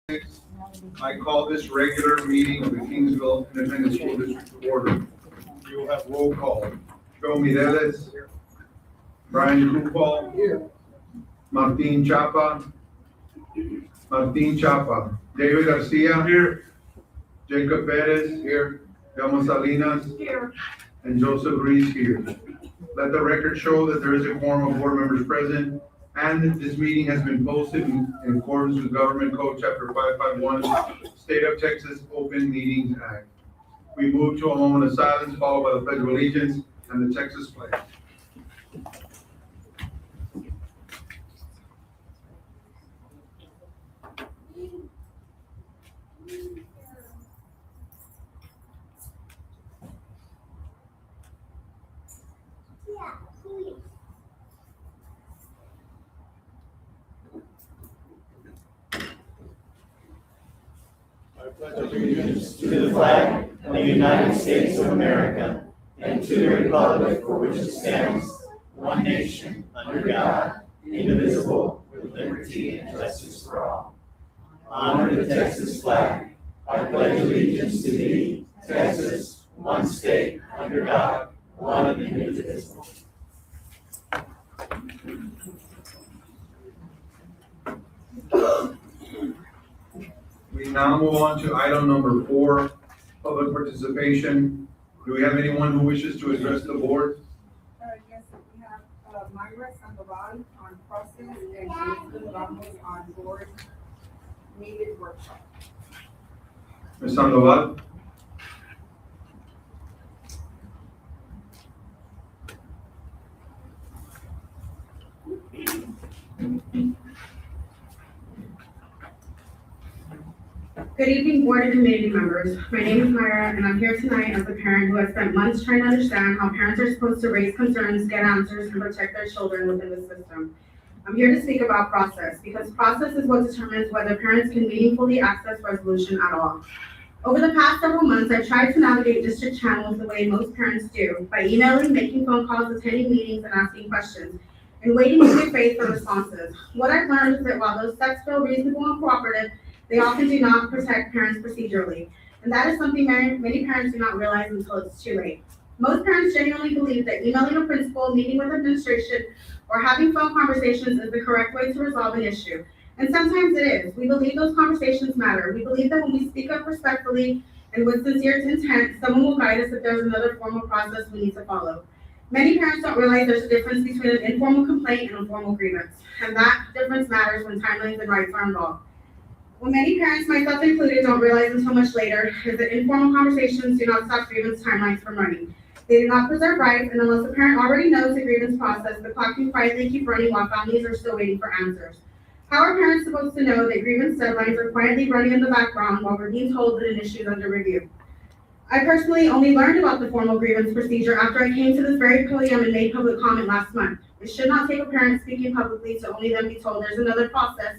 I call this regular meeting of the Kingsville Independent School District to order. You will have roll call. Joe Mireles. Brian Kupal. Here. Martin Chapa. David Garcia. Here. Jacob Perez. Here. Delma Salinas. Here. And Joseph Reese here. Let the record show that there is a quorum of board members present, and that this meeting has been posted in accordance with Government Code Chapter 551, State of Texas Open Meetings Act. We move to a moment of silence, followed by the Pledge of Allegiance and the Texas flag. Allegiance to the flag of the United States of America and to the republic for which it stands, one nation, under God, indivisible, with liberty and justice for all. Honor the Texas flag. I pledge allegiance to thee, Texas, one state, under God, one and indivisible. We now move on to item number 4, public participation. Do we have anyone who wishes to address the board? Yes, we have Myra Sandoval on process and Elizabeth Ramos on board needed workshop. Ms. Sandoval? Good evening, board and community members. My name is Myra, and I'm here tonight as a parent who has spent months trying to understand how parents are supposed to raise concerns, get answers, and protect their children within the system. I'm here to speak about process, because process is what determines whether parents can meaningfully access resolution at all. Over the past several months, I've tried to navigate district channels the way most parents do, by emailing, making phone calls, attending meetings, and asking questions, and waiting in good faith for responses. What I've learned is that while those steps feel reasonable and cooperative, they often do not protect parents procedurally, and that is something many parents do not realize until it's too late. Most parents genuinely believe that emailing a principal, meeting with administration, or having phone conversations is the correct way to resolve an issue, and sometimes it is. We believe those conversations matter. We believe that when we speak up respectfully and with sincere intent, someone will guide us if there's another formal process we need to follow. Many parents don't realize there's a difference between an informal complaint and a formal grievance, and that difference matters when timelines and rights are involved. What many parents, myself included, don't realize until much later is that informal conversations do not stop grievance timelines from running. They do not preserve rights, and unless a parent already knows the grievance process, the clock can quietly keep running while families are still waiting for answers. How are parents supposed to know that grievance deadlines are quietly running in the background while we're being told that an issue is under review? I personally only learned about the formal grievance procedure after I came to this very podium and made public comment last month. It should not take a parent speaking publicly to only then be told there's another process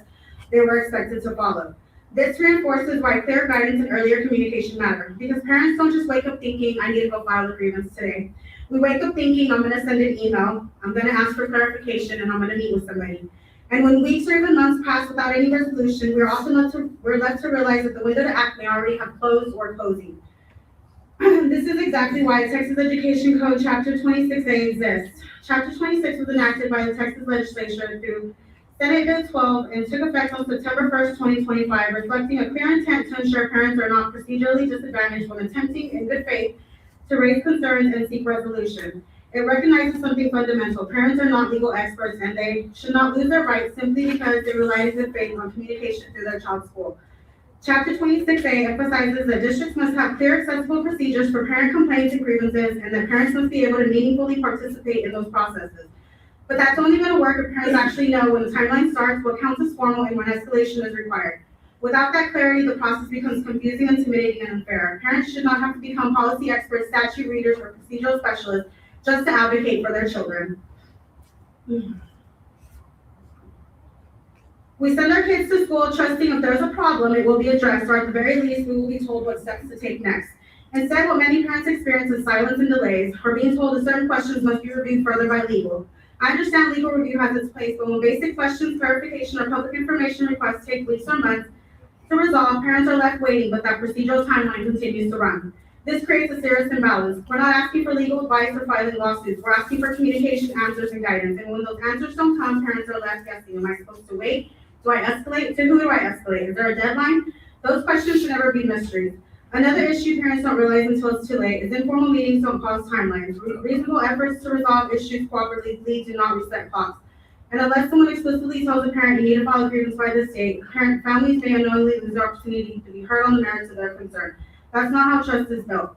they were expected to follow. This reinforces why clear guidance and earlier communication matter, because parents don't just wake up thinking, I need to go file a grievance today. We wake up thinking, I'm gonna send an email, I'm gonna ask for clarification, and I'm gonna meet with somebody. And when weeks or even months pass without any resolution, we're left to realize that the window to act may already have closed or closing. This is exactly why Texas Education Code Chapter 26A exists. Chapter 26 was enacted by the Texas legislature through Senate Bill 12 and took effect on September 1st, 2025, reflecting a clear intent to ensure parents are not procedurally disadvantaged when attempting in good faith to raise concerns and seek resolution. It recognizes something fundamental. Parents are not legal experts, and they should not lose their rights simply because they rely in good faith on communication through their child's school. Chapter 26A emphasizes that districts must have clear, accessible procedures for parent complaints and grievances, and that parents must be able to meaningfully participate in those processes. But that's only going to work if parents actually know when the timeline starts, what counts as formal, and when escalation is required. Without that clarity, the process becomes confusing, intimidating, and unfair. Parents should not have to become policy experts, statute readers, or procedural specialists just to advocate for their children. We send our kids to school trusting if there's a problem, it will be addressed, or at the very least, we will be told what steps to take next. Instead, what many parents experience is silence and delays, or being told that certain questions must be reviewed further by legal. I understand legal review has its place, but when basic questions, clarification, or public information requests take weeks or months, To resolve, parents are left waiting, but that procedural timeline continues to run. This creates a serious imbalance. We're not asking for legal advice or filing lawsuits. We're asking for communication, answers, and guidance. And when those answers don't come, parents are left guessing. Am I supposed to wait? Do I escalate? To who do I escalate? Is there a deadline? Those questions should never be mysteries. Another issue parents don't realize until it's too late is informal meetings don't cause timelines. Reasonable efforts to resolve issues cooperatively do not reset clocks. And unless someone explicitly tells a parent you need to file a grievance by this date, families may unknowingly lose the opportunity to be heard on the merits of their concern. That's not how trust is built.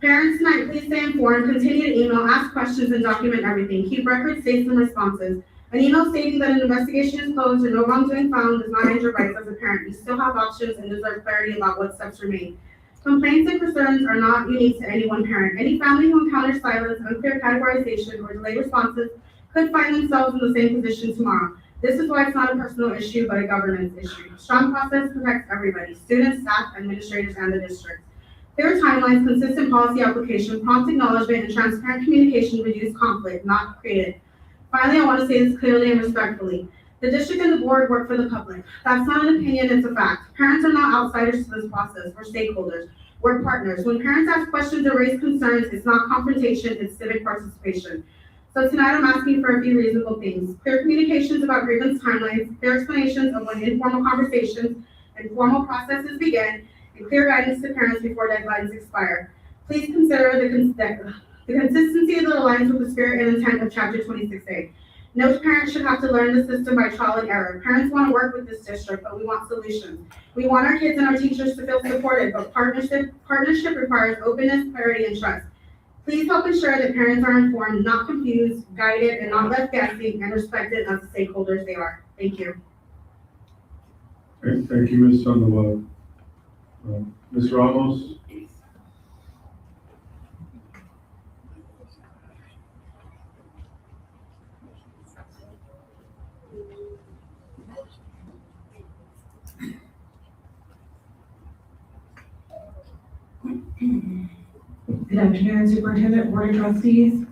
Parents tonight, please stay informed, continue to email, ask questions, and document everything. Keep records, dates, and responses. An email stating that an investigation is closed or no wrongdoing found does not end your rights as a parent. You still have options and deserve clarity about what steps remain. Complaints and concerns are not unique to any one parent. Any family who encounters silence, unclear categorization, or delayed responses could find themselves in the same position tomorrow. This is why it's not a personal issue, but a governance issue. Strong process protects everybody, students, staff, administrators, and the district. Clear timelines, consistent policy application, prompt acknowledgement, and transparent communication reduce conflict, not create it. Finally, I want to say this clearly and respectfully. The district and the board work for the public. That's not an opinion, it's a fact. Parents are not outsiders to this process. We're stakeholders. We're partners. When parents ask questions or raise concerns, it's not confrontation, it's civic participation. So tonight I'm asking for a few reasonable things. Clear communications about grievance timelines, clear explanations of when informal conversations and formal processes begin, and clear guidance to parents before deadlines expire. Please consider the consistency of the aligns with the spirit and intent of Chapter 26A. No parent should have to learn the system by trial and error. Parents want to work with this district, but we want solutions. We want our kids and our teachers to feel supported, but partnership requires openness, clarity, and trust. Please help ensure that parents are informed, not confused, guided, and not left guessing, and respected as the stakeholders they are. Thank you. Okay, thank you, Ms. Sandoval. Ms. Ramos? Good afternoon, Superintendent, Board of Trustees.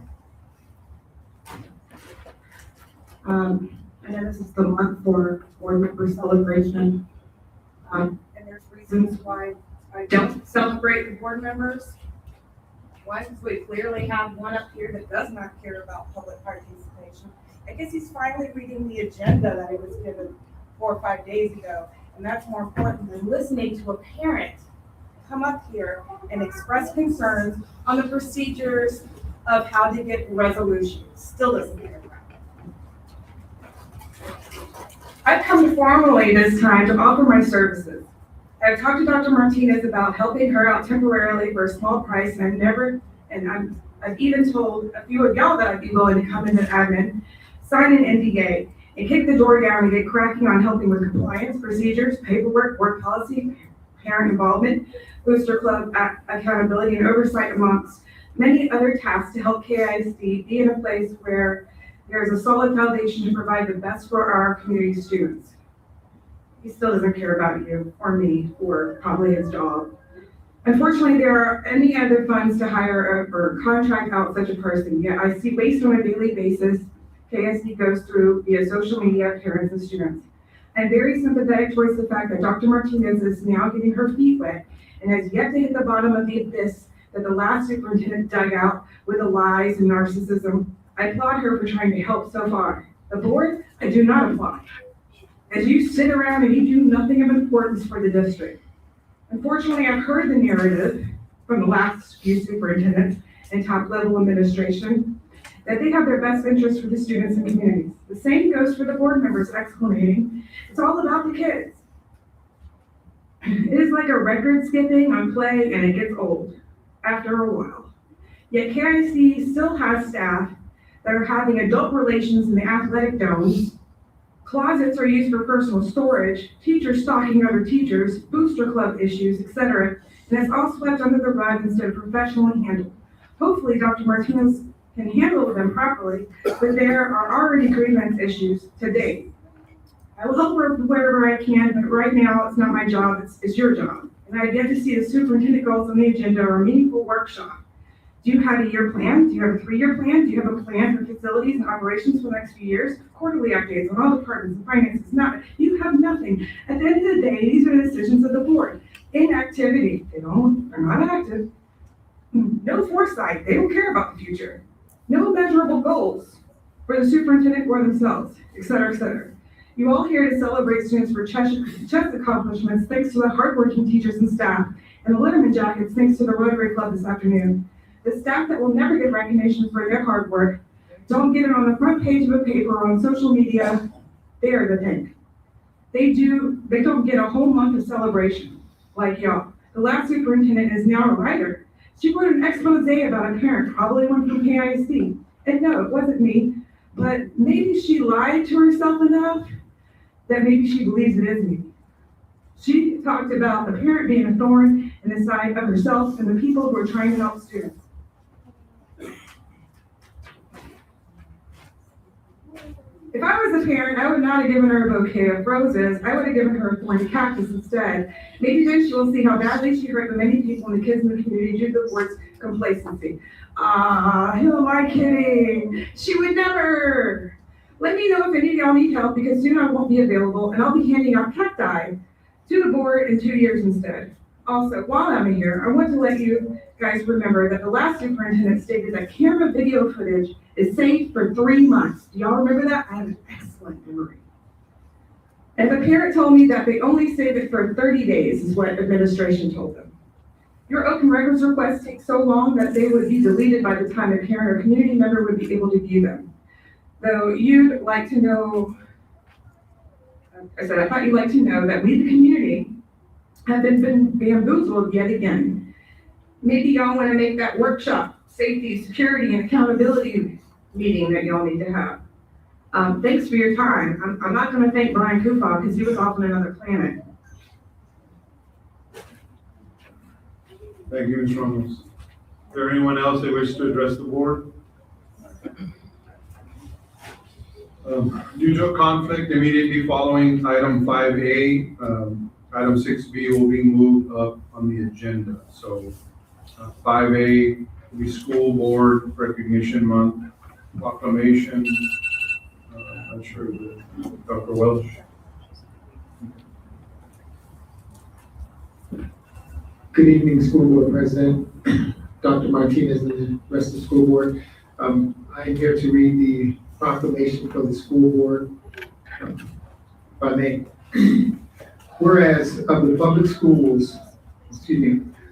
I know this is the month for board member celebration. And there's reasons why I don't celebrate the board members. One, because we clearly have one up here that does not care about public participation. I guess he's finally reading the agenda that he was given 4 or 5 days ago. And that's more important than listening to a parent come up here and express concerns on the procedures of how to get resolutions. Still doesn't care about it. I've come formally this time to offer my services. I've talked to Dr. Martinez about helping her out temporarily for a small price, and I've even told a few of y'all that I'd be willing to come into admin, sign an NDA, and kick the door down and get cracking on helping with compliance, procedures, paperwork, work policy, parent involvement, booster club accountability, and oversight amongst many other tasks to help KISD be in a place where there's a solid foundation to provide the best for our community students. He still doesn't care about you or me or probably his job. Unfortunately, there are any other funds to hire or contract out such a person, yet I see waste on a daily basis KISD goes through via social media, parents, and students. I'm very sympathetic towards the fact that Dr. Martinez is now getting her feet wet and has yet to hit the bottom of the abyss that the last superintendent dug out with the lies and narcissism. I applaud her for trying to help so far. The board, I do not applaud. As you sit around and you do nothing of importance for the district. Unfortunately, I've heard the narrative from the last few superintendents and top level administration that they have their best interests for the students and communities. The same goes for the board members exclamating, it's all about the kids. It is like a record skipping on play and it gets old after a while. Yet KIC still has staff that are having adult relations in the athletic domes. Closets are used for personal storage, teachers stalking other teachers, booster club issues, etc. And it's all swept under the rug instead of professionally handled. Hopefully Dr. Martinez can handle them properly, but there are already grievance issues to date. I will help wherever I can, but right now it's not my job, it's your job. And I'd get to see the superintendent goals on the agenda or a meaningful workshop Do you have a year plan? Do you have a 3-year plan? Do you have a plan for facilities and operations for the next few years? Quarterly updates on all departments and finances? Not, you have nothing. At the end of the day, these are the decisions of the board. Inactivity, they're not active. No foresight, they don't care about the future. No measurable goals for the superintendent or themselves, et cetera, et cetera. You all here to celebrate students for chess accomplishments thanks to the hardworking teachers and staff, and the Letterman Jackets thanks to the Rotary Club this afternoon. The staff that will never get recognition for their hard work, don't get it on the front page of a paper or on social media, they are the thing. They don't get a whole month of celebration like y'all. The last superintendent is now a writer. She wrote an expose about a parent, probably one from KISD. And no, it wasn't me, but maybe she lied to herself enough that maybe she believes it is me. She talked about the parent being a thorn in the side of herself and the people who are trying to help students. If I was a parent, I would not have given her a bouquet of roses. I would have given her a thorny cactus instead. Maybe then she will see how badly she hurt the many people and the kids in the community due to the board's complacency. Who am I kidding? She would never. Let me know if any of y'all need help because soon I won't be available and I'll be handing out cacti to the board in 2 years instead. Also, while I'm here, I want to let you guys remember that the last superintendent stated that camera video footage is safe for 3 months. Do y'all remember that? I have an excellent memory. And the parent told me that they only save it for 30 days is what administration told them. Your open records requests take so long that they would be deleted by the time a parent or community member would be able to view them. Though you'd like to know, I thought you'd like to know that we, the community, have been bamboozled yet again. Maybe y'all want to make that workshop, safety, security, and accountability meeting that y'all need to have. Thanks for your time. I'm not going to thank Brian Kufa because he was off on another planet. Thank you, Ms. Ramos. Is there anyone else that wishes to address the board? Due to a conflict immediately following item 5A, item 6B will be moved up on the agenda. So 5A will be School Board Recognition Month proclamation. I'm not sure, Dr. Welch. Good evening, School Board President, Dr. Martinez, and the rest of the school board. I'm here to read the proclamation for the school board. If I may. Whereas of the public schools,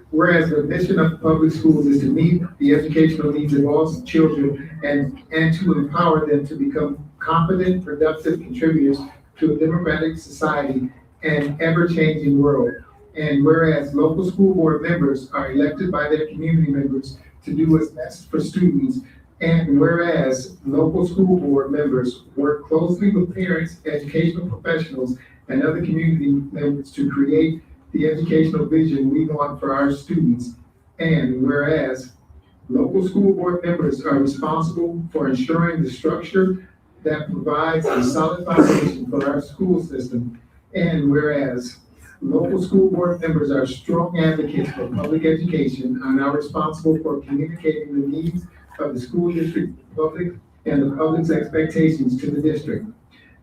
whereas the mission of public schools is to meet the educational needs of all children and to empower them to become competent, productive contributors to a democratic society and ever-changing world. And whereas local school board members are elected by their community members to do what's best for students, and whereas local school board members work closely with parents, educational professionals, and other community members to create the educational vision we want for our students, and whereas local school board members are responsible for ensuring the structure that provides a solid foundation for our school system, and whereas local school board members are strong advocates for public education and are responsible for communicating the needs of the school district, public, and the public's expectations to the district.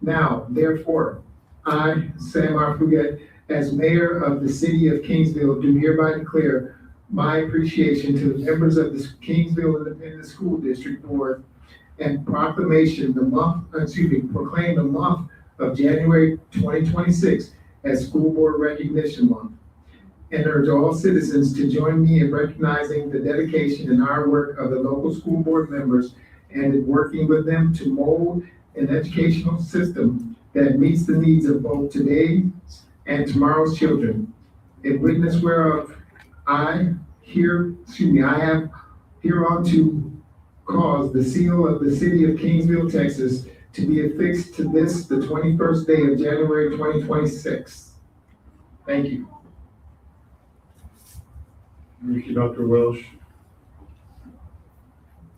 Now, therefore, I, Sam R. Fugate, as mayor of the city of Kingsville, do hereby declare my appreciation to the members of the Kingsville Independent School District Board and proclaim the month of January 2026 as School Board Recognition Month, and urge all citizens to join me in recognizing the dedication and hard work of the local school board members and in working with them to mold an educational system that meets the needs of both today's and tomorrow's children. In witness whereof, I have hereunto caused the seal of the city of Kingsville, Texas, to be affixed to this, the 21st day of January 2026. Thank you. Thank you, Dr. Welsh.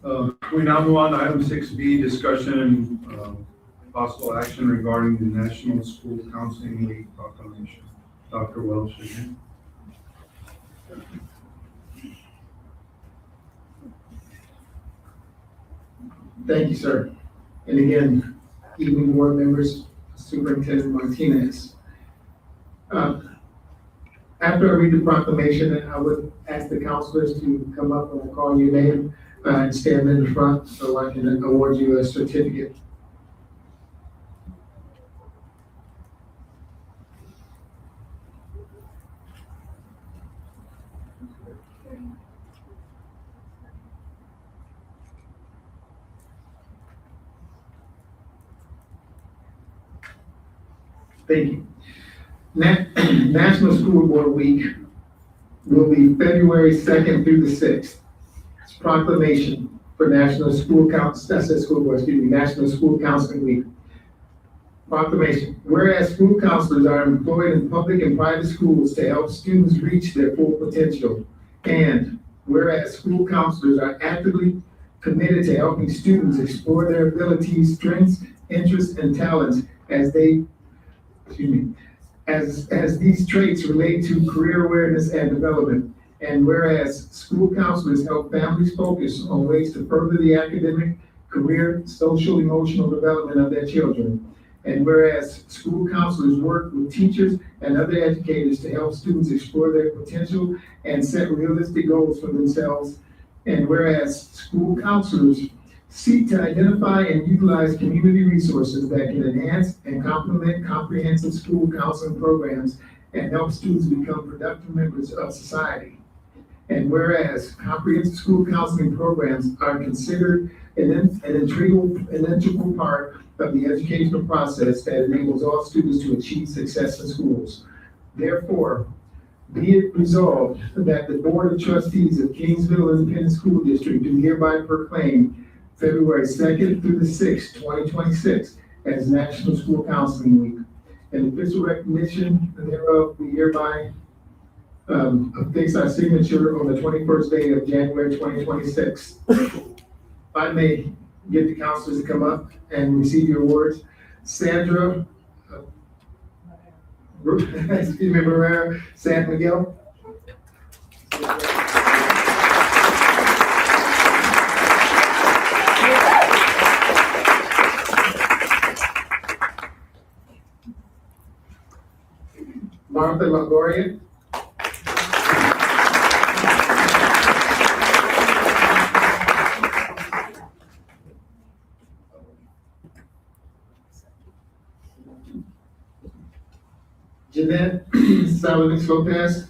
We now move on to item 6B, discussion and possible action regarding the National School Counseling Week proclamation. Dr. Welsh again. Thank you, sir. And again, evening board members, Superintendent Martinez. After I read the proclamation, I would ask the counselors to come up when I call your name and stand in the front so I can award you a certificate. Thank you. National School Board Week will be February 2nd through the 6th. It's proclamation for National School National School Counseling Week. Proclamation. Whereas school counselors are employed in public and private schools to help students reach their full potential. And whereas school counselors are actively committed to helping students explore their abilities, strengths, interests, and talents as these traits relate to career awareness and development. And whereas school counselors help families focus on ways to further the academic, career, social, emotional development of their children. And whereas school counselors work with teachers and other educators to help students explore their potential and set realistic goals for themselves. And whereas school counselors seek to identify and utilize community resources that can enhance and complement comprehensive school counseling programs and help students become productive members of society. And whereas comprehensive school counseling programs are considered an integral part of the educational process that enables all students to achieve success in schools. Therefore, be it resolved that the Board of Trustees of Kingsville Independent School District do hereby proclaim February 2nd through the 6th, 2026 as National School Counseling Week. In official recognition thereof, we hereby affix our signature on the 21st day of January 2026. If I may get the counselors to come up and receive your awards. Sandra, Barrera, San Miguel. Martha Longoria. Jeanette Salamis Lopez.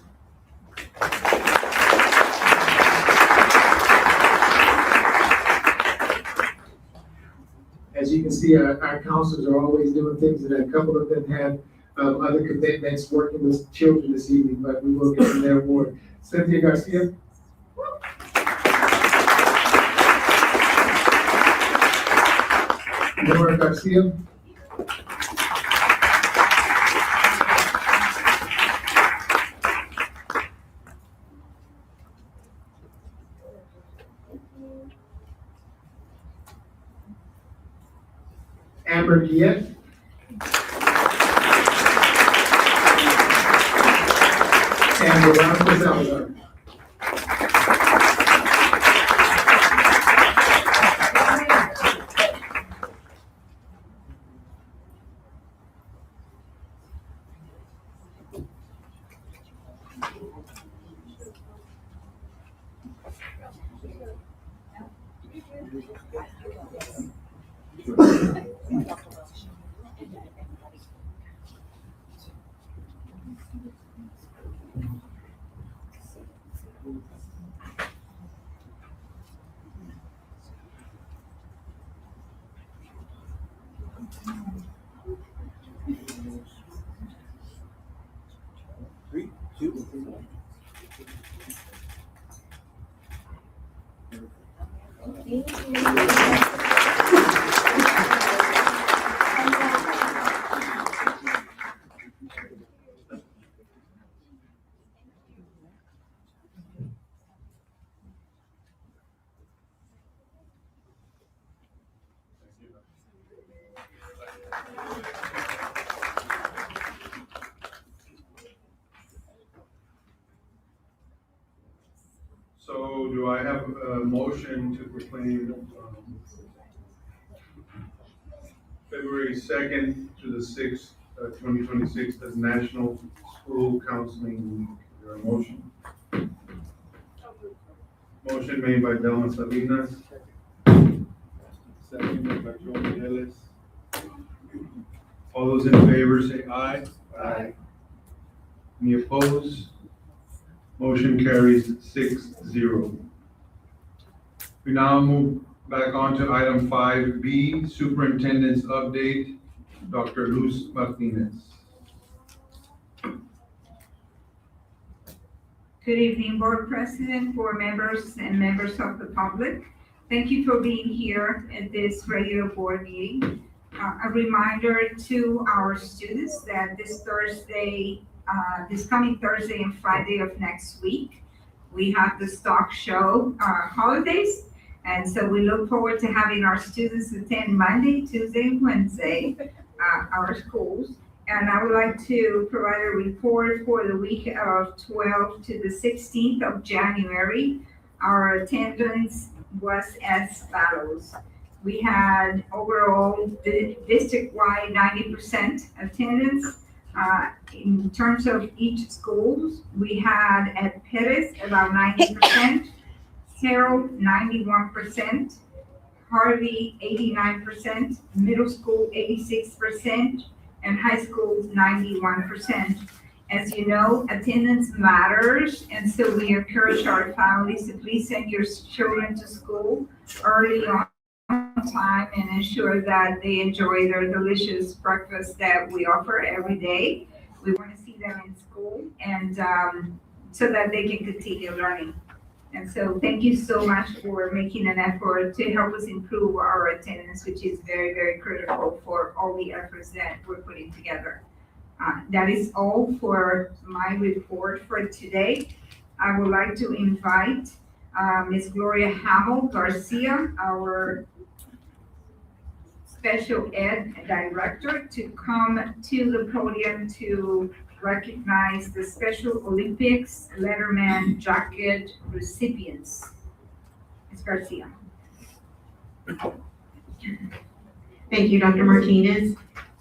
As you can see, our counselors are always doing things, and a couple of them have other commitments working with children this evening, but we will get them their award. Cynthia Garcia. Laura Garcia. Amber Giet. And Veronica Salazar. So do I have a motion to proclaim February 2nd to the 6th, 2026 as National School Counseling Week. Is there a motion? Motion made by Delma Salinas. Seconded by Joe Mireles. All those in favor say aye. Aye. Any opposed? Motion carries 6-0. We now move back on to item 5B, Superintendent's Update, Dr. Luz Martinez. Good evening, Board President, board members, and members of the public. Thank you for being here at this regular board meeting. A reminder to our students that this coming Thursday and Friday of next week, we have the stock show holidays. And so we look forward to having our students attend Monday, Tuesday, and Wednesday, our schools. And I would like to provide a report for the week of 12th to the 16th of January. Our attendance was as follows. We had overall district-wide 90% attendance. In terms of each schools, we had at Perez about 90%, Cerro 91%, Harvey 89%, middle school 86%, and high school 91%. As you know, attendance matters, and so we encourage our families to please send your children to school early on time and ensure that they enjoy their delicious breakfast that we offer every day. We want to see them in school and so that they can continue learning. And so thank you so much for making an effort to help us improve our attendance, which is very, very critical for all the efforts that we're putting together. That is all for my report for today. I would like to invite Ms. Gloria Hamill Garcia, our Special Ed Director, to come to the podium to recognize the Special Olympics Letterman Jacket recipients. Ms. Garcia. Thank you, Dr. Martinez.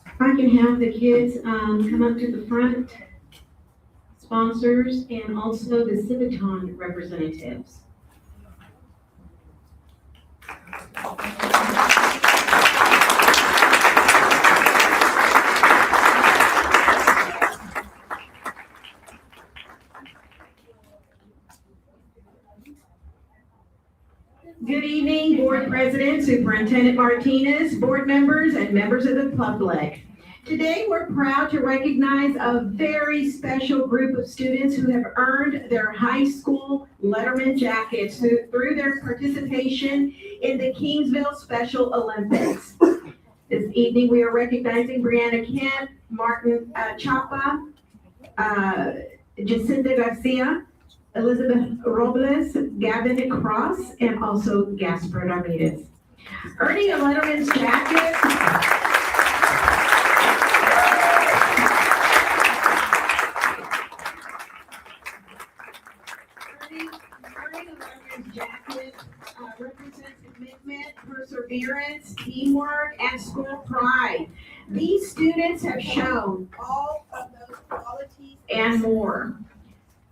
If I can have the kids come up to the front, sponsors, and also the Civiton representatives. Good evening, Board President, Superintendent Martinez, board members, and members of the public. Today, we're proud to recognize a very special group of students who have earned their high school Letterman jackets through their participation in the Kingsville Special Olympics. This evening, we are recognizing Brianna Kent, Martin Chapa, Jacinda Garcia, Elizabeth Robles, Gavin Cross, and also Gasper Ramirez. Earning a Letterman's jacket. Earning a Letterman's jacket represents commitment, perseverance, teamwork, and school pride. These students have shown all of those qualities and more.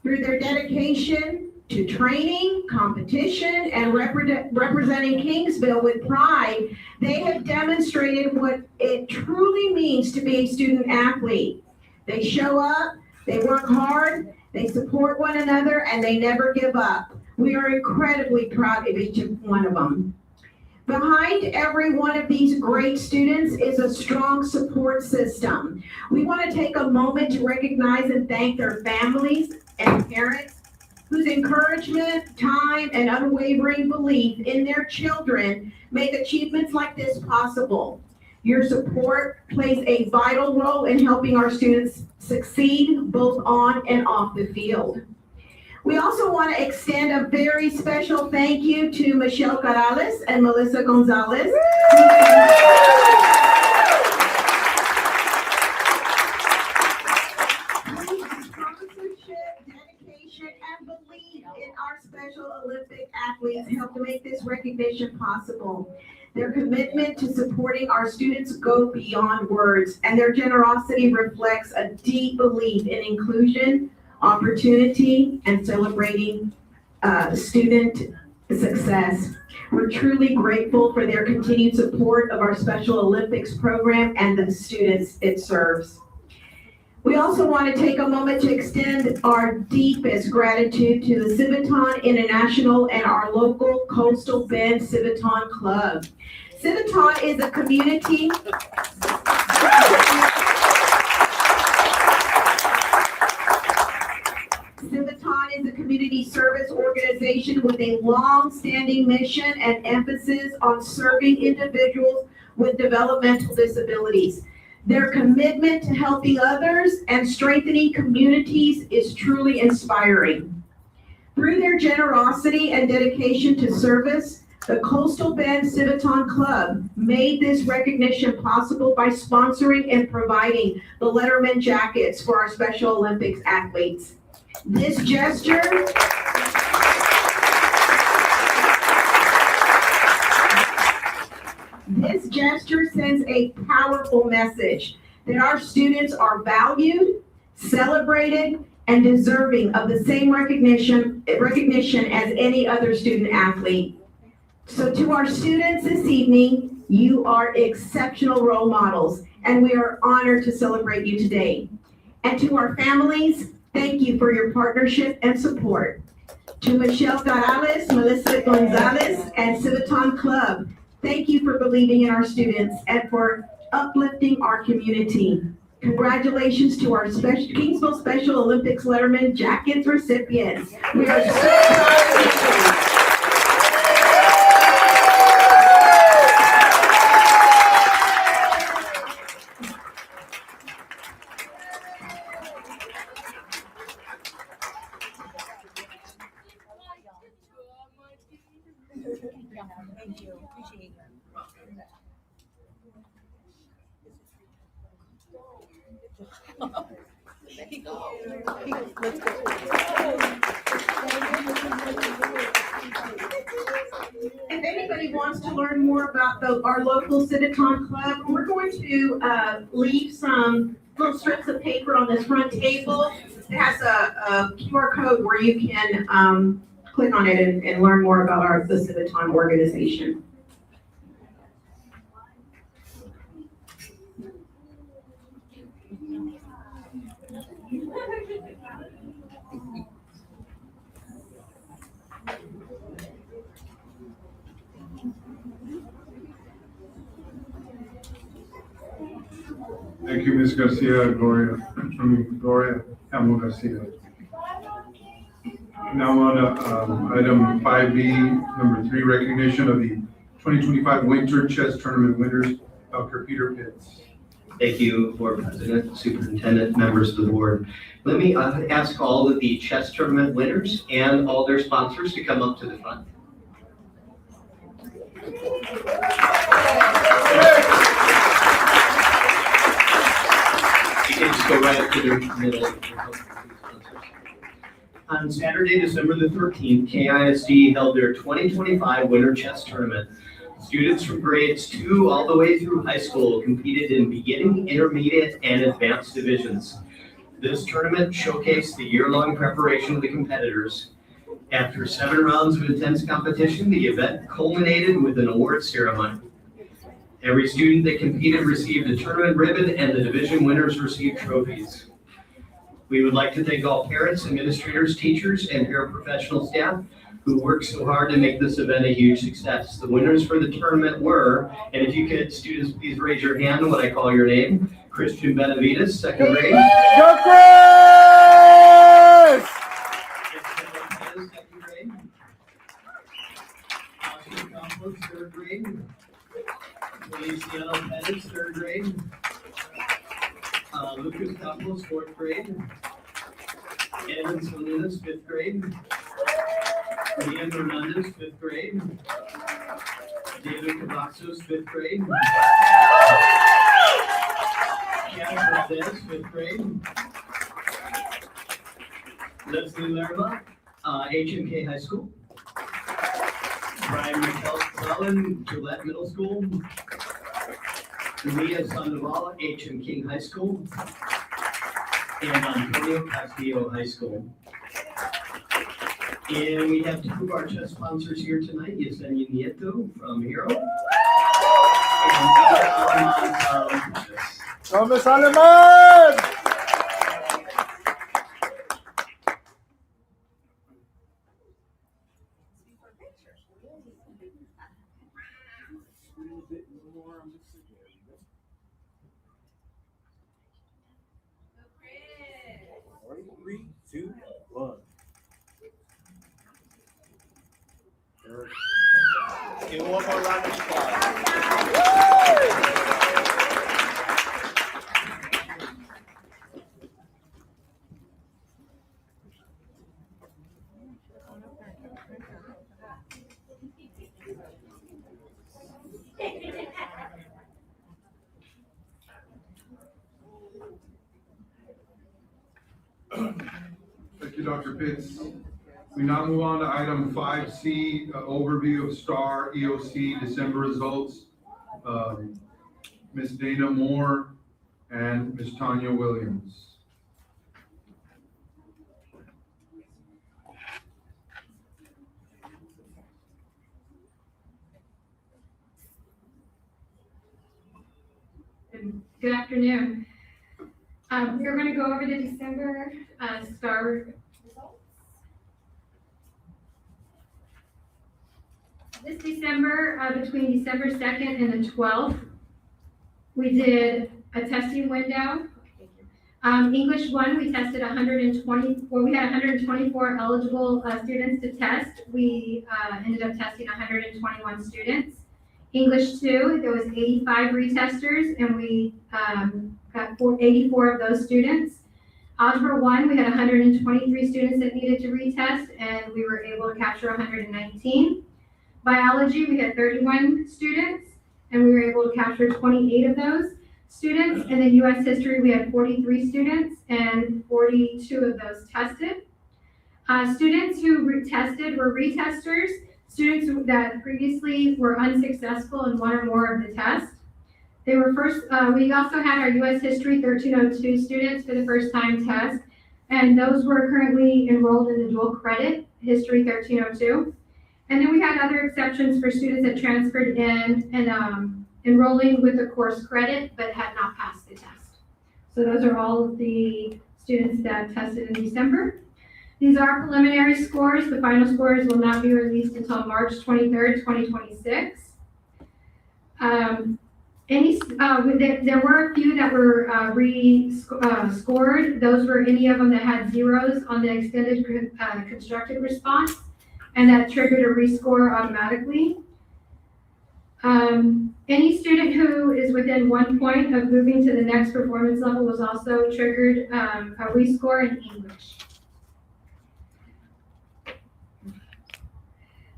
Through their dedication to training, competition, and representing Kingsville with pride, they have demonstrated what it truly means to be a student athlete. They show up, they work hard, they support one another, and they never give up. We are incredibly proud of each one of them. Behind every one of these great students is a strong support system. We want to take a moment to recognize and thank their families and parents whose encouragement, time, and unwavering belief in their children make achievements like this possible. Your support plays a vital role in helping our students succeed both on and off the field. We also want to extend a very special thank you to Michelle Corrales and Melissa Gonzalez. Special Olympic athletes help to make this recognition possible. Their commitment to supporting our students go beyond words, and their generosity reflects a deep belief in inclusion, opportunity, and celebrating student success. We're truly grateful for their continued support of our Special Olympics program and the students it serves. We also want to take a moment to extend our deepest gratitude to the Civitan International and our local Coastal Bend Civitan Club. Civitan is a community Civitan is a community service organization with a long-standing mission and emphasis on serving individuals with developmental disabilities. Their commitment to helping others and strengthening communities is truly inspiring. Through their generosity and dedication to service, the Coastal Bend Civitan Club made this recognition possible by sponsoring and providing the Letterman jackets for our Special Olympics athletes. This gesture sends a powerful message that our students are valued, celebrated, and deserving of the same recognition as any other student athlete. So to our students this evening, you are exceptional role models, and we are honored to celebrate you today. And to our families, thank you for your partnership and support. To Michelle Corrales, Melissa Gonzalez, and Civitan Club, thank you for believing in our students and for uplifting our community. Congratulations to our Kingsville Special Olympics Letterman jackets recipients. We are so proud of you. Thank you, appreciate it. Let's go. If anybody wants to learn more about our local Civitan Club, we're going to leave some little strips of paper on this front table. It has a QR code where you can click on it and learn more about the Civitan organization. Thank you, Ms. Gloria Hamill Garcia. Now on item 5B, number 3, recognition of the 2025 Winter Chess Tournament winners, Dr. Peter Pitts. Thank you, Board President, Superintendent, members of the board. Let me ask all of the chess tournament winners and all their sponsors to come up to the front. You can just go right up to the middle. On Saturday, December the 13th, KISD held their 2025 Winter Chess Tournament. Students from grades 2 all the way through high school competed in beginning, intermediate, and advanced divisions. This tournament showcased the year-long preparation of the competitors. After 7 rounds of intense competition, the event culminated with an award ceremony. Every student that competed received a tournament ribbon, and the division winners received trophies. We would like to thank all parents, administrators, teachers, and paraprofessional staff who worked so hard to make this event a huge success. The winners for the tournament were, and if you could, students, please raise your hand when I call your name. Christian Benavides, second grade. Go Chris! Second grade. Austin Campos, third grade. Feliciano Pettis, third grade. Lucas Campos, fourth grade. Evan Salinas, fifth grade. Ian Hernandez, fifth grade. David Cavazos, fifth grade. Kiana Valdez, fifth grade. Leslie Lerma, HMK High School. Brian Mikel, Cullen, Gillette Middle School. Maria Sandoval, H.M. King High School. And Antonio Castillo High School. And we have two of our chess sponsors here tonight, Yesenia Nieto from Hero. And Alman from Chess. ¡Vamos, Alemán! Three, two, one. Give one more round of applause. Thank you, Dr. Pitts. We now move on to item 5C, overview of STAR EOC December results. Ms. Dana Moore and Ms. Tanya Williams. Good afternoon. We're going to go over the December STAR results. This December, between December 2nd and the 12th, we did a testing window. English 1, we tested 124 eligible students to test. We ended up testing 121 students. English 2, there was 85 retesters, and we got 84 of those students. Algebra 1, we had 123 students that needed to retest, and we were able to capture 119. Biology, we had 31 students, and we were able to capture 28 of those students. And then US History, we had 43 students, and 42 of those tested. Students who retested were retesters, students that previously were unsuccessful in one or more of the tests. They were first, we also had our US History 1302 students for the first time test, and those were currently enrolled in the dual credit History 1302. And then we had other exceptions for students that transferred in and enrolling with the course credit, but had not passed the test. So those are all of the students that tested in December. These are preliminary scores. The final scores will not be released until March 23rd, 2026. There were a few that were scored. Those were any of them that had zeros on the extended constructed response, and that triggered a rescore automatically. Any student who is within 1 point of moving to the next performance level was also triggered a rescore in English.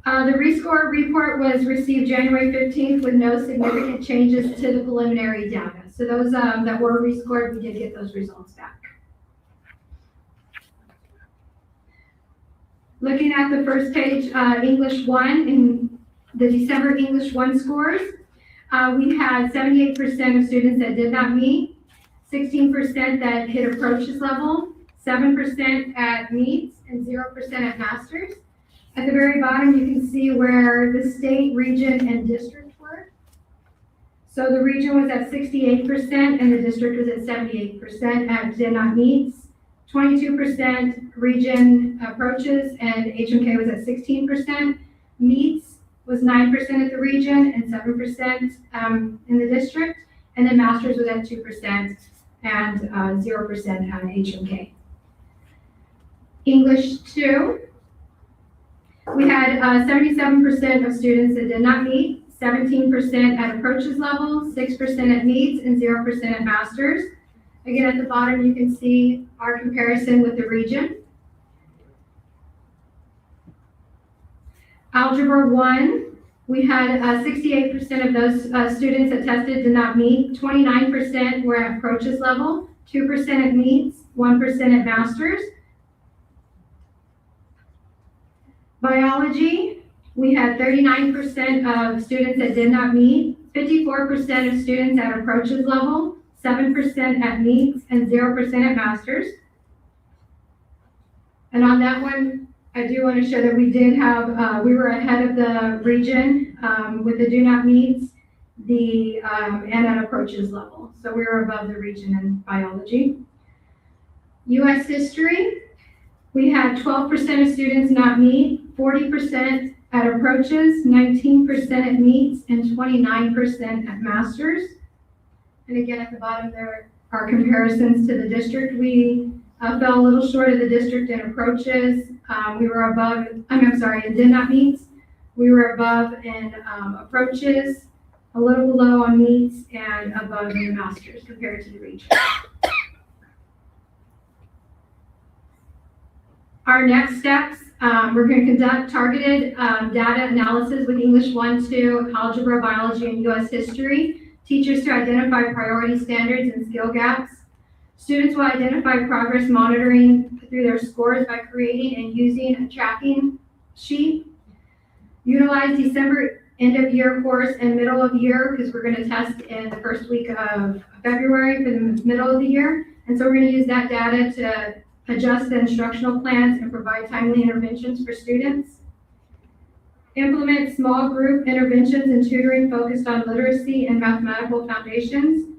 The rescore report was received January 15th with no significant changes to the preliminary data. So those that were rescored, we did get those results back. Looking at the first page, English 1, in the December English 1 scores, we had 78% of students that did not meet, 16% that hit approaches level, 7% at meets, and 0% at masters. At the very bottom, you can see where the state, region, and district were. So the region was at 68%, and the district was at 78% at did not meets. 22% region approaches, and HMK was at 16%. Meets was 9% at the region and 7% in the district. And then masters was at 2% and 0% at HMK. English 2. We had 77% of students that did not meet, 17% at approaches level, 6% at meets, and 0% at masters. Again, at the bottom, you can see our comparison with the region. Algebra 1, we had 68% of those students that tested did not meet, 29% were at approaches level, 2% at meets, 1% at masters. Biology, We had 39% of students that did not meet, 54% of students at approaches level, 7% at meets, and 0% at masters. And on that one, I do want to show that we did have, we were ahead of the region with the do not meets, and at approaches level. So we were above the region in biology. U.S. history, we had 12% of students not meet, 40% at approaches, 19% at meets, and 29% at masters. And again, at the bottom there are comparisons to the district. We fell a little short of the district in approaches. We were above, in did not meets. We were above in approaches, a little below on meets, and above in the masters compared to the region. Our next steps, we're going to conduct targeted data analysis with English 1, 2, algebra, biology, and U.S. history. Teachers to identify priority standards and skill gaps. Students will identify progress monitoring through their scores by creating and using a tracking sheet. Utilize December end of year course and middle of year, because we're going to test in the first week of February for the middle of the year. And so we're going to use that data to adjust the instructional plans and provide timely interventions for students. Implement small group interventions and tutoring focused on literacy and mathematical foundations.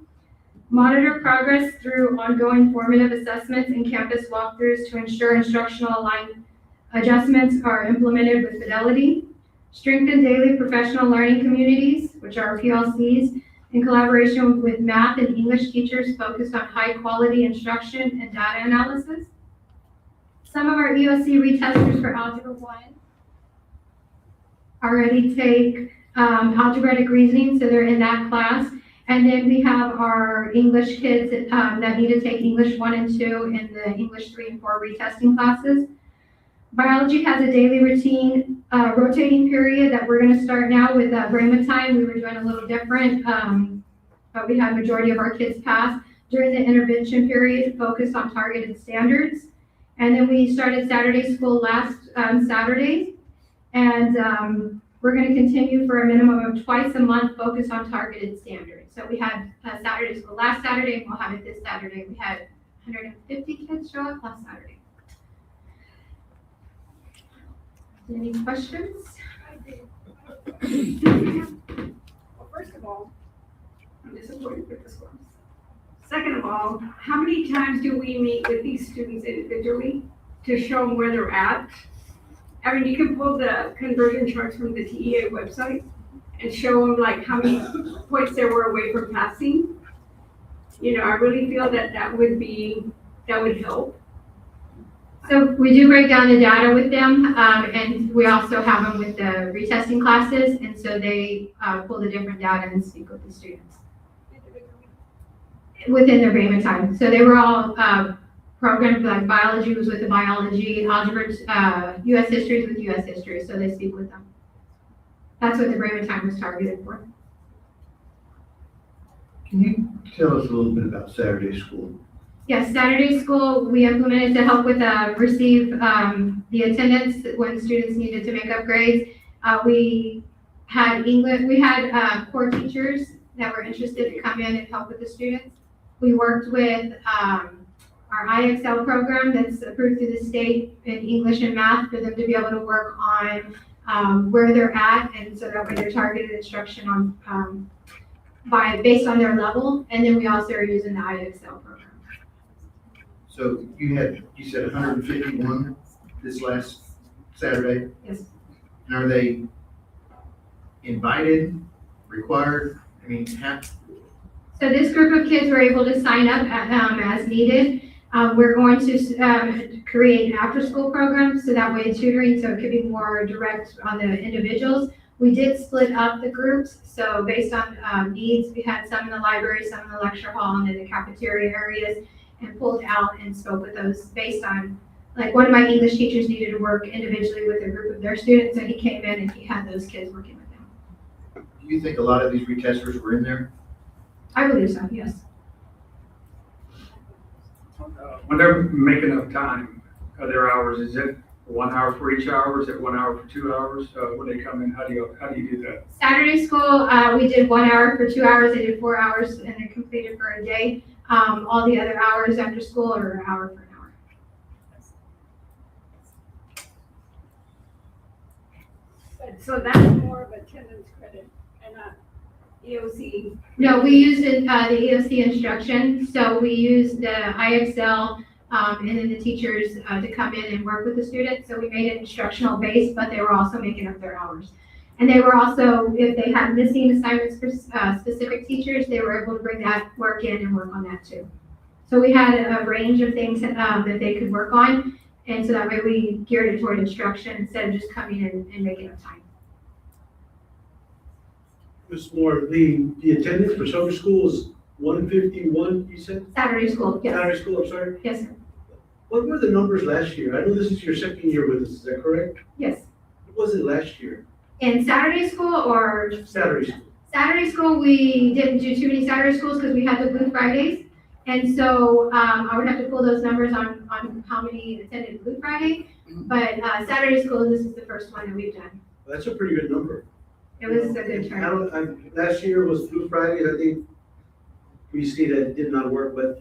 Monitor progress through ongoing formative assessments and campus walkthroughs to ensure instructional aligned adjustments are implemented with fidelity. Strengthen daily professional learning communities, which are PLCs, in collaboration with math and English teachers focused on high quality instruction and data analysis. Some of our EOC retesters for Algebra 1 already take algebraic reasoning, so they're in that class. And then we have our English kids that need to take English 1 and 2 in the English 3 and 4 retesting classes. Biology has a daily routine rotating period that we're going to start now with Brahma time. We were doing a little different, but we had majority of our kids pass during the intervention period, focused on targeted standards. And then we started Saturday school last Saturday, and we're going to continue for a minimum of twice a month, focused on targeted standards. So we had Saturday school last Saturday, and we'll have it this Saturday. We had 150 kids show up last Saturday. Any questions? Well, first of all, I'm disappointed with this one. Second of all, how many times do we meet with these students individually to show them where they're at? I mean, you can pull the conversion charts from the TEA website and show them like how many points they were away from passing. You know, I really feel that would help. So we do break down the data with them, and we also have them with the retesting classes, and so they pull the different data and speak with the students within their Brahma time. So they were all programmed, like biology was with the biology, algebra, U.S. history is with U.S. history, so they speak with them. That's what the Brahma time was targeted for. Can you tell us a little bit about Saturday school? Yes, Saturday school, we implemented to help with receive the attendance when students needed to make up grades. We had English, we had core teachers that were interested to come in and help with the students. We worked with our IXL program that's approved through the state in English and math for them to be able to work on where they're at, and so that way they're targeted instruction on based on their level. And then we also are using the IXL program. So you said 151 this last Saturday? Yes. And are they invited, required? I mean, So this group of kids were able to sign up as needed. We're going to create after-school programs, so that way tutoring, so it could be more direct on the individuals. We did split up the groups, so based on needs, we had some in the library, some in the lecture hall, and in the cafeteria areas, and pulled out and spoke with those based on, like, one of my English teachers needed to work individually with a group of their students, and he came in and he had those kids working with him. do you think a lot of these retesters were in there? I believe so, yes. When they're making up time of their hours, is it 1 hour for each hour? Is it 1 hour for 2 hours? When they come in, how do you do that? Saturday school, we did 1 hour for 2 hours, they did 4 hours, and then completed for a day. All the other hours after school are an hour for an hour. So that's more of attendance credit and not EOC. No, we used the EOC instruction, so we used the IXL, and then the teachers to come in and work with the students. So we made it instructional based, but they were also making up their hours. And they were also, if they had missing assignments for specific teachers, they were able to bring that work in and work on that too. So we had a range of things that they could work on, and so that way we geared it toward instruction instead of just coming in and making up time. Ms. Moore, the attendance for summer school is 151, you said? Saturday school, yes. Saturday school, I'm sorry. Yes, sir. What were the numbers last year? I know this is your second year with us, is that correct? Yes. What was it last year? In Saturday school or? Saturday school. Saturday school, we didn't do too many Saturday schools because we had the Blue Fridays. And so I would have to pull those numbers on how many attended Blue Friday. But Saturday school, this is the first one that we've done. That's a pretty good number. It was a good turn. Last year was Blue Friday, I think we see that it did not work, but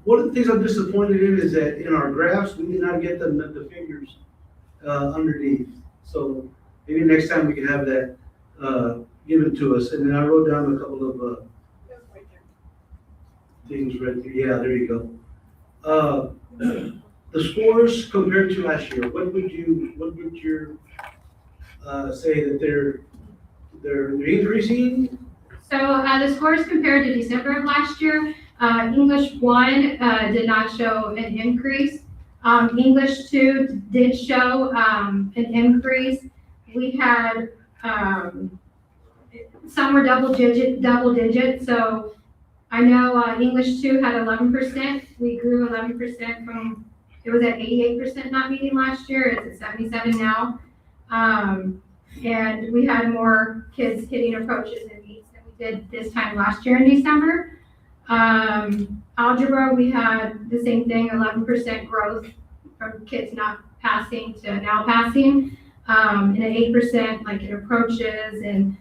one of the things I'm disappointed in is that in our graphs, we did not get the figures underneath. So maybe next time we can have that given to us. And then I wrote down a couple of things right there. Yeah, there you go. The scores compared to last year, what would you say that they're increasing? So the scores compared to December of last year, English 1 did not show an increase. English 2 did show an increase. We had some were double digit. So I know English 2 had 11%. We grew 11% from, it was at 88% not meeting last year. It's at 77 now. And we had more kids hitting approaches and meets than we did this time last year in December. Algebra, we had the same thing, 11% growth from kids not passing to now passing, and an 8% like in approaches. And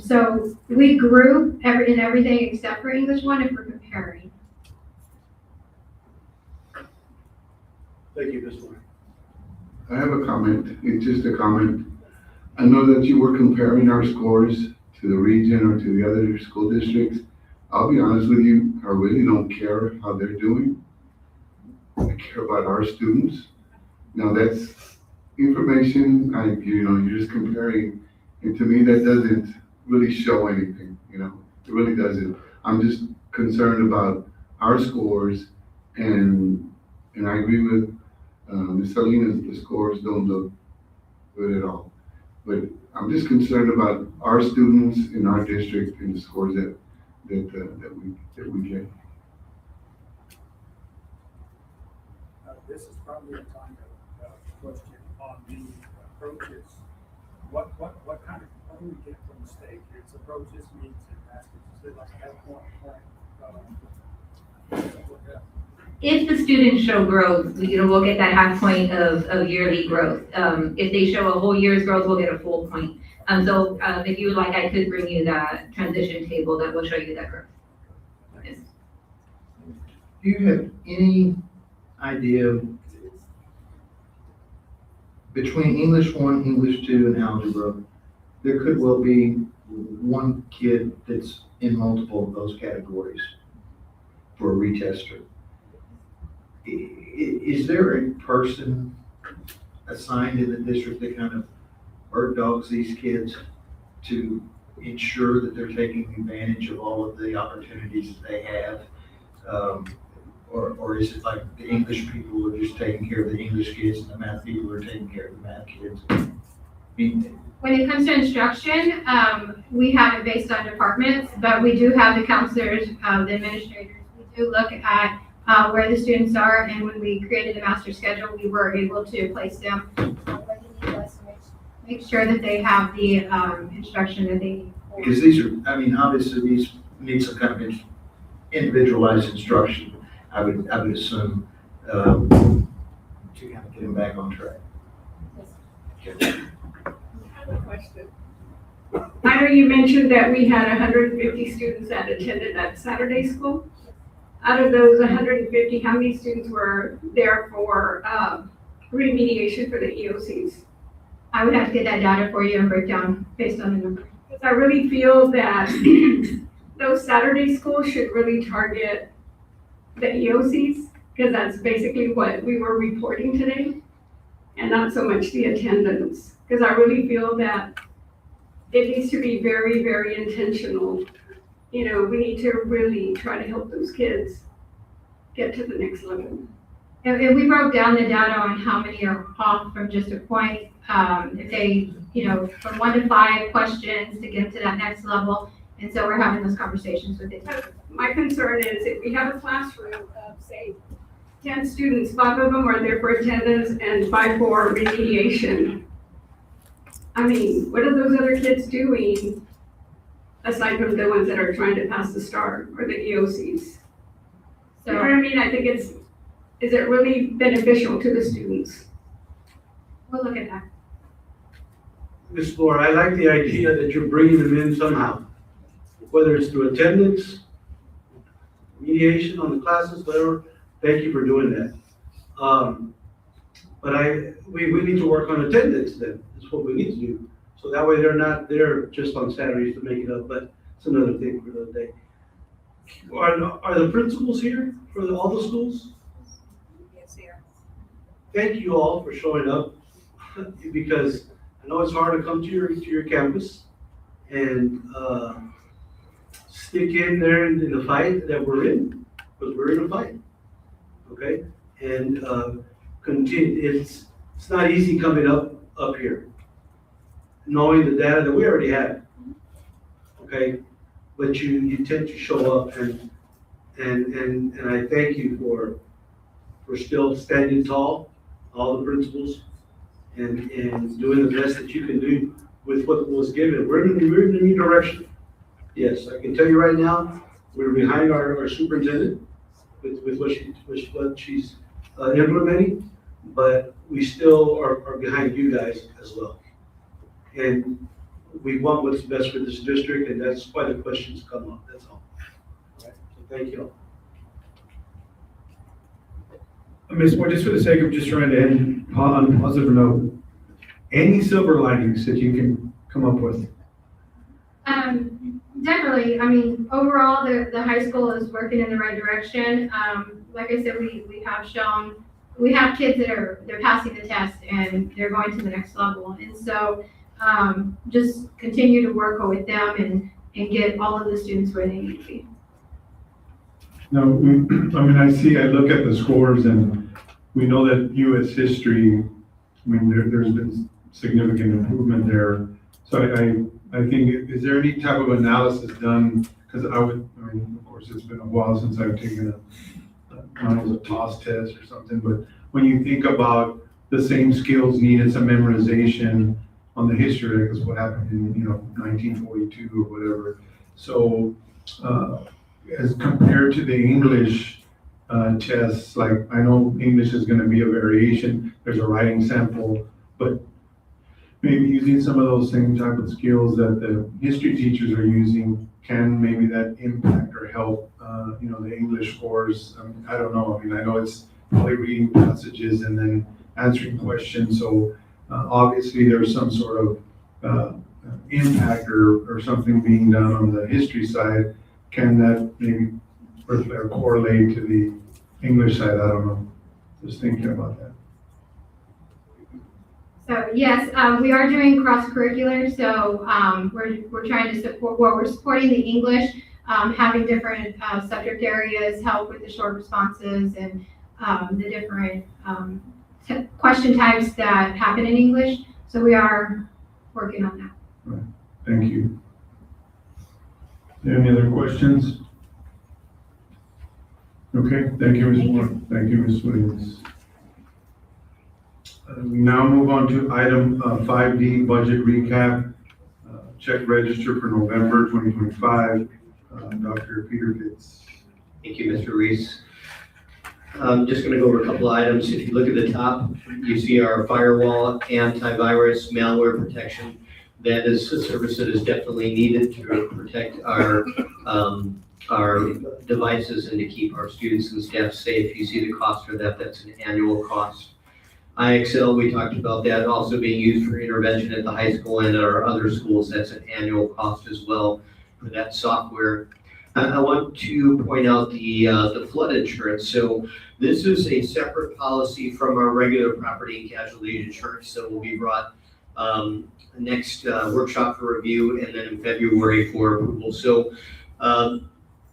so we grew in everything except for English 1 if we're comparing. Thank you, Ms. Moore. I have a comment. It's just a comment. I know that you were comparing our scores to the region or to the other school districts. I'll be honest with you, I really don't care how they're doing. I care about our students. Now that's information, you're just comparing, and to me that doesn't really show anything, it really doesn't. I'm just concerned about our scores, and I agree with Ms. Salinas, the scores don't look good at all. But I'm just concerned about our students in our district and the scores that we get. This is probably a time of question on the approaches. What do we get from the state? It's approaches, means, and baskets. Is it like that point? If the students show growth, we'll get that half point of yearly growth. If they show a whole year's growth, we'll get a full point. So if you would like, I could bring you that transition table that will show you that growth. Yes. Do you have any idea between English 1, English 2, and algebra, there could well be one kid that's in multiple of those categories for a retester? Is there a person assigned in the district that kind of bird dogs these kids to ensure that they're taking advantage of all of the opportunities that they have? Or is it like the English people are just taking care of the English kids and the math people are taking care of the math kids? When it comes to instruction, we have it based on departments, but we do have the counselors, the administrators. We do look at where the students are, and when we created the master schedule, we were able to place them where they need us to make sure that they have the instruction that they need. Because these are, obviously these need some kind of individualized instruction. I would assume, to kind of get him back on track. I have a question. I know you mentioned that we had 150 students that attended that Saturday school. Out of those 150, how many students were there for remediation for the EOCs? I would have to get that data for you and break down based on the number. Because I really feel that those Saturday schools should really target the EOCs, because that's basically what we were reporting today, and not so much the attendance. Because I really feel that it needs to be very, very intentional. You know, we need to really try to help those kids get to the next level. And we broke down the data on how many are off from just a point. If they, from 1 to 5 questions to get to that next level. And so we're having those conversations with the My concern is if we have a classroom of, say, 10 students, 5 of them are there for attendance and 5 for remediation. I mean, what are those other kids doing aside from the ones that are trying to pass the STAR or the EOCs? You know what I mean? I think is it really beneficial to the students? We'll look at that. Ms. Flora, I like the idea that you're bringing them in somehow, whether it's through attendance, mediation on the classes, whatever. Thank you for doing that. But we need to work on attendance then. That's what we need to do. So that way they're not there just on Saturdays to make it up, but it's another thing for the day. Are the principals here for all the schools? Yes, here. Thank you all for showing up, because I know it's hard to come to your campus and stick in there in the fight that we're in, because we're in a fight, okay? And continue. It's not easy coming up here, knowing the data that we already have, okay? But you tend to show up, and I thank you for still standing tall, all the principals, and doing the best that you can do with what was given. We're in a new direction. Yes, I can tell you right now, we're behind our superintendent with what she's implementing, but we still are behind you guys as well. And we want what's best for this district, and that's why the questions come up, that's all. All right, so thank you all. Ms. Moore, just for the sake of just trying to end on a positive note, any silver linings that you can come up with? Definitely. I mean, overall, the high school is working in the right direction. Like I said, we have shown, we have kids that they're passing the test and they're going to the next level. And so just continue to work with them and get all of the students where they need to be. No, I look at the scores and we know that U.S. history, there's been significant improvement there. So I think, is there any type of analysis done? Because of course, it's been a while since I've taken a TOS test or something, but when you think about the same skills needed, some memorization on the history, because what happened in 1942 or whatever. So as compared to the English tests, like I know English is going to be a variation. There's a writing sample, but maybe using some of those same type of skills that the history teachers are using, can maybe that impact or help, the English scores? I don't know. I know it's probably reading passages and then answering questions. So obviously there's some sort of impact or something being done on the history side. Can that maybe correlate to the English side? I don't know. Just thinking about that. So yes, we are doing cross-curricular. So we're trying to support, we're supporting the English, having different subject areas, help with the short responses and the different question types that happen in English. So we are working on that. Right. Thank you. Any other questions? Okay, thank you, Ms. Moore. Thank you, Ms. Williams. We now move on to item 5D, budget recap, check register for November 2025. Dr. Peter Fitz. Thank you, Mr. Reese. I'm just gonna go over a couple of items. If you look at the top, you see our firewall, antivirus, malware protection. That is a service that is definitely needed to protect our devices and to keep our students and staff safe. You see the cost for that, that's an annual cost. IXL, we talked about that also being used for intervention at the high school and at our other schools. That's an annual cost as well for that software. I want to point out the flood insurance. So this is a separate policy from our regular property and casualty insurance that will be brought next workshop for review and then in February for approval. So at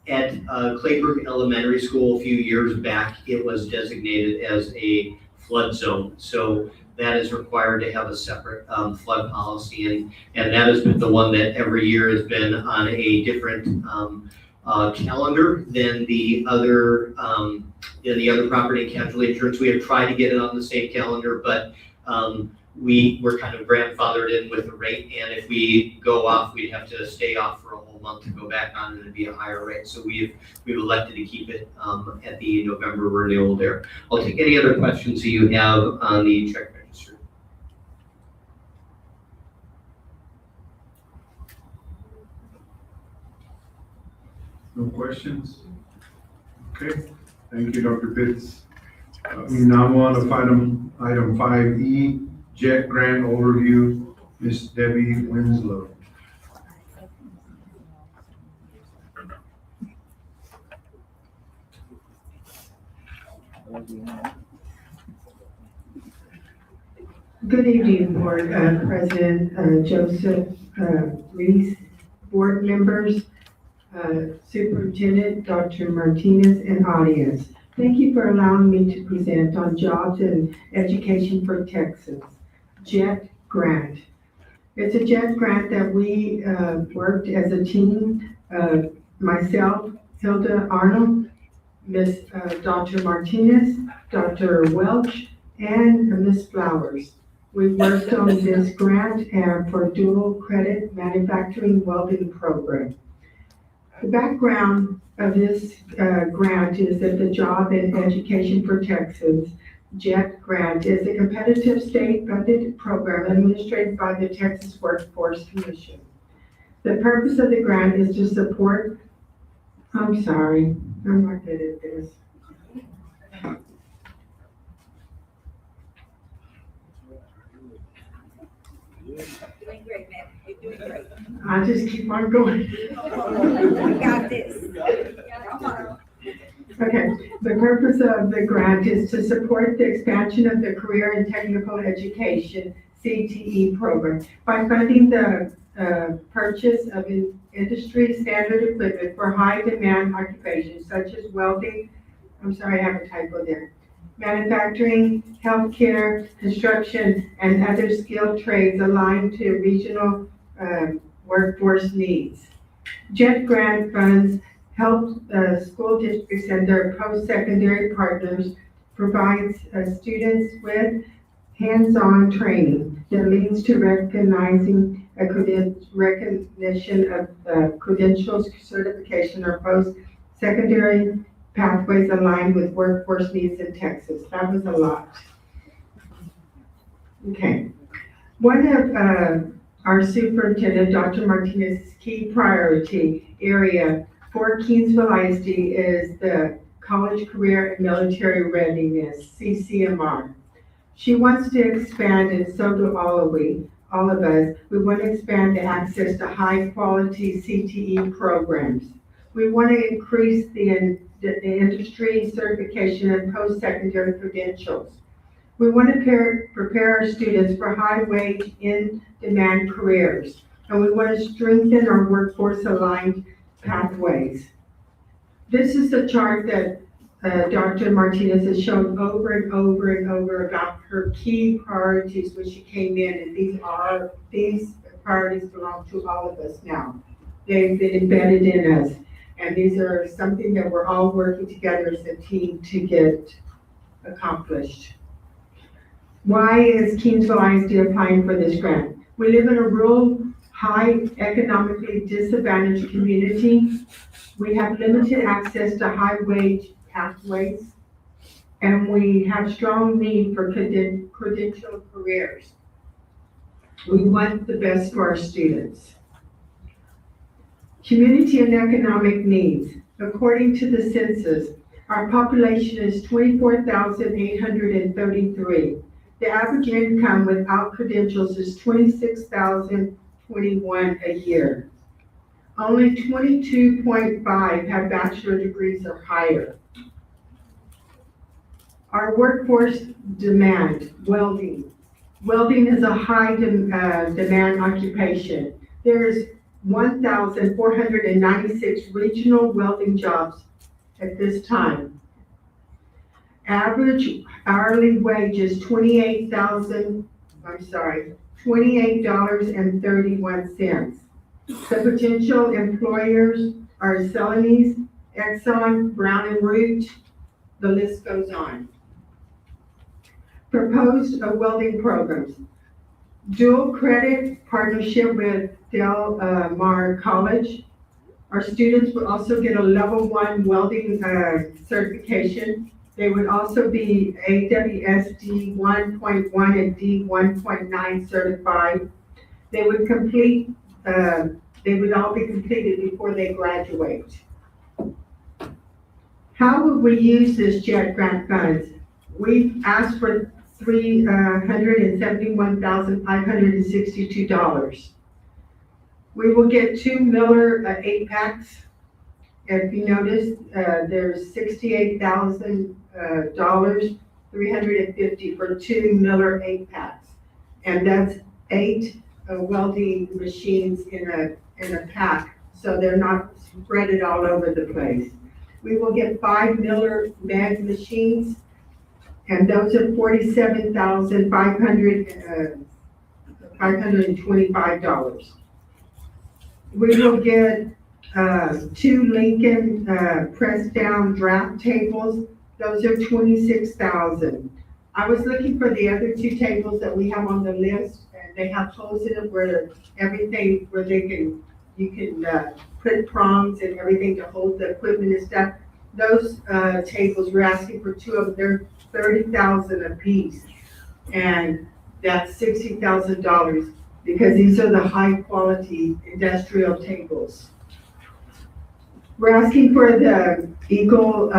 Clayburg Elementary School a few years back, it was designated as a flood zone. So that is required to have a separate flood policy, and that has been the one that every year has been on a different calendar than the other property and casualty insurance. We have tried to get it on the same calendar, but we were kind of grandfathered in with the rate, and if we go off, we'd have to stay off for a whole month to go back on, and it'd be a higher rate. So we've elected to keep it at the November renewal there. I'll take any other questions that you have on the check register. No questions? Okay, thank you, Dr. Pitts. We now move on to item 5E, JET grant overview, Ms. Debbie Winslow. Good evening, Board President Joseph Reese, board members, Superintendent Dr. Martinez, and audience. Thank you for allowing me to present on Jobs and Education for Texas, JET grant. It's a JET grant that we worked as a team, myself, Hilda Arnold, Miss Dr. Martinez, Dr. Welch, and Miss Flowers. We worked on this grant for dual credit manufacturing welding program. The background of this grant is that the Job and Education for Texas JET grant is a competitive state-funded program administered by the Texas Workforce Commission. The purpose of the grant is to support, I'm sorry, I'm not good at this. Doing great, man. You're doing great. I just keep on going. We got this. Okay, the purpose of the grant is to support the expansion of the Career and Technical Education, CTE program by funding the purchase of industry standard equipment for high demand occupations such as welding, I'm sorry, I have a typo there, manufacturing, healthcare, construction, and other skilled trades aligned to regional workforce needs. JET grant funds help school districts and their post-secondary partners provide students with hands-on training that leads to recognition of credentials, certification, or post-secondary pathways aligned with workforce needs in Texas. That was a lot. Okay. One of our superintendent, Dr. Martinez's key priority area for Keensville ISD is the College Career and Military Readiness, CCMR. She wants to expand, and so do all of us. We want to expand the access to high-quality CTE programs. We want to increase the industry certification and post-secondary credentials. We want to prepare our students for high-wage, in-demand careers, and we want to strengthen our workforce-aligned pathways. This is the chart that Dr. Martinez has shown over and over and over about her key priorities when she came in, and these priorities belong to all of us now. They've been embedded in us, and these are something that we're all working together as a team to get accomplished. Why is Keensville ISD applying for this grant? We live in a rural, high economically disadvantaged community. We have limited access to high wage pathways. and we have strong need for credentialed careers. We want the best for our students. Community and economic needs. According to the census, our population is 24,833. The average income without credentials is $26,021 a year. Only 22.5 have bachelor degrees or higher. Our workforce demand, welding. Welding is a high demand occupation. There's 1,496 regional welding jobs at this time. Average hourly wage is $28.31. The potential employers are Celanese, Exxon, Brown and Root, the list goes on. Proposed welding programs. Dual credit partnership with Del Mar College. Our students will also get a level 1 welding certification. They would also be AWSD 1.1 and D1.9 certified. They would all be completed before they graduate. How would we use this JET grant funds? We've asked for $371,562. We will get 2 Miller 8-packs. If you notice, there's $68,000, $350 for 2 Miller 8-packs. And that's 8 welding machines in a pack, so they're not spread all over the place. We will get 5 Miller mag machines, and those are $47,525. We will get 2 Lincoln press down draft tables. Those are $26,000. I was looking for the other 2 tables that we have on the list, and they have holes in it where everything, where you can put prongs and everything to hold the equipment and stuff. Those tables, we're asking for 2 of them. They're $30,000 a piece, and that's $60,000 because these are the high quality industrial tables. We're asking for the Eagle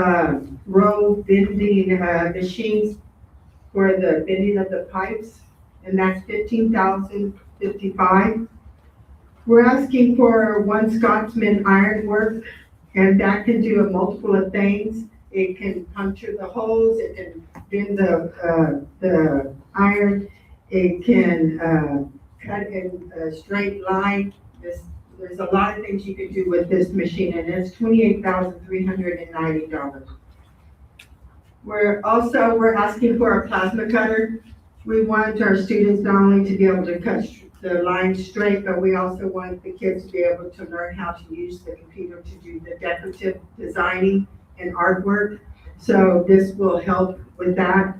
row bending machines for the bending of the pipes, and that's $15,055. We're asking for 1 Scotsman ironwork, and that can do a multiple of things. It can puncture the holes, it can bend the iron, it can cut in a straight line. There's a lot of things you can do with this machine, and it's $28,390. We're asking for a plasma cutter. We want our students not only to be able to cut the line straight, but we also want the kids to be able to learn how to use the computer to do the decorative designing and artwork. So this will help with that.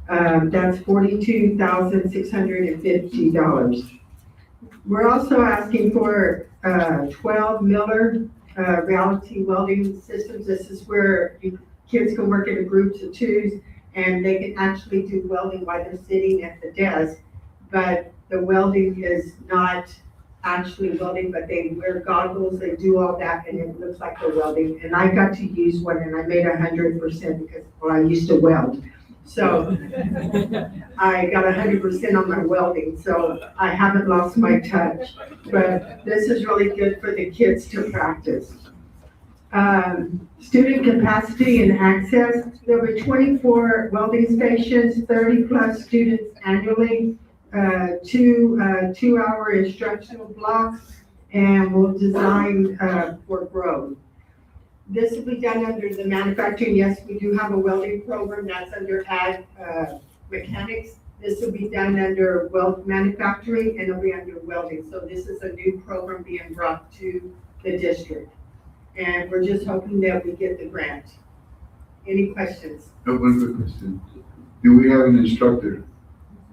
That's $42,650. We're also asking for 12 Miller reality welding systems. This is where kids can work in groups of 2s, and they can actually do welding while they're sitting at the desk. But the welding is not actually welding, but they wear goggles, they do all that, and it looks like they're welding. And I got to use one, and I made 100% because, well, I used to weld. So I got 100% on my welding, so I haven't lost my touch. But this is really good for the kids to practice. Student capacity and access. There were 24 welding stations, 30 plus students annually, 2 2-hour instructional blocks, and we'll design for growth. This will be done under the manufacturing. Yes, we do have a welding program that's under ag mechanics. This will be done under weld manufacturing, and it'll be under welding. So this is a new program being brought to the district. And we're just hoping that we get the grant. Any questions? One quick question. Do we have an instructor?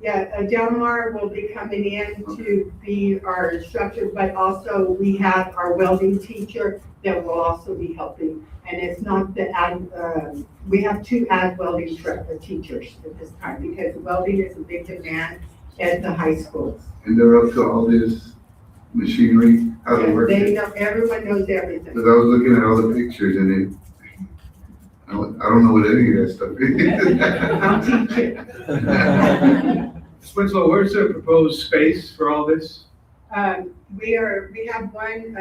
Yeah, Delmar will be coming in to be our instructor, but also we have our welding teacher that will also be helping. And it's not the we have 2 welding teachers at this time because welding is a big demand at the high schools. And they're up to all this machinery, how to And work they it. know, everyone knows everything. Because I was looking at all the pictures and I don't know what any of that stuff I'll is. teach you. Ms. Winslow, where's the proposed space for all this? We have one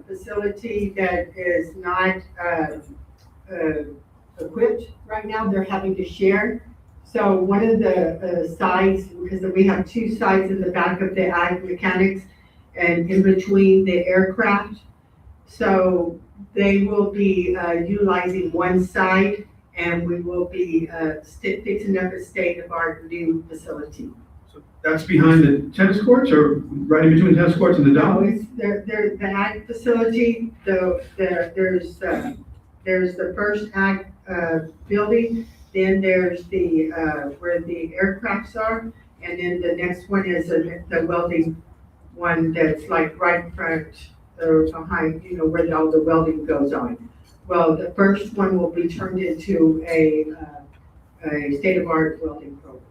facility that is not equipped right now. They're having to share. So one of the sides, because we have 2 sides in the back of the ag mechanics and in between the aircraft. So they will be utilizing one side and we will be fixing up a state-of-art new facility. That's behind the tennis courts or right in between tennis courts and the No, dome? it's the ag facility, there's the first ag building, then there's the where the aircrafts are, and then the next one is the welding one that's like right in front or behind, where all the welding goes on. Well, the first one will be turned into a state-of-art welding program.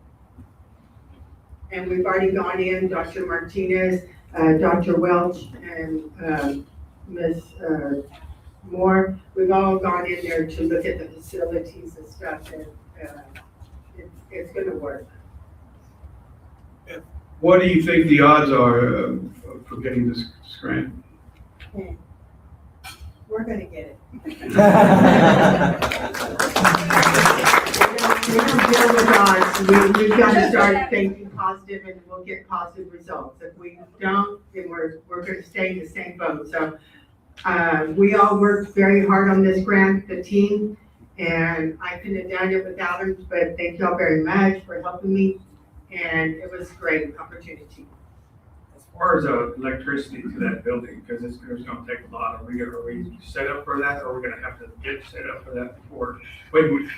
And we've already gone in, Dr. Martinez, Dr. Welch, and Ms. Moore. We've all gone in there to look at the facilities and stuff, and it's gonna work. What do you think the odds are for getting this grant? We're gonna get it. We don't deal with odds. We've got to start thinking positive and we'll get positive results. If we don't, then we're gonna stay in the same boat. So, we all worked very hard on this grant, the team, and I couldn't have done it without them, but thank y'all very much for helping me. And it was a great opportunity. As far as electricity to that building, because it's gonna take a lot, are we set up for that, or are we gonna have to get set up for that before we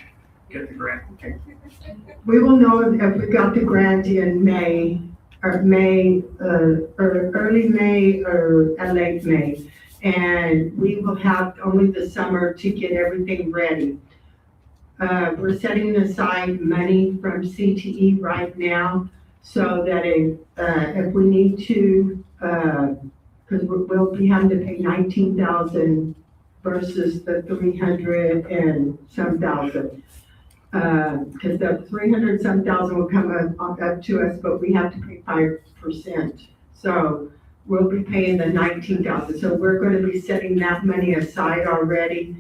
get the grant? We will know if we got the grant in May, or early May, or late May. And we will have only the summer to get everything ready. We're setting aside money from CTE right now so that if we need to, because we'll be having to pay 19,000 versus the 300 and some thousand. Because the 300 some thousand will come up to us, but we have to pay 5%. So we'll be paying the 19,000. So we're going to be setting that money aside already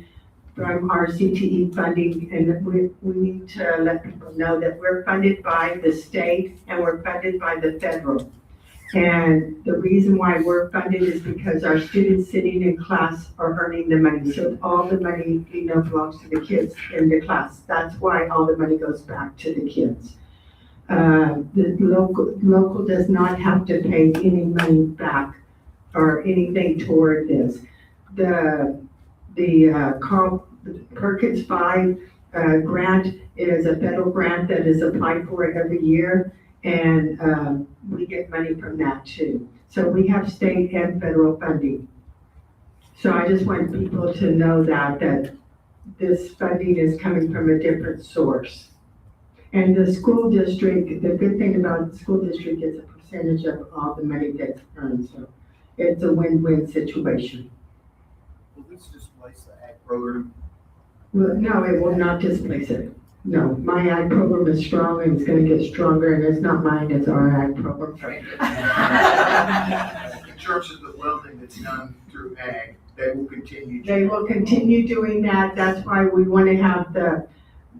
from our CTE funding, and we need to let people know that we're funded by the state and we're funded by the federal. And the reason why we're funded is because our students sitting in class are earning the money. So all the money, belongs to the kids in the class. That's why all the money goes back to the kids. The local does not have to pay any money back or anything toward this. The Carl Perkins 5 grant is a federal grant that is applied for every year, and we get money from that too. So we have state and federal funding. So I just want people to know that this funding is coming from a different source. And the school district, the good thing about the school district is a percentage of all the money that's earned. So it's a win-win situation. Will this displace the ag program? Well, no, it will not displace it. No, my ag program is strong and it's gonna get stronger, and it's not mine, it's our ag program. In terms of the welding that's done through ag, they will continue. They will continue doing that. That's why we want to have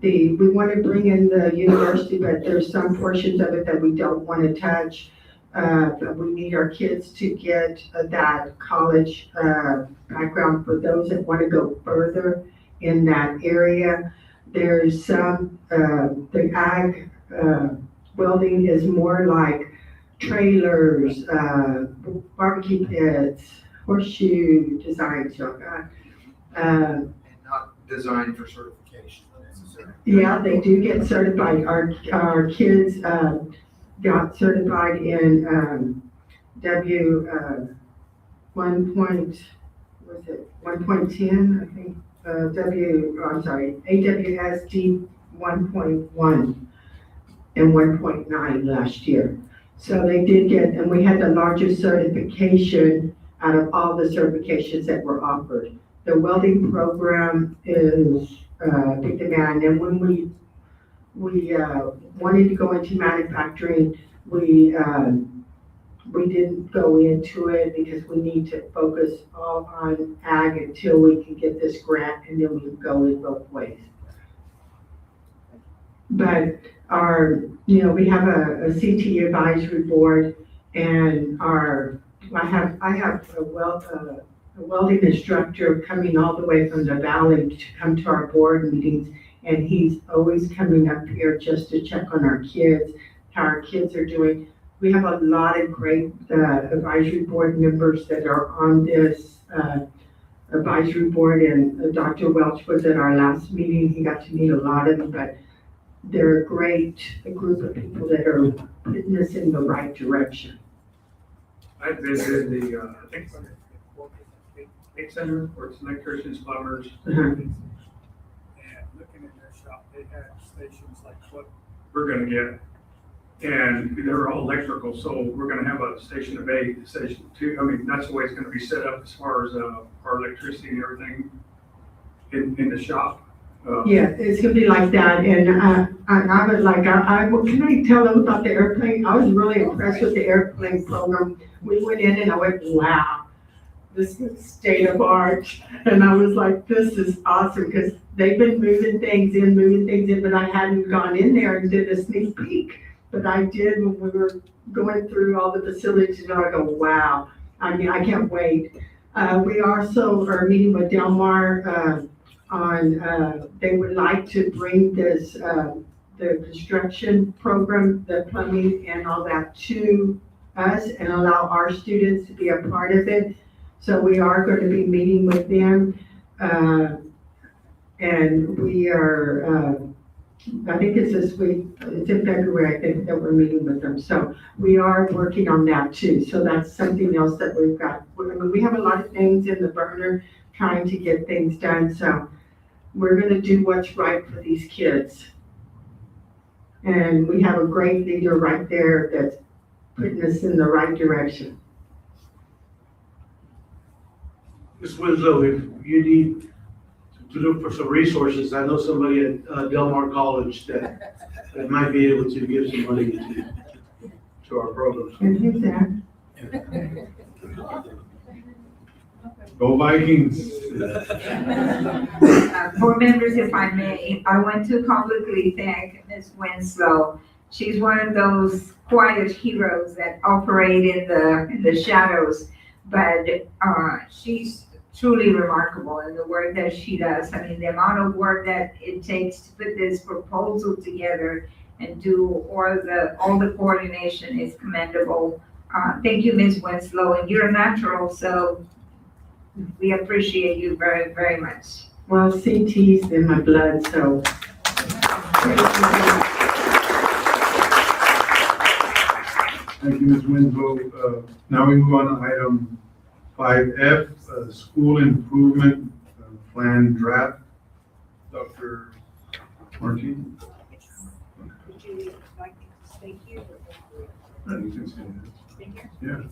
we want to bring in the university, but there's some portions of it that we don't want to touch. But we need our kids to get that college background for those that want to go further in that area. There's some, the ag welding is more like trailers, barbecue pits, horseshoe designs, And not designed for certification necessarily. yeah, they do get certified. Our kids, got certified in, one point ten, I think, AWSD 1.1 and 1.9 last year. So they did get, and we had the largest certification out of all the certifications that were offered. The welding program is big demand, and when we wanted to go into manufacturing, we didn't go into it because we need to focus all on ag until we can get this grant, and then we can go in both ways. But we have a CT advisory board, and I have a welding instructor coming all the way from the valley to come to our board meetings, and he's always coming up here just to check on our kids, how our kids are doing. We have a lot of great advisory board members that are on this advisory board, and Dr. Welch was at our last meeting. He got to meet a lot of them, but they're a group of people that are putting us in the right direction. I visited the, I think, State Center, where it's electricians, plumbers. And looking in their shop, they had stations like what we're gonna get. And they're all electrical, so we're gonna have a station of A, station 2. I mean, that's the way it's gonna be set up as far as our electricity and everything in the shop. Yeah, it's gonna be like that, and I was like, can I tell them about the airplane? I was really impressed with the airplane program. We went in and I went, wow, this is state of art, and I was like, this is awesome, because they've been moving things in, but I hadn't gone in there and did a sneak peek, but I did when we were going through all the facilities, and I go, wow, I mean, I can't wait. We also are meeting with Del Mar, they would like to bring this, the construction program, the plumbing and all that to us and allow our students to be a part of it. So we are going to be meeting with them. And we are, I think it's this week, it's in February, I think, that we're meeting with them. So we are working on that too. So that's something else that we've got. I mean, we have a lot of things in the burner trying to get things done. So we're going to do what's right for these kids. And we have a great leader right there that's putting us in the right direction. Ms. Winslow, if you need to look for some resources, I know somebody at Del Mar College that might be able to give some money to our programs. And who's that? Go Vikings. Board members, if I may, I want to publicly thank Ms. Winslow. She's one of those quiet heroes that operate in the shadows, but she's truly remarkable in the work that she does. I mean, the amount of work that it takes to put this proposal together and do all the coordination is commendable. Thank you, Ms. Winslow, and you're a natural, so we appreciate you very, very much. Well, CT's in my blood, so. Thank you, Ms. Winslow. Now we move on to item 5F, School Improvement Plan Draft. Dr. Martin? Would you like to stay here? You can say that. Stay here? Yeah.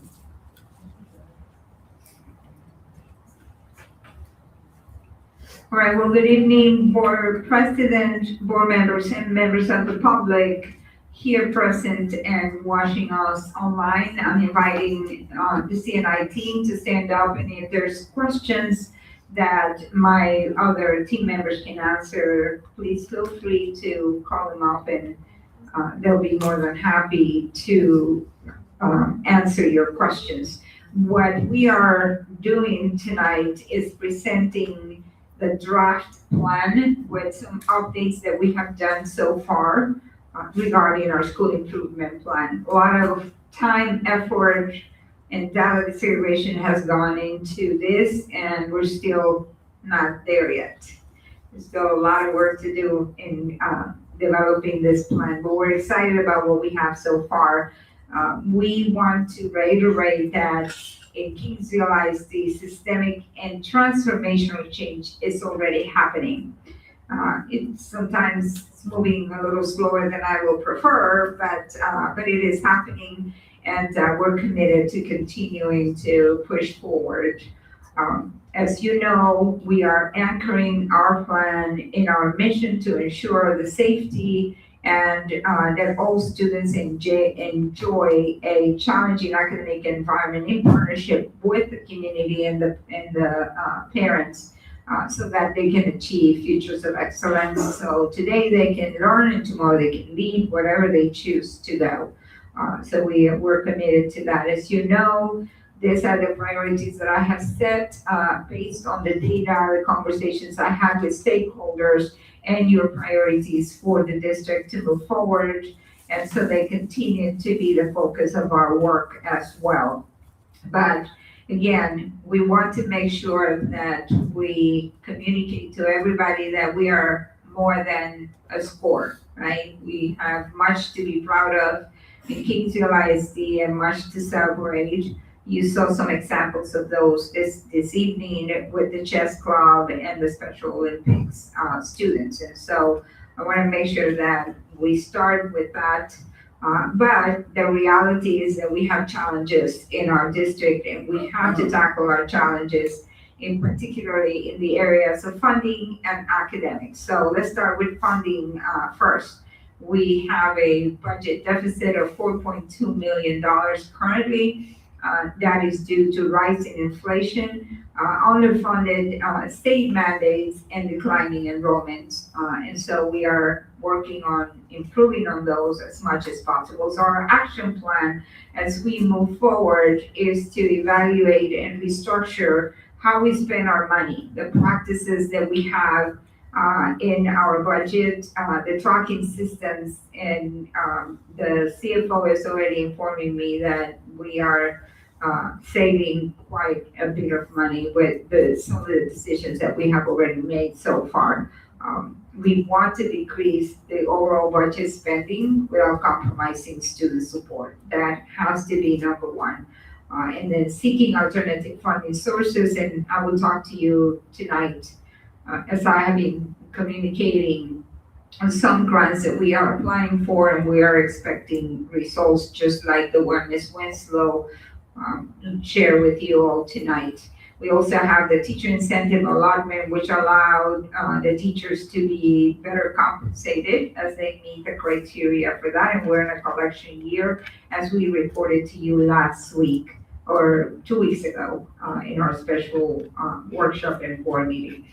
All right, well, good evening, Board President, board members, and members of the public here present and watching us online. I'm inviting the CNI team to stand up, and if there's questions that my other team members can answer, please feel free to call them up, and they'll be more than happy to answer your questions. What we are doing tonight is presenting the draft plan with some updates that we have done so far regarding our school improvement plan. A lot of time, effort, and data consideration has gone into this, and we're still not there yet. There's still a lot of work to do in developing this plan, but we're excited about what we have so far. We want to reiterate that in Kingsville ISD, systemic and transformational change is already happening. It's sometimes moving a little slower than I will prefer, but it is happening, and we're committed to continuing to push forward. As you know, we are anchoring our plan in our mission to ensure the safety and that all students enjoy a challenging academic environment in partnership with the community and the parents, so that they can achieve futures of excellence. So today they can learn and tomorrow they can lead wherever they choose to go. So we're committed to that. As you know, these are the priorities that I have set based on the data, the conversations I had with stakeholders, and your priorities for the district to move forward. And so they continue to be the focus of our work as well. But again, we want to make sure that we communicate to everybody that we are more than a score, right? We have much to be proud of in Kingsville ISD and much to celebrate. You saw some examples of those this evening with the chess club and the Special Olympics students. And so I want to make sure that we start with that. But the reality is that we have challenges in our district, and we have to tackle our challenges, in particularly in the areas of funding and academics. So let's start with funding first. We have a budget deficit of $4.2 million currently. That is due to rising inflation, underfunded state mandates, and declining enrollment. And so we are working on improving on those as much as possible. So our action plan as we move forward is to evaluate and restructure how we spend our money, the practices that we have in our budget, the tracking systems, and the CFO is already informing me that we are saving quite a bit of money with some of the decisions that we have already made so far. We want to decrease the overall budget spending without compromising student support. That has to be number one. And then seeking alternative funding sources, and I will talk to you tonight as I have been communicating on some grants that we are applying for, and we are expecting results just like the one Ms. Winslow share with you all tonight. We also have the teacher incentive allotment, which allowed the teachers to be better compensated as they meet the criteria for that. And we're in a collection year, as we reported to you last week or 2 weeks ago in our special workshop and board meeting.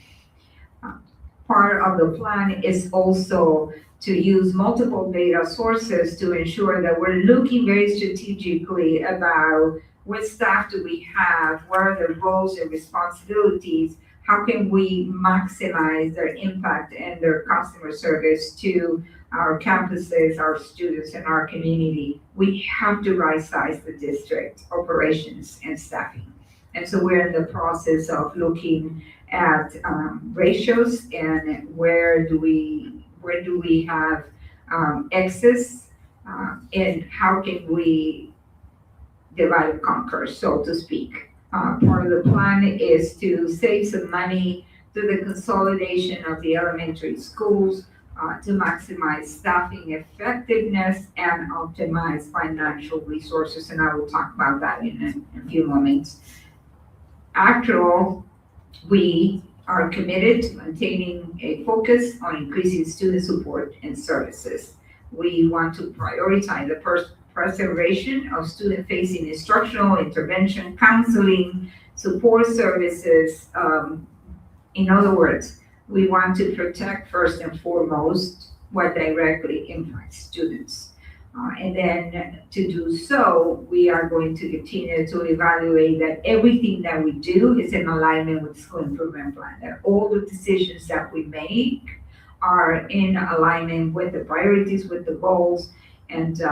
Part of the plan is also to use multiple data sources to ensure that we're looking very strategically about what staff do we have, what are their roles and responsibilities, how can we maximize their impact and their customer service to our campuses, our students, and our community. We have to right-size the district operations and staffing. And so we're in the process of looking at ratios and where do we have excess, and how can we divide and conquer, so to speak. Part of the plan is to save some money through the consolidation of the elementary schools to maximize staffing effectiveness and optimize financial resources, and I will talk about that in a few moments. After all, we are committed to maintaining a focus on increasing student support and services. We want to prioritize the preservation of student-facing instructional, intervention, counseling, support services. In other words, we want to protect first and foremost what directly impacts students. And then to do so, we are going to continue to evaluate that everything that we do is in alignment with the school improvement plan, that all the decisions that we make are in alignment with the priorities, with the goals, and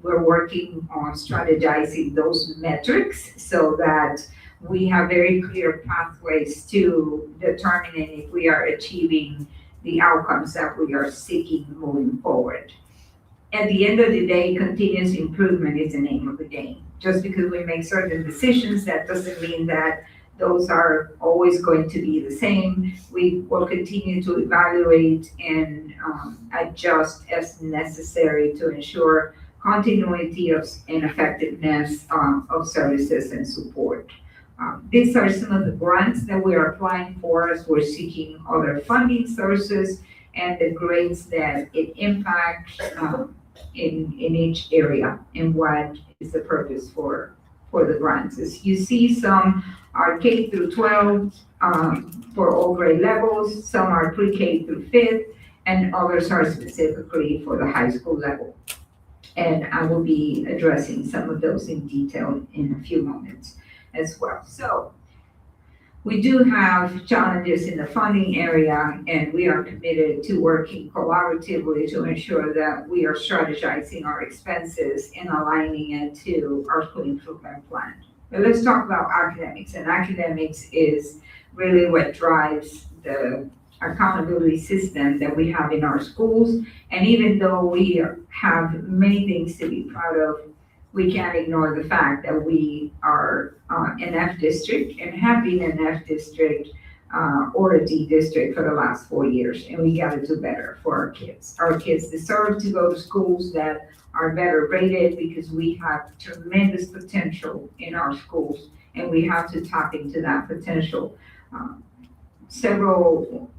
we're working on strategizing those metrics so that we have very clear pathways to determining if we are achieving the outcomes that we are seeking moving forward. At the end of the day, continuous improvement is the name of the game. Just because we make certain decisions, that doesn't mean that those are always going to be the same. We will continue to evaluate and adjust as necessary to ensure continuity and effectiveness of services and support. These are some of the grants that we are applying for as we're seeking other funding sources and the grades that it impacts in each area and what is the purpose for the grants. As you see, some are K through 12 for all grade levels, some are pre-K through 5th, and others are specifically for the high school level. And I will be addressing some of those in detail in a few moments as well. So we do have challenges in the funding area, and we are committed to working collaboratively to ensure that we are strategizing our expenses and aligning it to our school improvement plan. But let's talk about academics, and academics is really what drives the accountability system that we have in our schools. And even though we have many things to be proud of, we can't ignore the fact that we are an F district and have been an F district or a D district for the last 4 years, and we gotta do better for our kids. Our kids deserve to go to schools that are better rated because we have tremendous potential in our schools, and we have to tap into that potential. Several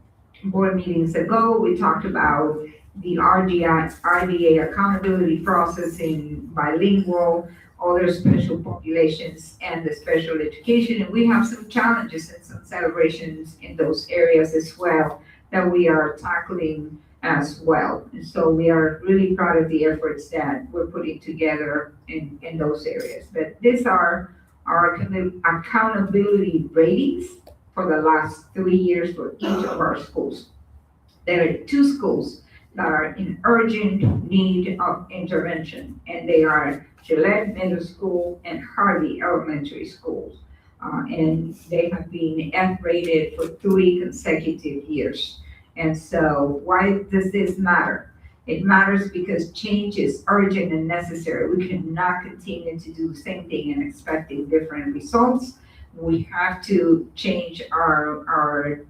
board meetings ago, we talked about the RDA accountability process in bilingual, other special populations, and the special education. And we have some challenges and some celebrations in those areas as well that we are tackling as well. And so we are really proud of the efforts that we're putting together in those areas. But these are our accountability ratings for the last 3 years for each of our schools. There are 2 schools that are in urgent need of intervention, and they are Gillette Middle School and Harvey Elementary Schools. And they have been F-rated for 3 consecutive years. And so why does this matter? It matters because change is urgent and necessary. We cannot continue to do the same thing and expecting different results. We have to change our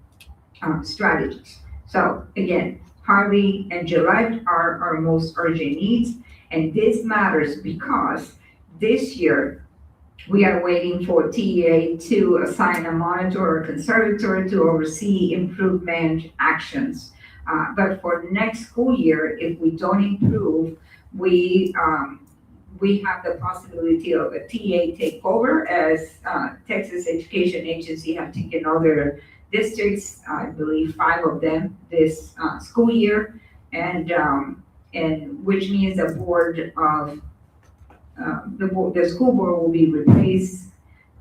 strategies. So again, Harvey and Gillette are our most urgent needs. And this matters because this year we are waiting for TEA to assign a monitor or conservator to oversee improvement actions. But for next school year, if we don't improve, we have the possibility of a TEA takeover as Texas Education Agency have taken other districts, I believe 5 of them this school year, and which means the school board will be replaced,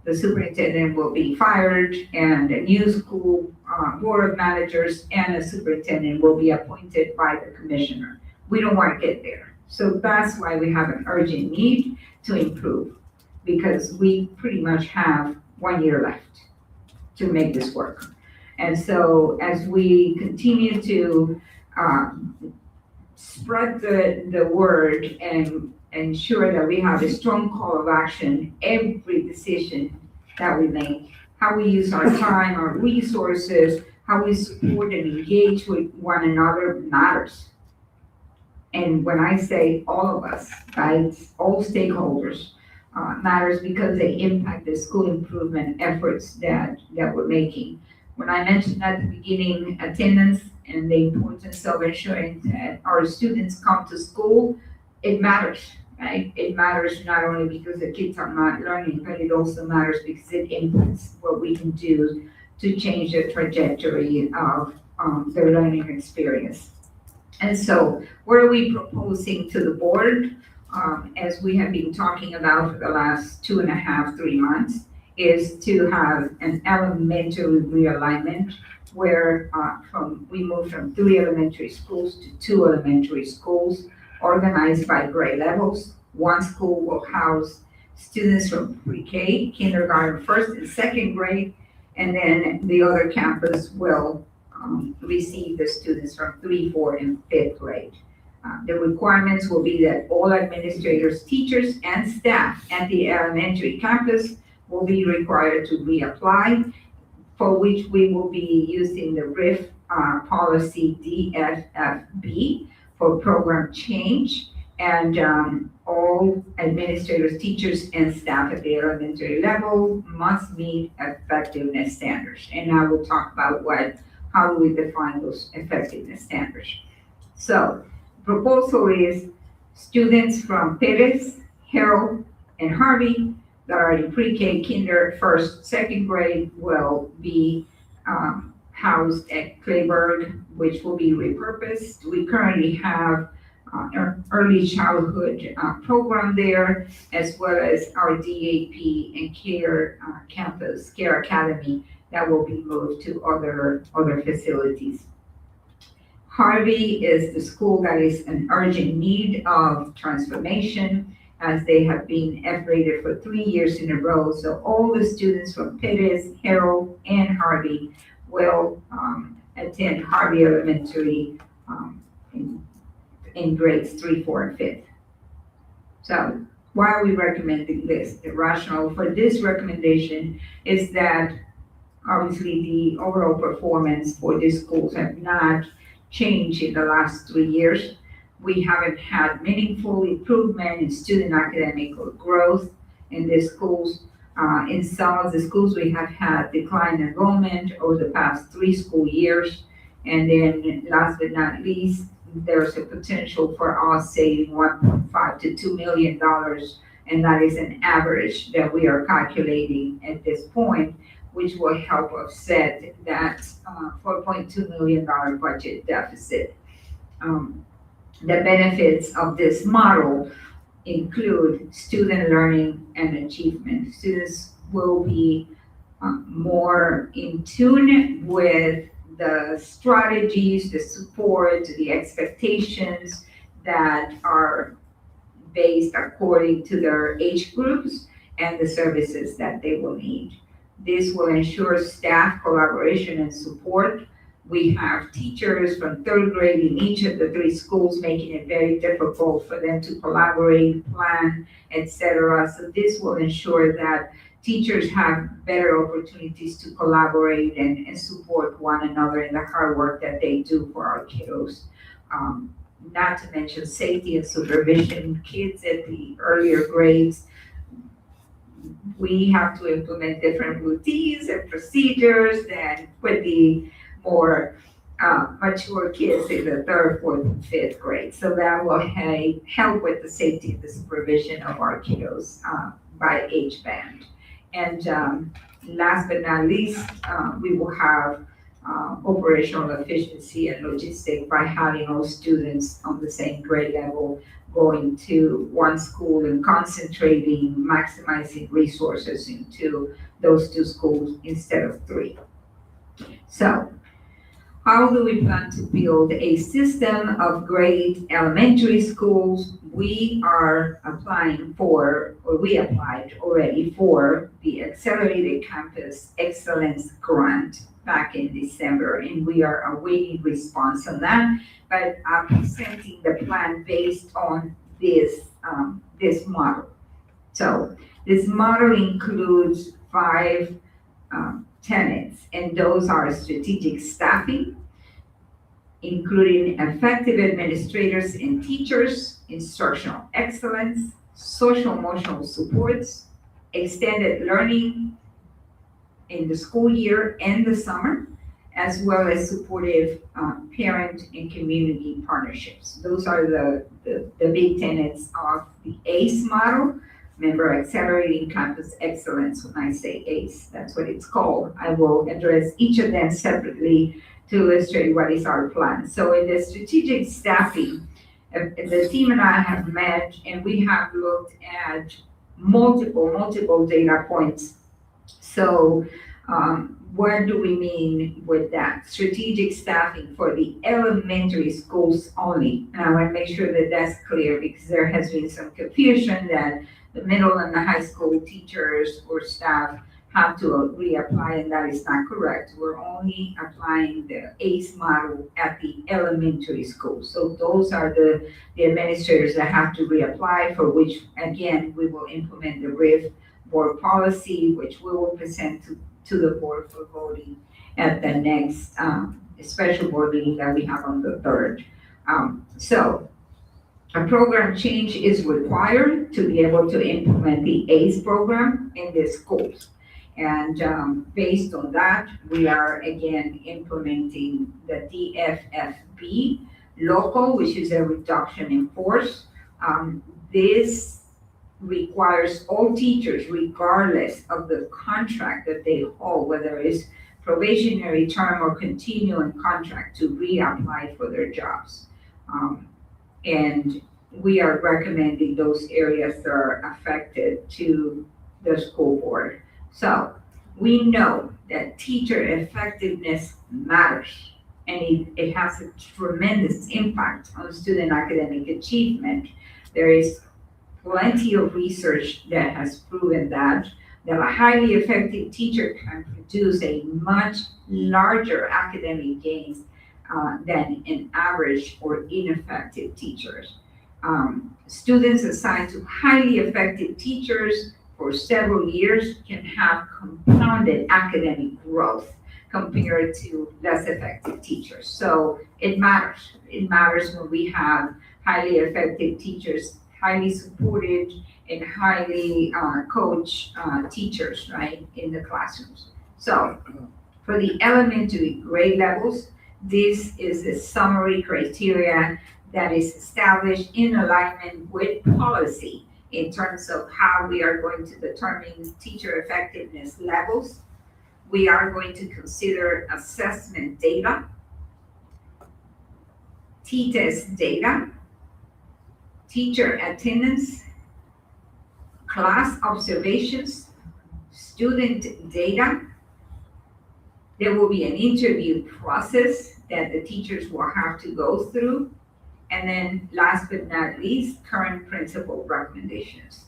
the superintendent will be fired, and a new school board of managers and a superintendent will be appointed by the commissioner. We don't want to get there. So that's why we have an urgent need to improve, because we pretty much have 1 year left to make this work. And so as we continue to spread the word and ensure that we have a strong call of action, every decision that we make, how we use our time, our resources, how we support and engage with one another matters. And when I say all of us, right, all stakeholders matters because they impact the school improvement efforts that we're making. When I mentioned at the beginning attendance and the importance of ensuring that our students come to school, it matters, right? It matters not only because the kids are not learning, but it also matters because it impacts what we can do to change the trajectory of their learning experience. And so what are we proposing to the board, as we have been talking about for the last 2.5, 3 months, is to have an elementary realignment where we move from 3 elementary schools to 2 elementary schools organized by grade levels. One school will house students from pre-K, kindergarten, 1st and 2nd grade, and then the other campus will receive the students from 3, 4, and 5th grade. The requirements will be that all administrators, teachers, and staff at the elementary campus will be required to reapply, for which we will be using the RIF policy DFFB for program change. And all administrators, teachers, and staff at the elementary level must meet effectiveness standards. And I will talk about how do we define those effectiveness standards. So, proposal is students from Perez, Harold, and Harvey that are in pre-K, kinder, first, second grade will be housed at Clayburgh, which will be repurposed. We currently have early childhood program there, as well as our DAP and CARE campus, CARE Academy, that will be moved to other facilities. Harvey is the school that is in urgent need of transformation, as they have been F-rated for 3 years in a row. So all the students from Perez, Harold, and Harvey will attend Harvey Elementary in grades 3, 4, and 5th. So why are we recommending this? The rationale for this recommendation is that obviously the overall performance for these schools have not changed in the last 3 years. We haven't had meaningful improvement in student academic growth in these schools. In some of the schools, we have had decline in enrollment over the past 3 school years. And then last but not least, there's a potential for us saving $1.5 to $2 million. And that is an average that we are calculating at this point, which will help offset that $4.2 million budget deficit. The benefits of this model include student learning and achievement. Students will be more in tune with the strategies, the support, the expectations that are based according to their age groups and the services that they will need. This will ensure staff collaboration and support. We have teachers from 3rd grade in each of the 3 schools, making it very difficult for them to collaborate, plan, etc. So this will ensure that teachers have better opportunities to collaborate and support one another in the hard work that they do for our kiddos. Not to mention safety and supervision. Kids at the earlier grades, we have to implement different routines and procedures than with the more mature kids in the 3rd, 4th, and 5th grade. So that will help with the safety and the supervision of our kiddos by age band. And last but not least, we will have operational efficiency and logistics by having all students on the same grade level going to one school and concentrating, maximizing resources into those 2 schools instead of 3. So, how do we plan to build a system of great elementary schools? We are applying for, or we applied already for the Accelerated Campus Excellence Grant back in December, and we are awaiting response on that. But I'm presenting the plan based on this model. So this model includes 5 tenets, and those are strategic staffing, including effective administrators and teachers, instructional excellence, social emotional supports, extended learning in the school year and the summer, as well as supportive parent and community partnerships. Those are the big tenets of the ACE model. Remember, Accelerating Campus Excellence. When I say ACE, that's what it's called. I will address each of them separately to illustrate what is our plan. So in the strategic staffing, the team and I have met, and we have looked at multiple data points. So what do we mean with that? Strategic staffing for the elementary schools only. And I want to make sure that that's clear, because there has been some confusion that the middle and the high school teachers or staff have to reapply, and that is not correct. We're only applying the ACE model at the elementary school. So those are the administrators that have to reapply, for which, again, we will implement the RIF board policy, which we will present to the board for voting at the next special board meeting that we have on the 3rd. So a program change is required to be able to implement the ACE program in the schools. And based on that, we are again implementing the DFFB local, which is a reduction in force. This requires all teachers, regardless of the contract that they hold, whether it's probationary term or continuing contract, to reapply for their jobs. And we are recommending those areas that are affected to the school board. So we know that teacher effectiveness matters, and it has a tremendous impact on student academic achievement. There is plenty of research that has proven that a highly effective teacher can produce a much larger academic gains than an average or ineffective teachers. Students assigned to highly effective teachers for several years can have compounded academic growth compared to less effective teachers. So it matters. It matters when we have highly effective teachers, highly supported and highly coached teachers, right, in the classrooms. So for the elementary grade levels, this is the summary criteria that is established in alignment with policy in terms of how we are going to determine teacher effectiveness levels. We are going to consider assessment data, T-test data, teacher attendance, class observations, student data. There will be an interview process that the teachers will have to go through. And then last but not least, current principal recommendations.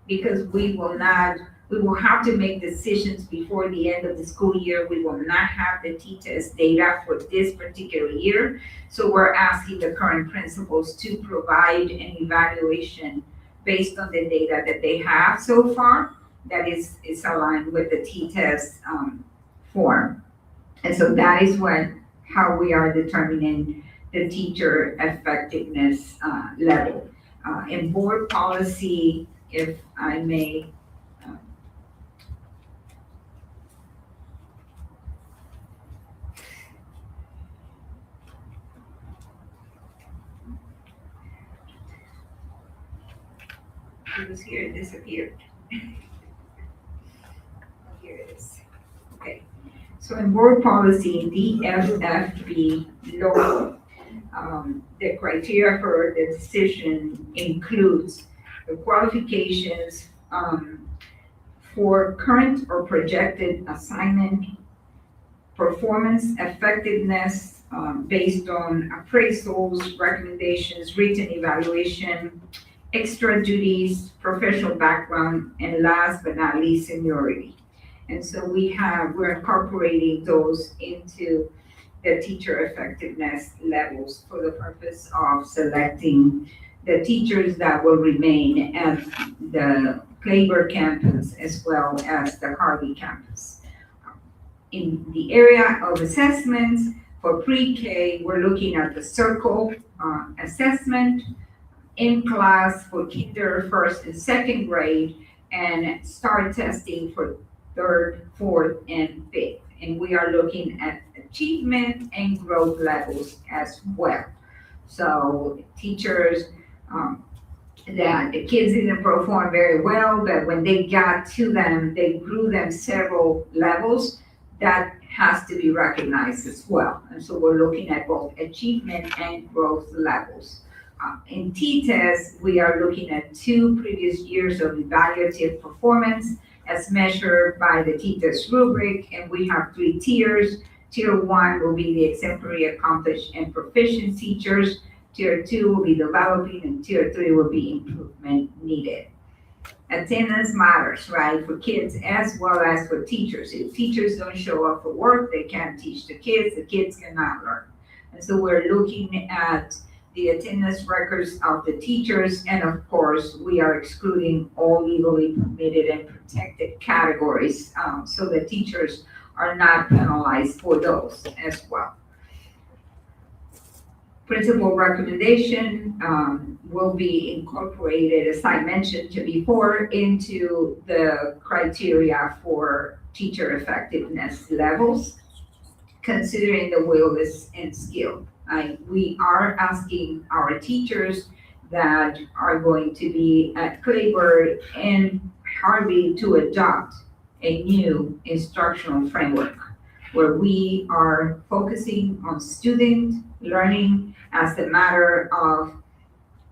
Because we will have to make decisions before the end of the school year. We will not have the T-test data for this particular year. So we're asking the current principals to provide an evaluation based on the data that they have so far that is aligned with the T-test form. And so that is how we are determining the teacher effectiveness level. In board policy, if I may, it was here, it disappeared. Here it is. Okay. So in board policy, DFFB local, the criteria for the decision includes the qualifications for current or projected assignment, performance effectiveness based on appraisals, recommendations, written evaluation, extra duties, professional background, and last but not least, seniority. And so we're incorporating those into the teacher effectiveness levels for the purpose of selecting the teachers that will remain at the Clayburgh campus as well as the Harvey campus. In the area of assessments for pre-K, we're looking at the circle assessment, in class for kinder, first and second grade, and STAR testing for third, fourth, and fifth. And we are looking at achievement and growth levels as well. So teachers, that the kids didn't perform very well, but when they got to them, they grew them several levels. That has to be recognized as well. And so we're looking at both achievement and growth levels. In T-test, we are looking at 2 previous years of evaluative performance as measured by the T-test rubric, and we have 3 tiers. Tier 1 will be the exemplary, accomplished, and proficient teachers. Tier 2 will be developing, and Tier 3 will be improvement needed. attendance matters, right, for kids as well as for teachers. If teachers don't show up for work, they can't teach the kids cannot learn. And so we're looking at the attendance records of the teachers, and of course, we are excluding all legally permitted and protected categories, so the teachers are not penalized for those as well. Principal recommendation will be incorporated, as I mentioned to before, into the criteria for teacher effectiveness levels, considering the will and skill. We are asking our teachers that are going to be at Claybird and Harvey to adopt a new instructional framework where we are focusing on student learning as a matter of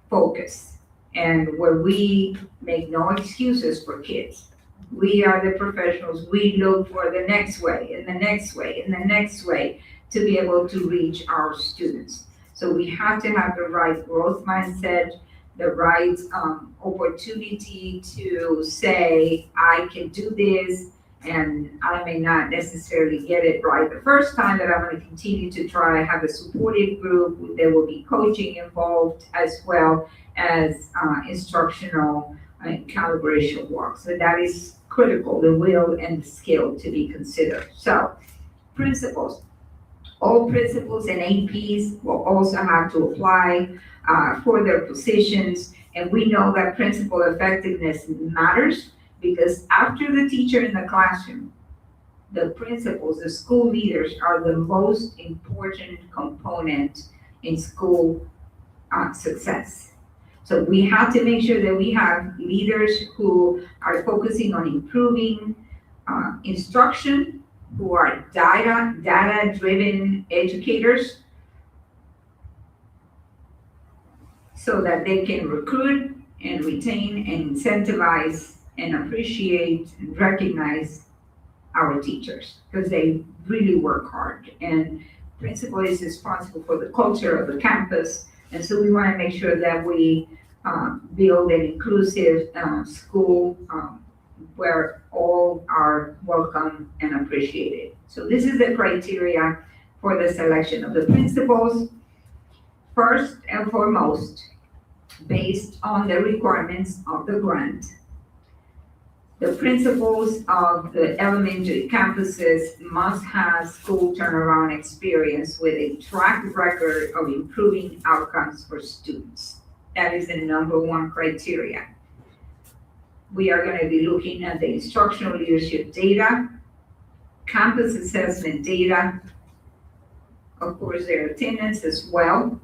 focus, and where we make no excuses for kids. We are the professionals. We look for the next way and the next way and the next way to be able to reach our students. So we have to have the right growth mindset, the right opportunity to say, I can do this, and I may not necessarily get it right the first time, but I'm going to continue to try. I have a supportive group. There will be coaching involved as well as instructional and calibration work. So that is critical, the will and the skill to be considered. So principals, all principals and APs will also have to apply for their positions. And we know that principal effectiveness matters, because after the teacher in the classroom, the principals, the school leaders are the most important component in school success. So we have to make sure that we have leaders who are focusing on improving instruction, who are data-driven educators, so that they can recruit and retain and incentivize and appreciate and recognize our teachers, because they really work hard. And principal is responsible for the culture of the campus. And so we want to make sure that we build an inclusive school where all are welcome and appreciated. So this is the criteria for the selection of the principals. First and foremost, based on the requirements of the grant, the principals of the elementary campuses must have school turnaround experience with a track record of improving outcomes for students. That is the number one criteria. We are going to be looking at the instructional leadership data, campus assessment data, of course, their attendance as well,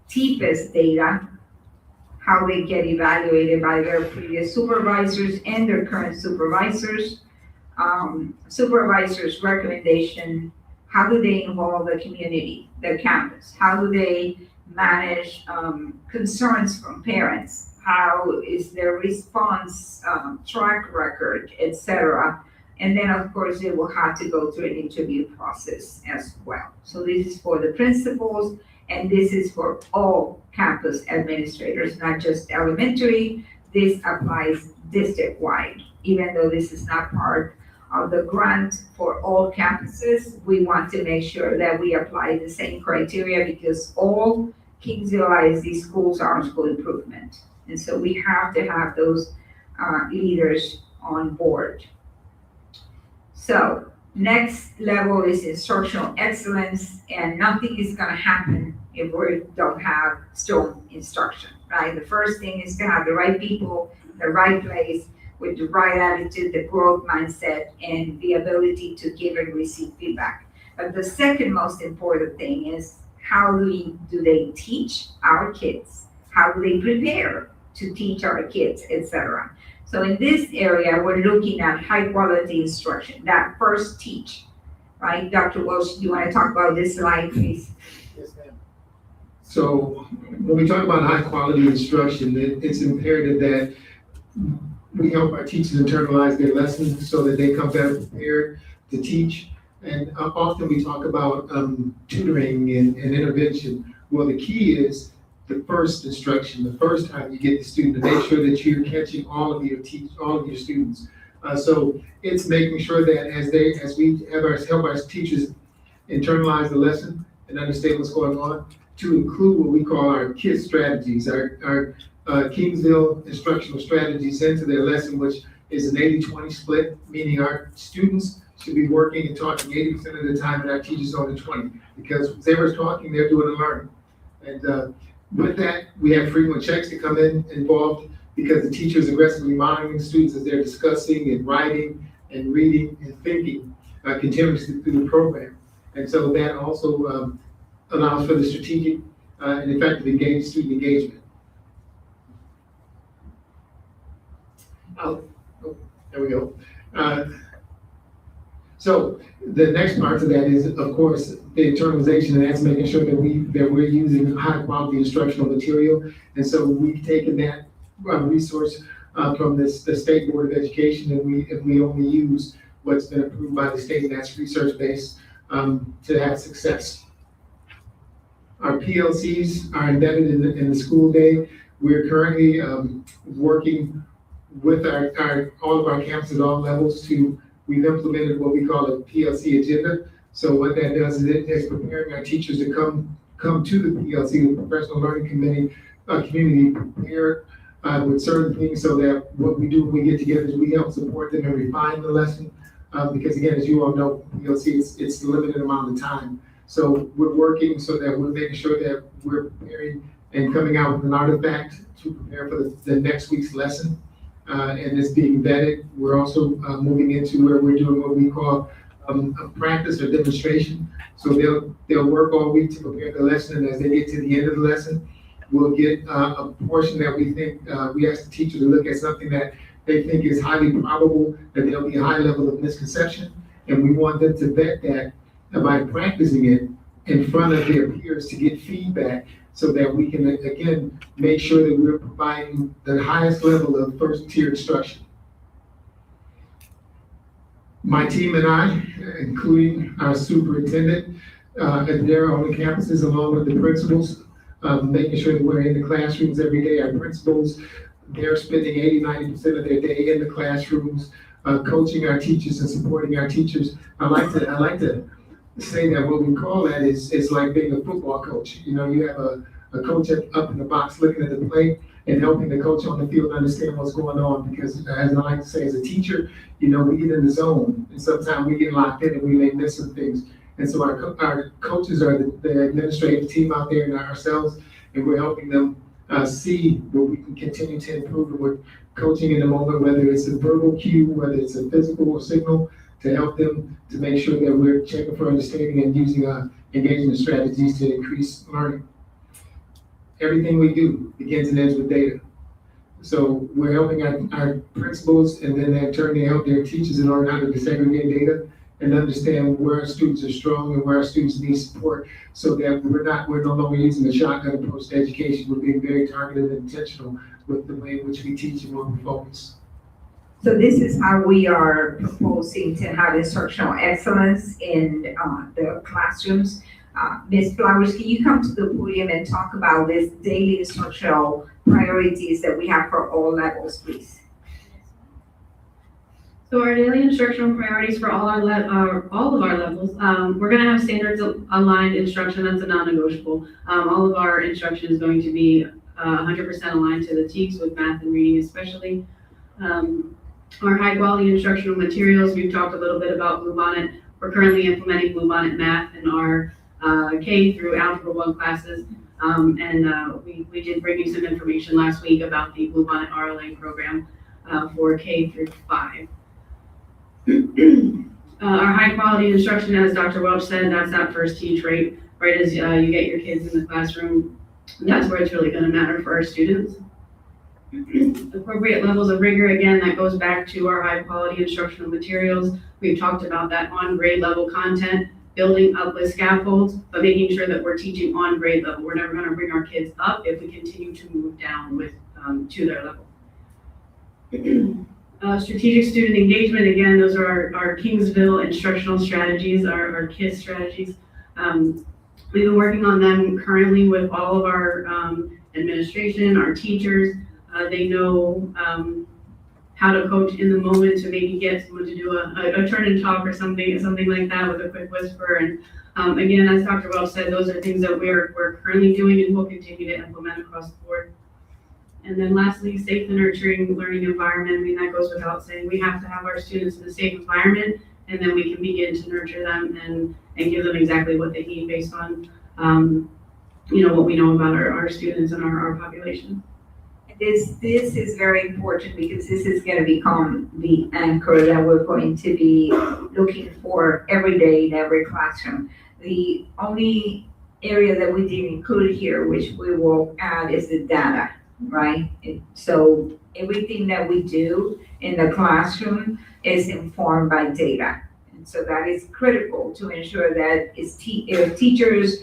TPAS data, how they get evaluated by their previous supervisors and their current supervisors, supervisors' recommendation, how do they involve the community, their campus, how do they manage concerns from parents, how is their response track record, etc. And then, of course, they will have to go through an interview process as well. So this is for the principals, and this is for all campus administrators, not just elementary. This applies district-wide. Even though this is not part of the grant for all campuses, we want to make sure that we apply the same criteria, because all Kingsville ISD schools are on school improvement. And so we have to have those leaders on board. So next level is instructional excellence, and nothing is going to happen if we don't have strong instruction, right? The first thing is to have the right people, the right place, with the right attitude, the growth mindset, and the ability to give and receive feedback. But the second most important thing is, how do they teach our kids? How do they prepare to teach our kids, etc.? So in this area, we're looking at high quality instruction, that first teach, right? Dr. Welsh, do you want to talk about this slide, please? Yes, ma'am. So when we talk about high quality instruction, it's imperative that we help our teachers internalize their lessons so that they come better prepared to teach. And often we talk about tutoring and intervention. Well, the key is the first instruction, the first time you get the student, to make sure that you're catching all of your students. So it's making sure that as we help our teachers internalize the lesson and understand what's going on, to include what we call our KISS strategies, our Kingsville instructional strategies into their lesson, which is an 80-20 split, meaning our students should be working and talking 80% of the time and our teachers only 20. Because when they're talking, they're doing the learning. And with that, we have frequent checks that come involved because the teacher is aggressively monitoring students as they're discussing and writing and reading and thinking continuously through the program. And so that also allows for the strategic and effective student engagement. There we go. So the next part of that is, of course, the internalization, and that's making sure that we're using high quality instructional material. And so we've taken that resource from the State Board of Education, and we only use what's been approved by the state, and that's research based to have success. Our PLCs are embedded in the school day. We're currently working with all of our campuses at all levels we've implemented what we call a PLC agenda. So what that does is it is preparing our teachers to come to the PLC, the Professional Learning community, prepared with certain things, so that what we do when we get together is we help support them and refine the lesson. Because again, as you all know, PLC, it's a limited amount of time. So we're working so that we're making sure that we're preparing and coming out with an artifact to prepare for the next week's lesson. And it's being vetted. We're also moving into where we're doing what we call a practice or demonstration. So they'll work all week to prepare the lesson, and as they get to the end of the lesson, we'll get a portion that we think, we ask the teacher to look at something that they think is highly probable that there'll be a high level of misconception, and we want them to vet that by practicing it in front of their peers to get feedback, so that we can, again, make sure that we're providing the highest level of first-tier instruction. My team and I, including our superintendent, and they're on the campuses along with the principals, making sure that we're in the classrooms every day. Our principals, they're spending 80-90% of their day in the classrooms, coaching our teachers and supporting our teachers. I like to say that what we call that is like being a football coach. You know, you have a coach up in the box looking at the play and helping the coach on the field understand what's going on. Because as I like to say, as a teacher, you know, we get in the zone and sometimes we get locked in and we may miss some things. And so our coaches are the administrative team out there and ourselves, and we're helping them see where we can continue to improve. And we're coaching in the moment, whether it's a verbal cue, whether it's a physical or signal, to help them to make sure that we're checking for understanding and using engagement strategies to increase learning. Everything we do begins and ends with data. So we're helping our principals, and then in turn they help their teachers in order to desegregate data and understand where our students are strong and where our students need support, so that we're no longer using a shotgun approach to education. We're being very targeted and intentional with the way in which we teach and what we focus. So this is how we are proposing to have instructional excellence in the classrooms. Ms. Flowers, can you come to the podium and talk about this daily instructional priorities that we have for all levels, please? So our daily instructional priorities for all of our levels, we're going to have standards aligned instruction. That's a non-negotiable. All of our instruction is going to be 100% aligned to the TEKS with math and reading especially. Our high quality instructional materials, we've talked a little bit about Bluebonnet. We're currently implementing Bluebonnet math in our K through Algebra 1 classes. We did bring you some information last week about the Bluebonnet RLA program for K through 5. Our high quality instruction, as Dr. Welch said, that's that first teach rate, right as you get your kids in the classroom. That's where it's really going to matter for our students. Appropriate levels of rigor, again, that goes back to our high quality instructional materials. We've talked about that on grade level content, building up with scaffolds, but making sure that we're teaching on grade level. We're never going to bring our kids up if we continue to move down with to their level. Strategic student engagement, again, those are our Kingsville instructional strategies, our KISS strategies. We've been working on them currently with all of our administration, our teachers. They know how to coach in the moment to maybe get someone to do a turn and talk or something like that with a quick whisper. And again, as Dr. Welch said, those are things that we're currently doing and will continue to implement across the board. And then lastly, safe and nurturing learning environment. I mean, that goes without saying. We have to have our students in a safe environment, and then we can begin to nurture them and give them exactly what they need based on, what we know about our students and our population. This is very important because this is going to become the anchor that we're going to be looking for every day in every classroom. The only area that we didn't include here, which we will add, is the data, right? So everything that we do in the classroom is informed by data. And so that is critical to ensure that if teachers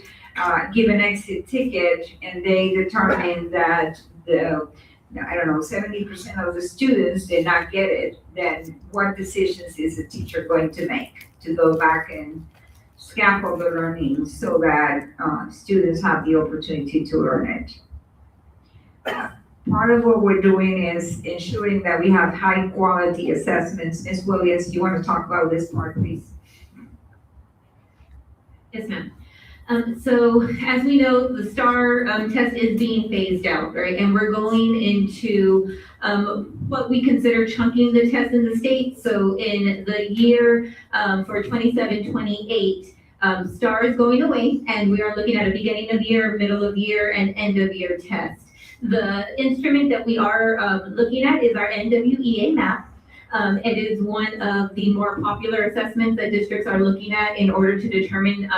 give an exit ticket and they determine that 70% of the students did not get it, then what decisions is the teacher going to make to go back and scaffold the learning so that students have the opportunity to learn it? Part of what we're doing is ensuring that we have high quality assessments. Ms. Williams, do you want to talk about this part, please? Yes, ma'am. So as we know, the STAR test is being phased out, right? And we're going into what we consider chunking the test in the state. So in the year for 27-28, STAR is going away, and we are looking at a beginning of year, middle of year, and end of year test. The instrument that we are looking at is our NWEA map. It is one of the more popular assessments that districts are looking at in order to determine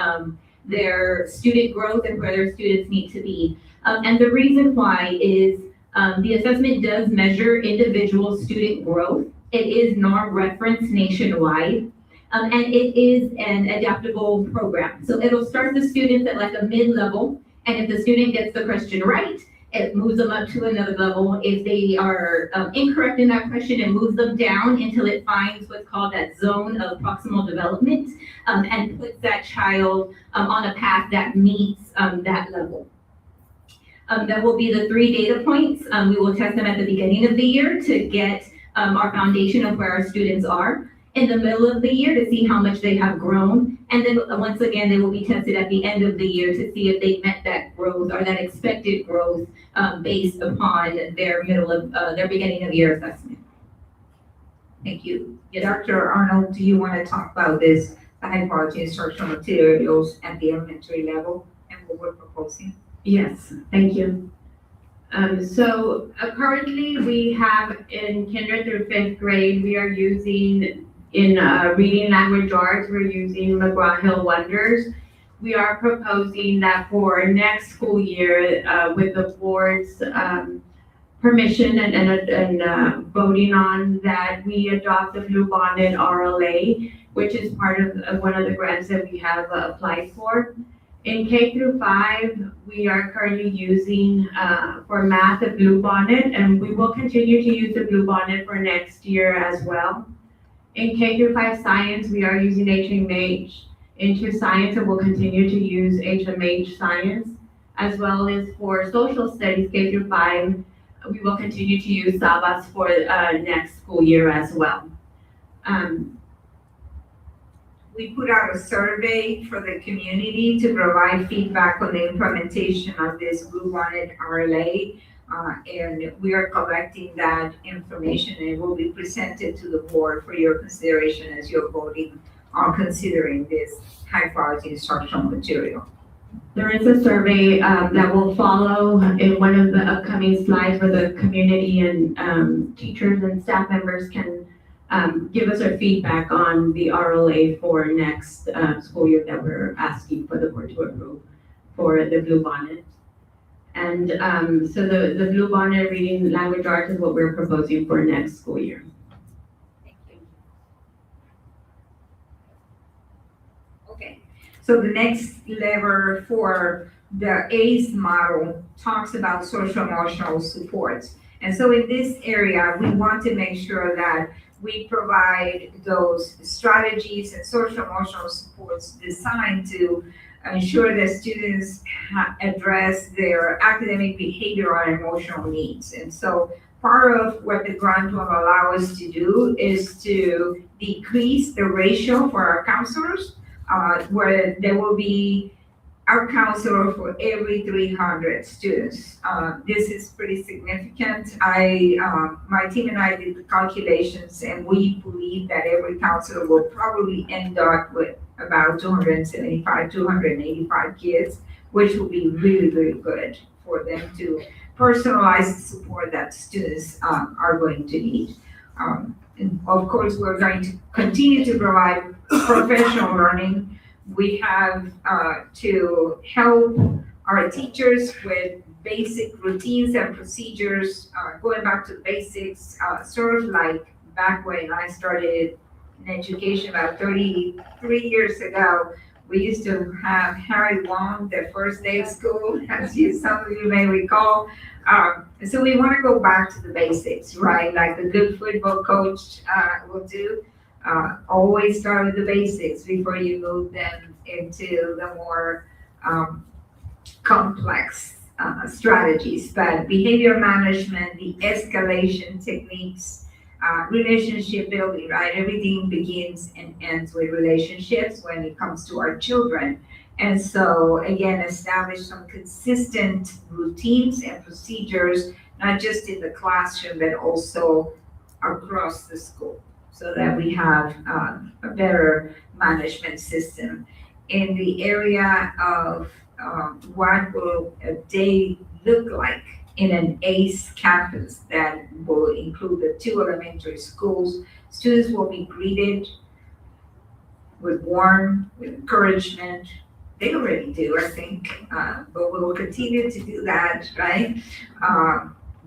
their student growth and where their students need to be. And the reason why is the assessment does measure individual student growth. It is norm-referenced nationwide, and it is an adaptable program. So it'll start the students at like a mid-level, and if the student gets the question right, it moves them up to another level. If they are incorrect in that question, it moves them down until it finds what's called that zone of proximal development and puts that child on a path that meets that level. That will be the 3 data points. We will test them at the beginning of the year to get our foundation of where our students are. In the middle of the year to see how much they have grown. And then once again, they will be tested at the end of the year to see if they met that growth or that expected growth based upon their their beginning of year assessment. Thank you. Yes, Dr. Arnold, do you want to talk about this, the high quality instructional materials at the elementary level and what we're proposing? Yes, thank you. So currently we have in kinder through 5th grade, we are using in reading language arts, we're using McGraw-Hill Wonders. We are proposing that for next school year, with the board's permission and voting on that, we adopt the Bluebonnet RLA, which is part of one of the grants that we have applied for. In K through 5, we are currently using for math the Bluebonnet, and we will continue to use the Bluebonnet for next year as well. In K through 5 science, we are using HMH into science, and we'll continue to use HMH science, as well as for social studies K through 5, we will continue to use Sabas for next school year as well. We put out a survey for the community to provide feedback on the implementation of this Bluebonnet RLA. And we are collecting that information, and it will be presented to the board for your consideration as you're voting on considering this high quality instructional material. There is a survey that will follow in one of the upcoming slides where the community and teachers and staff members can give us our feedback on the RLA for next school year that we're asking for the board to approve for the Bluebonnet. And so the Bluebonnet reading language arts is what we're proposing for next school year. Thank you. Okay, so the next lever for the ACE model talks about social emotional supports. And so in this area, we want to make sure that we provide those strategies and social emotional supports designed to ensure that students address their academic, behavioral, and emotional needs. And so part of what the grant will allow us to do is to decrease the ratio for our counselors, where there will be our counselor for every 300 students. This is pretty significant. My team and I did the calculations, and we believe that every counselor will probably end up with about 275, 285 kids, which will be really, really good for them to personalize the support that students are going to need. And of course, we're going to continue to provide professional learning. We have to help our teachers with basic routines and procedures, going back to basics, sort of like back when I started in education about 33 years ago. We used to have Harry Wong the first day of school, as some of you may recall. So we want to go back to the basics, right? Like a good football coach will do. Always start with the basics before you move them into the more complex strategies. But behavior management, the escalation techniques, relationship building, right? Everything begins and ends with relationships when it comes to our children. And so again, establish some consistent routines and procedures, not just in the classroom, but also across the school, so that we have a better management system. In the area of what will a day look like in an ACE campus that will include the 2 elementary schools, students will be greeted with warmth, with encouragement. They already do, I think, but we will continue to do that, right?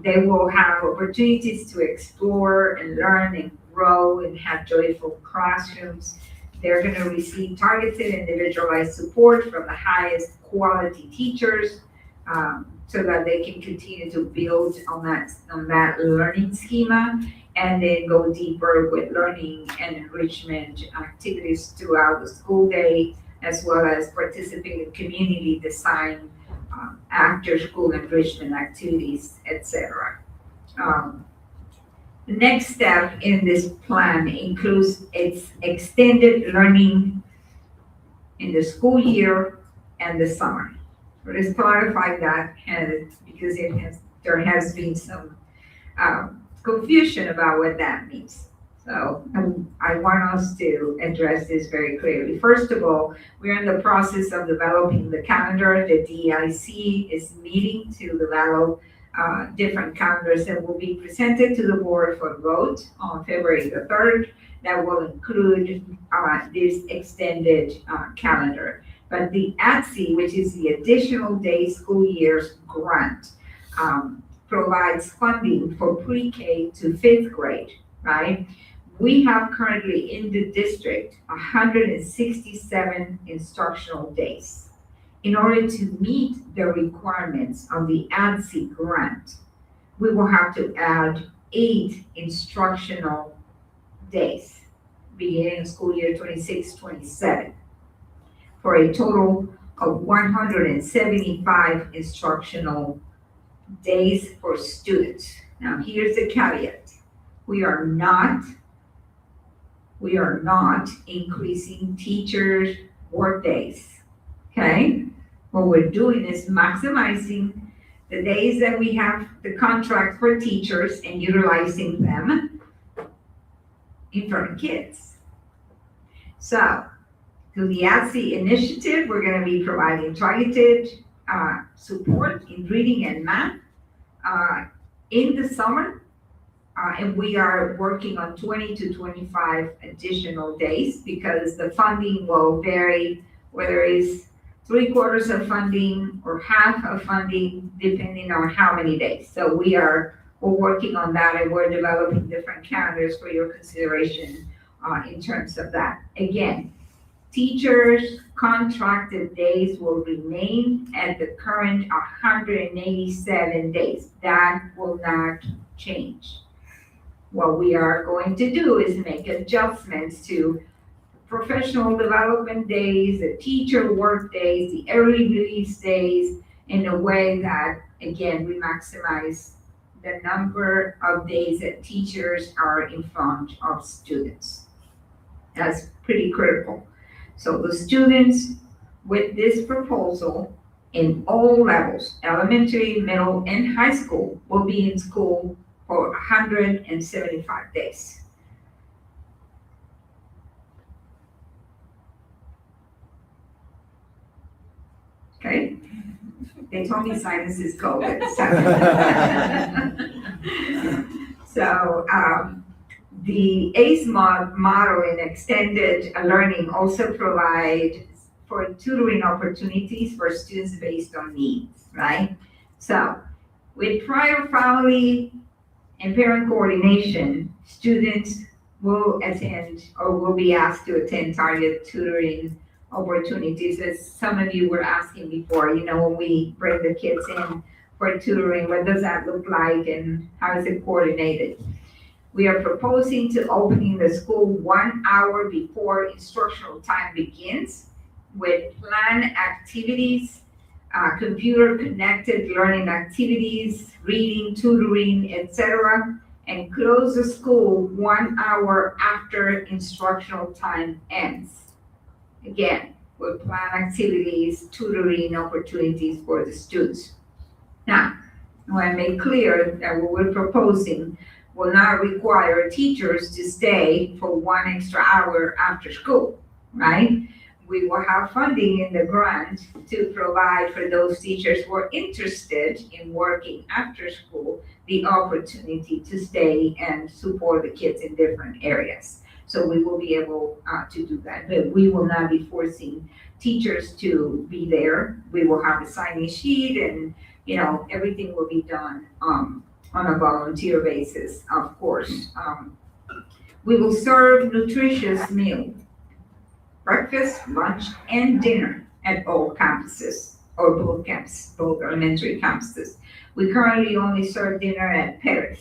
They will have opportunities to explore and learn and grow and have joyful classrooms. They're going to receive targeted individualized support from the highest quality teachers, so that they can continue to build on that learning schema, and then go deeper with learning and enrichment activities throughout the school day, as well as participate in community design, after school enrichment activities, etc. The next step in this plan includes its extended learning in the school year and the summer. Let's clarify that, because there has been some confusion about what that means. So I want us to address this very clearly. First of all, we're in the process of developing the calendar. The DEIC is meeting to develop different calendars that will be presented to the board for vote on February the 3rd. That will include this extended calendar. But the ATSI, which is the Additional Day School Years Grant, provides funding for pre-K to 5th grade, right? We have currently in the district 167 instructional days. In order to meet the requirements of the ATSI grant, we will have to add 8 instructional days beginning school year 26-27. For a total of 175 instructional days for students. Now, here's the caveat. We are not increasing teachers' work days, okay? What we're doing is maximizing the days that we have the contract for teachers and utilizing them in front of kids. So, through the ATSI initiative, we're going to be providing targeted support in reading and math in the summer, and we are working on 20 to 25 additional days, because the funding will vary, whether it's 3/4 of funding or half of funding, depending on how many days. So we're working on that, and we're developing different calendars for your consideration in terms of that. Again, teachers' contracted days will remain at the current 187 days. That will not change. What we are going to do is make adjustments to professional development days, the teacher work days, the early release days, in a way that, again, we maximize the number of days that teachers are in front of students. That's pretty critical. So the students with this proposal in all levels, elementary, middle, and high school, will be in school for 175 days. Okay? They told me sinus is COVID, so. The ACE model in extended learning also provide for tutoring opportunities for students based on needs, right? So with prior family and parent coordination, students will attend or will be asked to attend target tutoring opportunities. As some of you were asking before, when we bring the kids in for tutoring, what does that look like and how is it coordinated? We are proposing to opening the school 1 hour before instructional time begins with planned activities, computer-connected learning activities, reading, tutoring, etc., and close the school 1 hour after instructional time ends. Again, with planned activities, tutoring opportunities for the students. Now, I want to make clear that what we're proposing will not require teachers to stay for 1 extra hour after school, right? We will have funding in the grant to provide for those teachers who are interested in working after school the opportunity to stay and support the kids in different areas. So we will be able to do that, but we will not be forcing teachers to be there. We will have a sign-in sheet and, everything will be done on a volunteer basis, of course. We will serve nutritious meal, breakfast, lunch, and dinner at all campuses, or both campuses, both elementary campuses. We currently only serve dinner at Paris.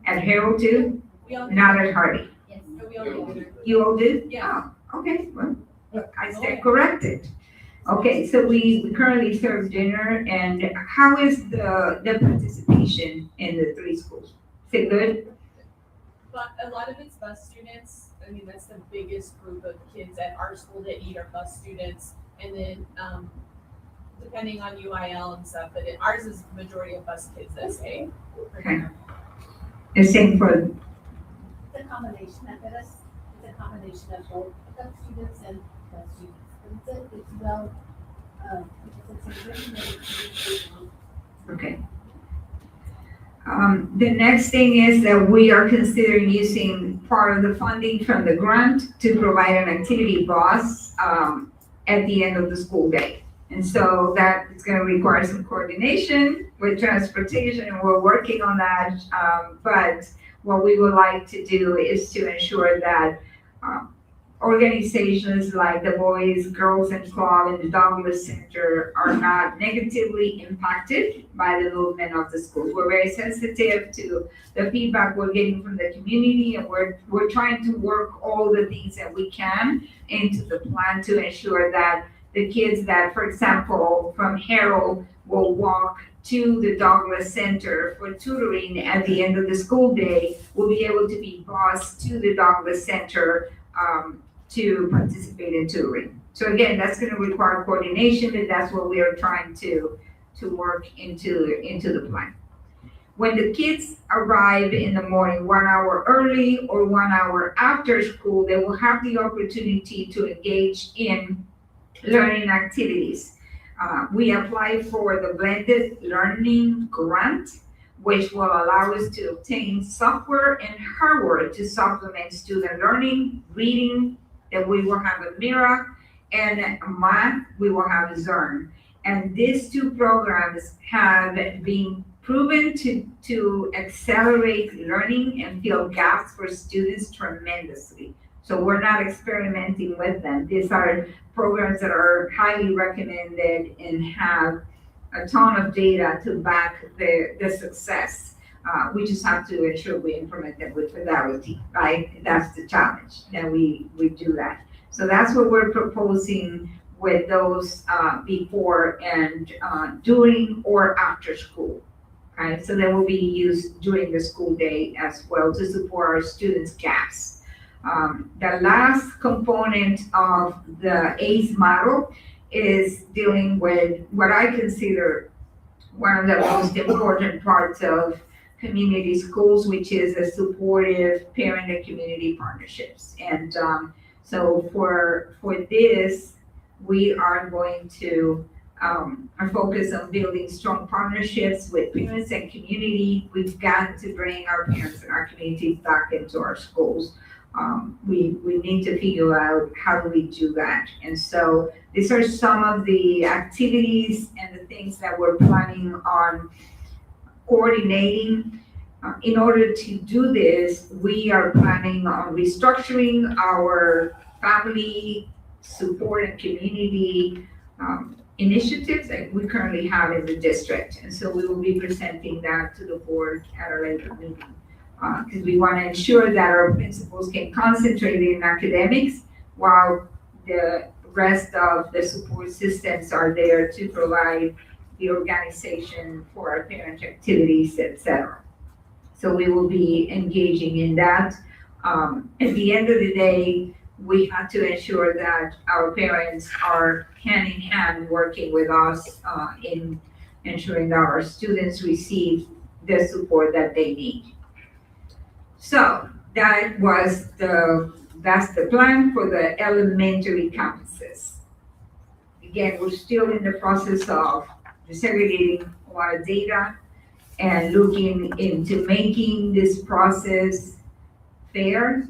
At Harold too? Not at Hardy. You all do? Yeah. Oh, okay, well, I stand corrected. Okay, so we currently serve dinner, and how is the participation in the 3 schools? Is it good? But a lot of it's bus students. I mean, that's the biggest group of kids at our school that eat are bus students. And then, depending on UIL and stuff, but ours is majority of bus kids that stay. Okay. The same for. It's a combination of this. It's a combination of both bus students and bus students. It's well, Okay. The next thing is that we are considering using part of the funding from the grant to provide an activity bus at the end of the school day. And so that is going to require some coordination with transportation, and we're working on that. But what we would like to do is to ensure that organizations like the Boys, Girls and Club and the Douglas Center are not negatively impacted by the movement of the schools. We're very sensitive to the feedback we're getting from the community, and we're trying to work all the things that we can into the plan to ensure that the kids that, for example, from Harold will walk to the Douglas Center for tutoring at the end of the school day will be able to be bused to the Douglas Center to participate in tutoring. So again, that's going to require coordination, and that's what we are trying to work into the plan. When the kids arrive in the morning 1 hour early or 1 hour after school, they will have the opportunity to engage in learning activities. We apply for the blended learning grant, which will allow us to obtain software and hardware to supplement student learning, reading, that we will have a Mira, and math, we will have Zern. And these 2 programs have been proven to accelerate learning and fill gaps for students tremendously. So we're not experimenting with them. These are programs that are highly recommended and have a ton of data to back the success. We just have to ensure we implement them with fidelity, right? That's the challenge, and we do that. So that's what we're proposing with those before and during or after school. Right, so they will be used during the school day as well to support our students' gaps. The last component of the ACE model is dealing with what I consider one of the most important parts of community schools, which is a supportive parent and community partnerships. And so for this, we are going to our focus on building strong partnerships with parents and community. We've got to bring our parents and our communities back into our schools. We need to figure out how do we do that. And so these are some of the activities and the things that we're planning on coordinating. In order to do this, we are planning on restructuring our family support and community initiatives that we currently have in the district. And so we will be presenting that to the board at a later meeting. Because we want to ensure that our principals can concentrate in academics while the rest of the support systems are there to provide the organization for our parent activities, etc. So we will be engaging in that. At the end of the day, we have to ensure that our parents are hand in hand working with us in ensuring that our students receive the support that they need. So that's the plan for the elementary campuses. Again, we're still in the process of disaggregating a lot of data and looking into making this process fair.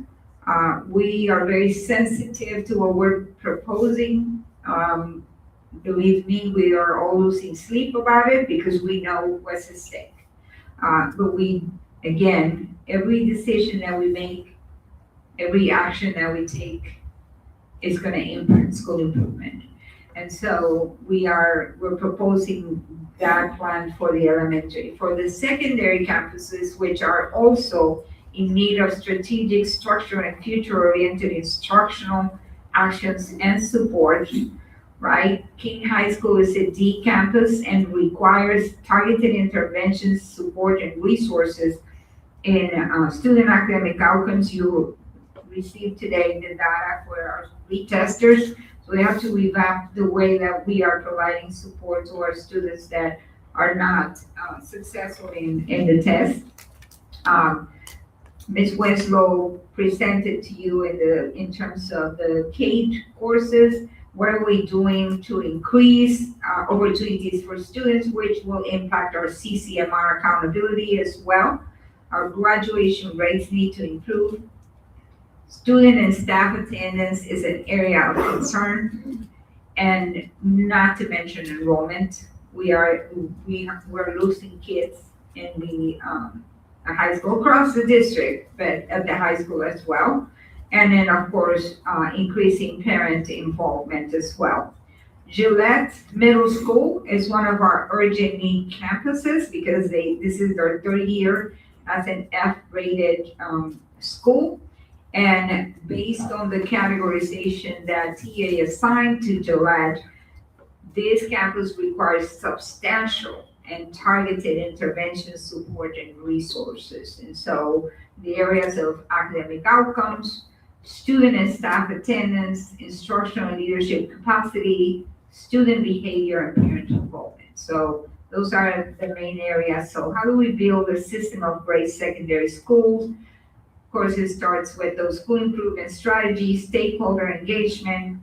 We are very sensitive to what we're proposing. Believe me, we are all losing sleep about it because we know what's at stake. But again, every decision that we make, every action that we take is going to impact school improvement. And so we're proposing that plan for the elementary. For the secondary campuses, which are also in need of strategic, structure, and future-oriented instructional actions and support, right? King High School is a D campus and requires targeted interventions, support, and resources in student academic outcomes. You received today the data for our retesters. So we have to revamp the way that we are providing support to our students that are not successful in the test. Ms. Winslow presented to you in terms of the CADE courses. What are we doing to increase opportunities for students, which will impact our CCMR accountability as well? Our graduation rates need to improve. Student and staff attendance is an area of concern, and not to mention enrollment. We're losing kids in the high school across the district, but at the high school as well. And then, of course, increasing parent involvement as well. Gillette Middle School is one of our urgent need campuses because this is their third year as an F-rated school. And based on the categorization that TA assigned to Gillette, this campus requires substantial and targeted intervention, support, and resources. And so the areas of academic outcomes, student and staff attendance, instructional and leadership capacity, student behavior, and parent involvement. So those are the main areas. So how do we build a system of great secondary schools? Of course, it starts with those school improvement strategies, stakeholder engagement,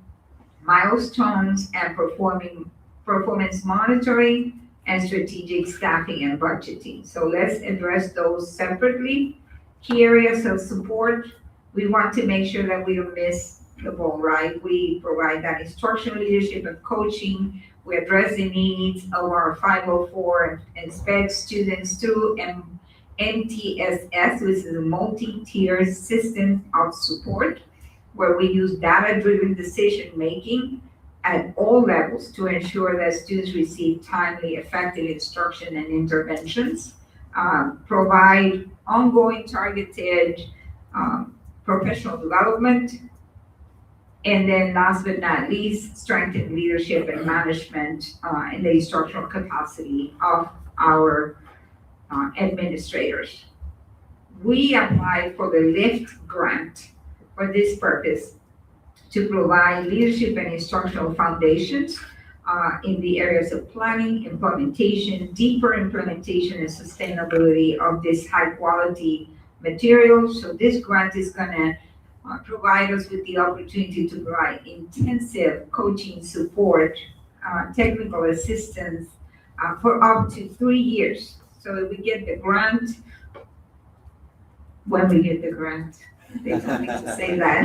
milestones, and performance monitoring, and strategic staffing and budgeting. So let's address those separately. Key areas of support, we want to make sure that we don't miss the ball, right? We provide that instructional leadership and coaching. We address the needs of our 504 and SPED students through MTSS, which is a multi-tier system of support, where we use data-driven decision-making at all levels to ensure that students receive timely, effective instruction and interventions. provide ongoing targeted professional development. And then last but not least, strengthen leadership and management in the instructional capacity of our administrators. We applied for the LIFT grant for this purpose to provide leadership and instructional foundations in the areas of planning, implementation, deeper implementation and sustainability of this high quality material. So this grant is gonna provide us with the opportunity to provide intensive coaching support, technical assistance for up to 3 years. So if we get the grant, when we get the grant, they told me to say that.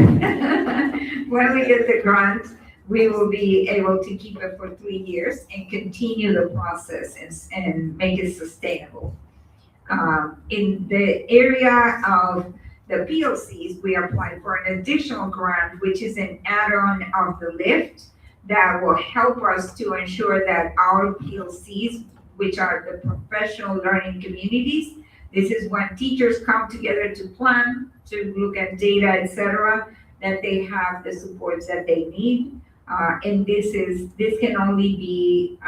When we get the grant, we will be able to keep it for 3 years and continue the process and make it sustainable. In the area of the PLCs, we applied for an additional grant, which is an add-on of the LIFT that will help us to ensure that our PLCs, which are the professional learning communities, this is when teachers come together to plan, to look at data, etc., that they have the supports that they need. And this can only be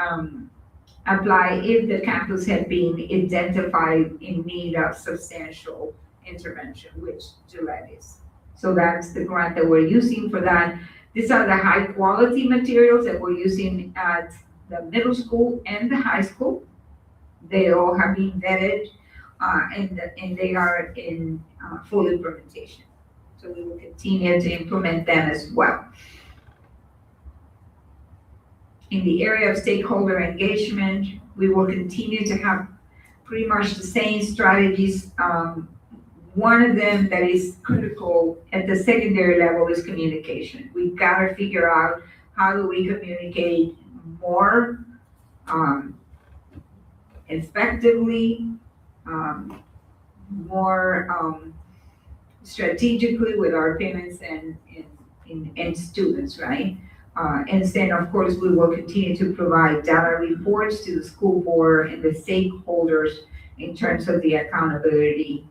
applied if the campus had been identified in need of substantial intervention, which Gillette is. So that's the grant that we're using for that. These are the high quality materials that we're using at the middle school and the high school. They all have been vetted and they are in full implementation. So we will continue to implement them as well. In the area of stakeholder engagement, we will continue to have pretty much the same strategies. One of them that is critical at the secondary level is communication. We've got to figure out how do we communicate more effectively, more strategically with our parents and students, right? And then, of course, we will continue to provide data reports to the school board and the stakeholders in terms of the accountability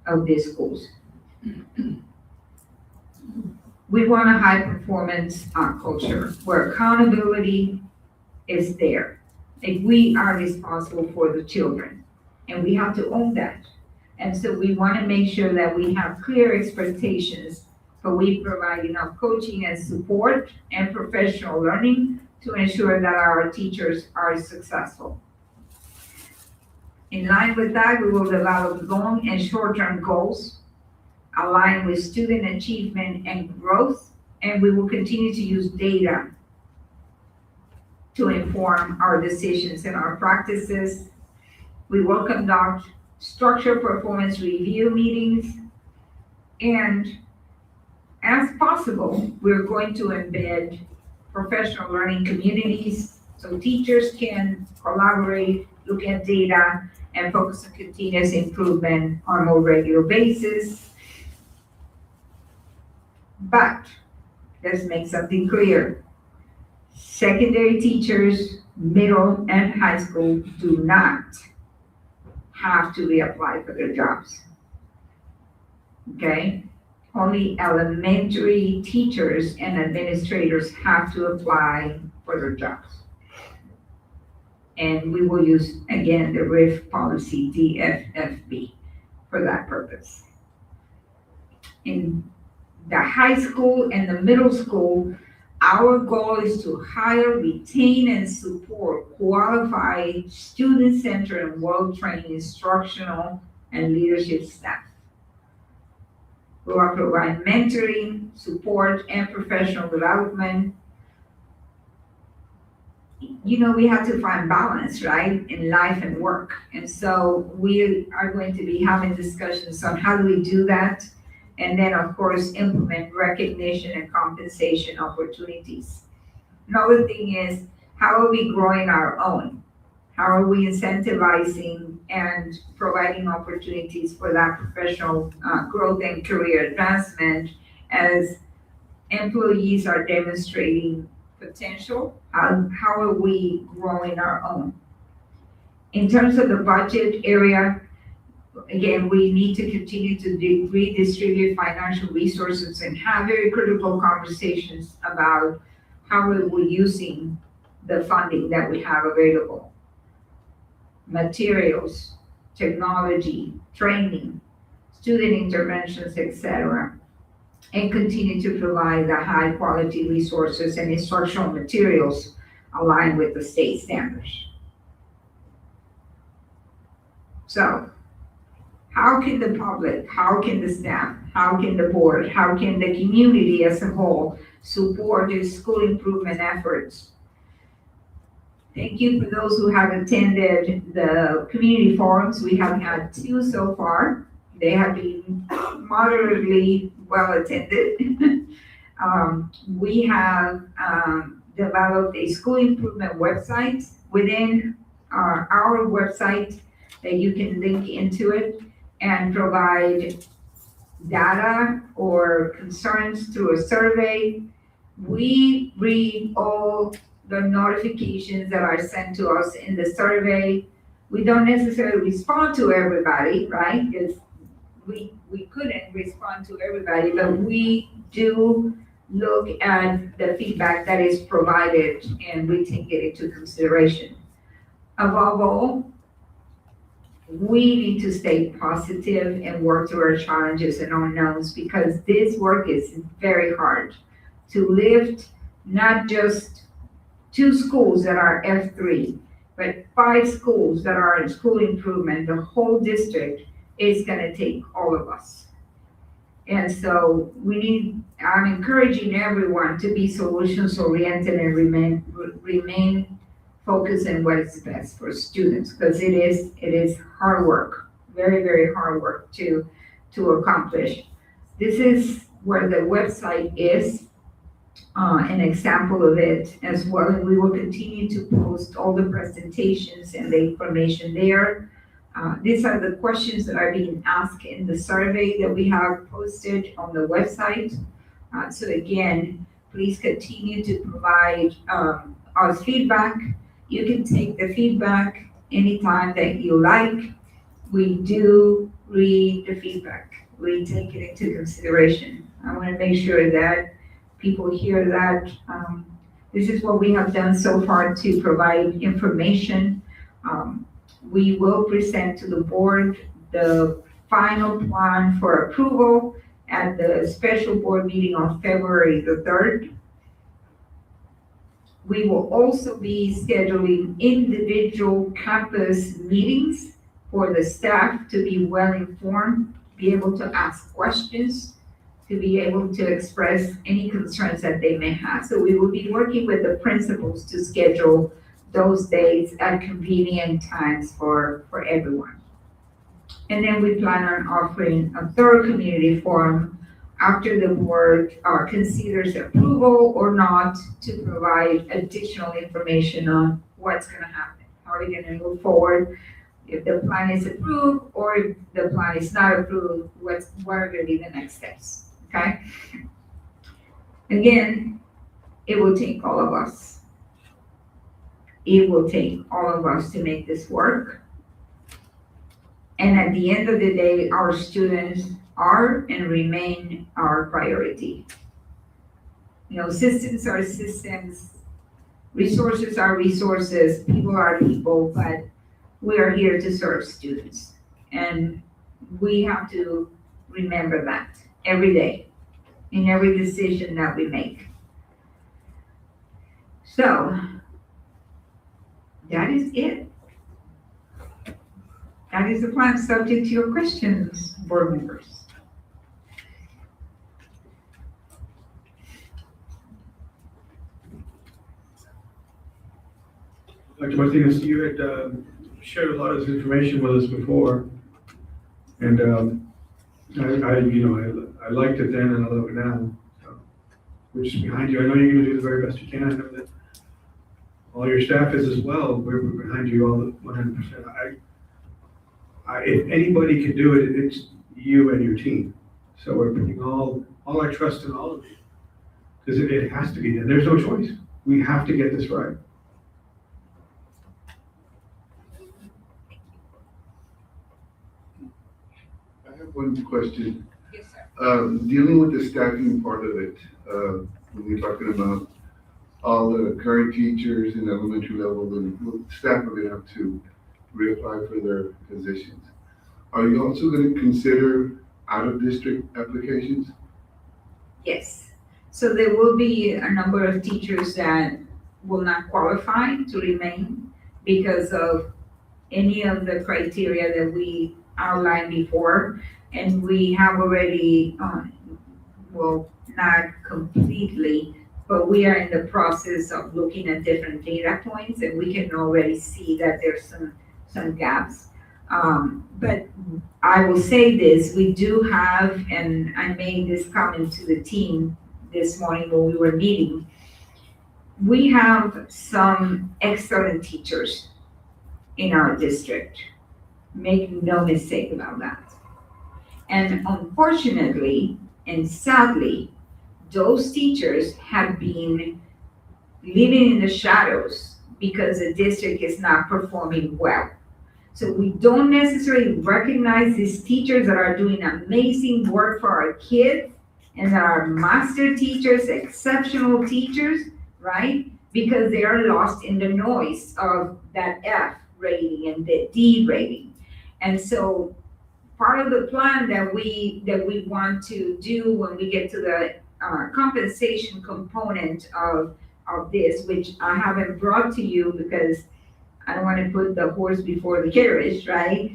of these schools. We want a high performance culture where accountability is there. Like, we are responsible for the children and we have to own that. And so we want to make sure that we have clear expectations, but we provide enough coaching and support and professional learning to ensure that our teachers are successful. In line with that, we will develop long and short-term goals aligned with student achievement and growth, and we will continue to use data to inform our decisions and our practices. We will conduct structured performance review meetings, and as possible, we're going to embed professional learning communities so teachers can collaborate, look at data, and focus on continuous improvement on a more regular basis. But let's make something clear. Secondary teachers, middle and high school do not have to reapply for their jobs. Okay? Only elementary teachers and administrators have to apply for their jobs. And we will use, again, the RIF policy DFFB for that purpose. In the high school and the middle school, our goal is to hire, retain, and support qualified, student-centered, and well-trained instructional and leadership staff. We will provide mentoring, support, and professional development. You know, we have to find balance, right, in life and work. And so we are going to be having discussions on how do we do that. And then, of course, implement recognition and compensation opportunities. Another thing is, how are we growing our own? How are we incentivizing and providing opportunities for that professional growth and career advancement as employees are demonstrating potential? How are we growing our own? In terms of the budget area, again, we need to continue to redistribute financial resources and have very critical conversations about how we're using the funding that we have available. Materials, technology, training, student interventions, etc. And continue to provide the high quality resources and instructional materials aligned with the state standards. So, how can the public, how can the staff, how can the board, how can the community as a whole support these school improvement efforts? Thank you for those who have attended the community forums. We have had 2 so far. They have been moderately well attended. We have developed a school improvement website within our website that you can link into it and provide data or concerns through a survey. We read all the notifications that are sent to us in the survey. We don't necessarily respond to everybody, right? Because we couldn't respond to everybody, but we do look at the feedback that is provided and we take it into consideration. Above all, we need to stay positive and work through our challenges and unknowns, because this work is very hard to lift not just 2 schools that are F3, but 5 schools that are in school improvement. The whole district is gonna take all of us. And so I'm encouraging everyone to be solutions oriented and remain focused on what is best for students, because it is hard work, very, very hard work to accomplish. This is where the website is, an example of it as well. And we will continue to post all the presentations and the information there. These are the questions that are being asked in the survey that we have posted on the website. So again, please continue to provide us feedback. You can take the feedback anytime that you like. We do read the feedback. We take it into consideration. I want to make sure that people hear that. This is what we have done so far to provide information. We will present to the board the final plan for approval at the special board meeting on February the 3rd. We will also be scheduling individual campus meetings for the staff to be well informed, be able to ask questions, to be able to express any concerns that they may have. So we will be working with the principals to schedule those dates at convenient times for everyone. And then we plan on offering a third community forum after the board considers approval or not, to provide additional information on what's gonna happen. How are we gonna move forward? If the plan is approved or if the plan is not approved, what are gonna be the next steps, okay? Again, it will take all of us. It will take all of us to make this work. And at the end of the day, our students are and remain our priority. You know, systems are systems, resources are resources, people are people, but we are here to serve students. And we have to remember that every day, in every decision that we make. So, that is it. That is the plan, subject to your questions, board members. Dr. Martinez, you had shared a lot of this information with us before, and I liked it then and I love it now. So, we're just behind you. I know you're going to do the very best you can. I know that all your staff is as well. We're behind you all 100%. If anybody can do it, it's you and your team. So we're putting all our trust in all of you, because it has to be done. There's no choice. We have to get this right. have one question. Yes, sir. Dealing with the staffing part of it, when you're talking about all the current teachers in elementary level, the staff are gonna have to reapply for their positions. Are you also gonna consider out-of-district applications? Yes. So there will be a number of teachers that will not qualify to remain because of any of the criteria that we outlined before. And we have already, well, not completely, but we are in the process of looking at different data points, and we can already see that there's some gaps. But I will say this, we do have, and I made this comment to the team this morning when we were meeting, we have some excellent teachers in our district. Make no mistake about that. And unfortunately, and sadly, those teachers have been living in the shadows because the district is not performing well. So we don't necessarily recognize these teachers that are doing amazing work for our kids and that are master teachers, exceptional teachers, right? Because they are lost in the noise of that F rating and the D rating. And so part of the plan that we want to do when we get to the compensation component of this, which I haven't brought to you because I don't want to put the horse before the carriage, right?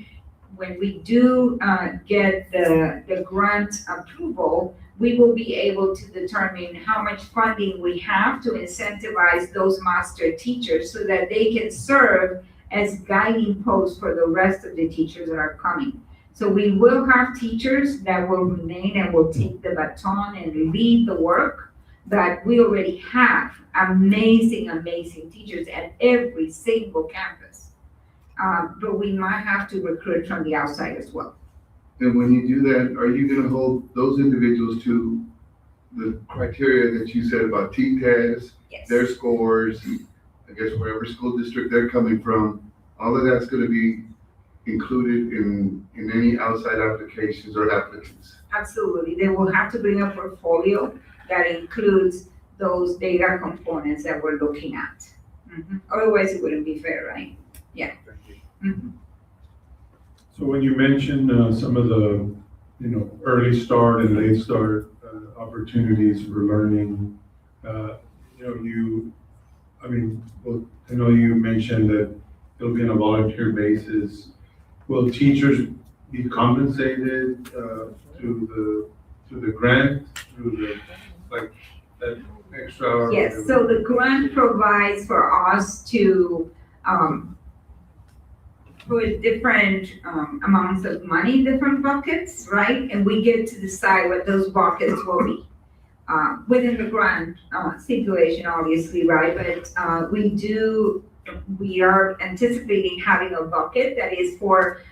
When we do get the grant approval, we will be able to determine how much funding we have to incentivize those master teachers so that they can serve as guiding posts for the rest of the teachers that are coming. So we will have teachers that will remain and will take the baton and lead the work, but we already have amazing, amazing teachers at every single campus. But we might have to recruit from the outside as well. And when you do that, are you gonna hold those individuals to the criteria that you said about TTAS, Yes. their scores, I guess wherever school district they're coming from, all of that's gonna be included in any outside applications or applicants? Absolutely. They will have to bring a portfolio that includes those data components that we're looking at. Otherwise, it wouldn't be fair, right? Yeah. Mhm. So when you mention some of the, early start and late start opportunities for learning, I know you mentioned that it'll be on a volunteer basis. Will teachers be compensated through the grant, through that extra? hour? Yes, so the grant provides for us to put different amounts of money in different buckets, right? And we get to decide what those buckets will be. Within the grant stipulation, obviously, right? But we are anticipating having a bucket that is for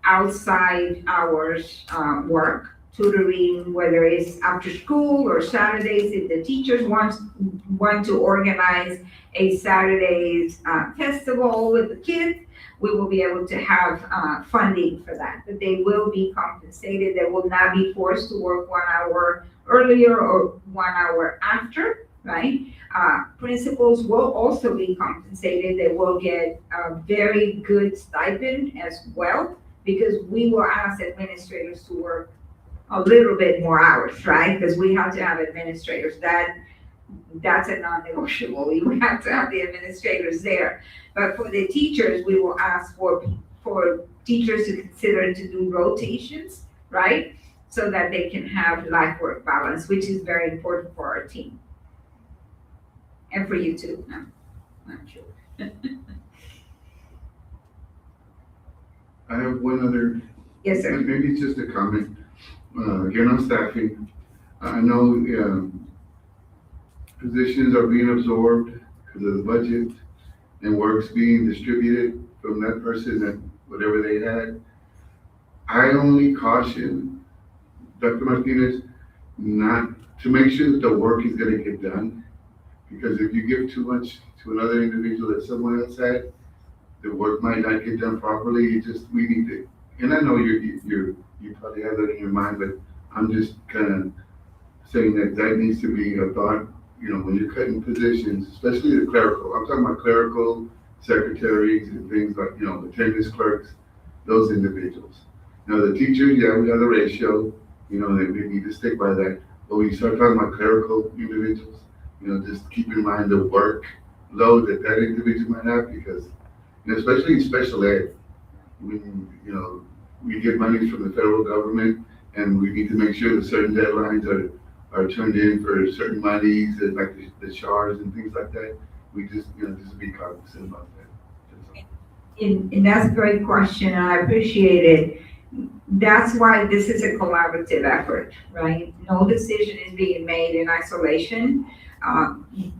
outside hours work, tutoring, whether it's after school or Saturdays. If the teachers want to organize a Saturdays festival with the kids, we will be able to have funding for that. But they will be compensated. They will not be forced to work 1 hour earlier or 1 hour after, right? Principals will also be compensated. They will get a very good stipend as well, because we will ask administrators to work a little bit more hours, right? Because we have to have administrators. That's a non-negotiable. We have to have the administrators there. But for the teachers, we will ask for teachers to consider to do rotations, right? So that they can have life-work balance, which is very important for our team. And for you too, I'm sure. I have one other. Yes, sir. Maybe it's just a comment. Again, on staffing. I know positions are being absorbed because of the budget and work's being distributed from that person and whatever they had. I only caution Dr. Martinez not to make sure that the work is gonna get done. Because if you give too much to another individual that someone else had, the work might not get done properly. We need to, and I know you're you probably have that in your mind, but I'm just kind of saying that that needs to be a thought, when you're cutting positions, especially the clerical. I'm talking about clerical secretaries and things like, attendance clerks, those individuals. Now, the teachers, yeah, we have the ratio, we need to stick by that. But when you start talking about clerical individuals, just keep in mind the workload that individual might have, because, especially in special ed, when, we get money from the federal government, and we need to make sure that certain deadlines are turned in for certain monies, and like the SHARs and things like that. We just, just be cognizant about that. And that's a great question, and I appreciate it. That's why this is a collaborative effort, right? No decision is being made in isolation.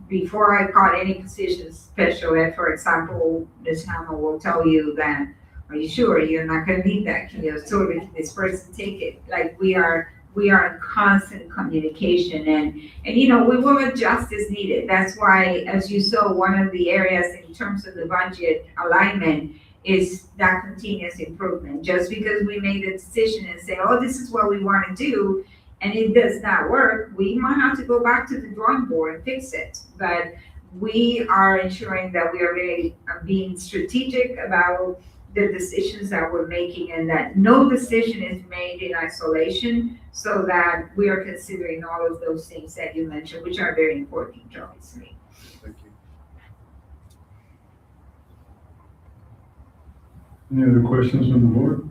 Before I caught any position, special ed, for example, Ms. Hamel will tell you that, are you sure you're not gonna need that? Can this person take it? Like, we are in constant communication, and we will adjust as needed. That's why, as you saw, one of the areas in terms of the budget alignment is that continuous improvement. Just because we made a decision and say, oh, this is what we want to do, and it does not work, we might have to go back to the drawing board and fix it. But we are ensuring that we are being strategic about the decisions that we're making, and that no decision is made in isolation, so that we are considering all of those things that you mentioned, which are very important, obviously. Thank you. Any other questions from the board?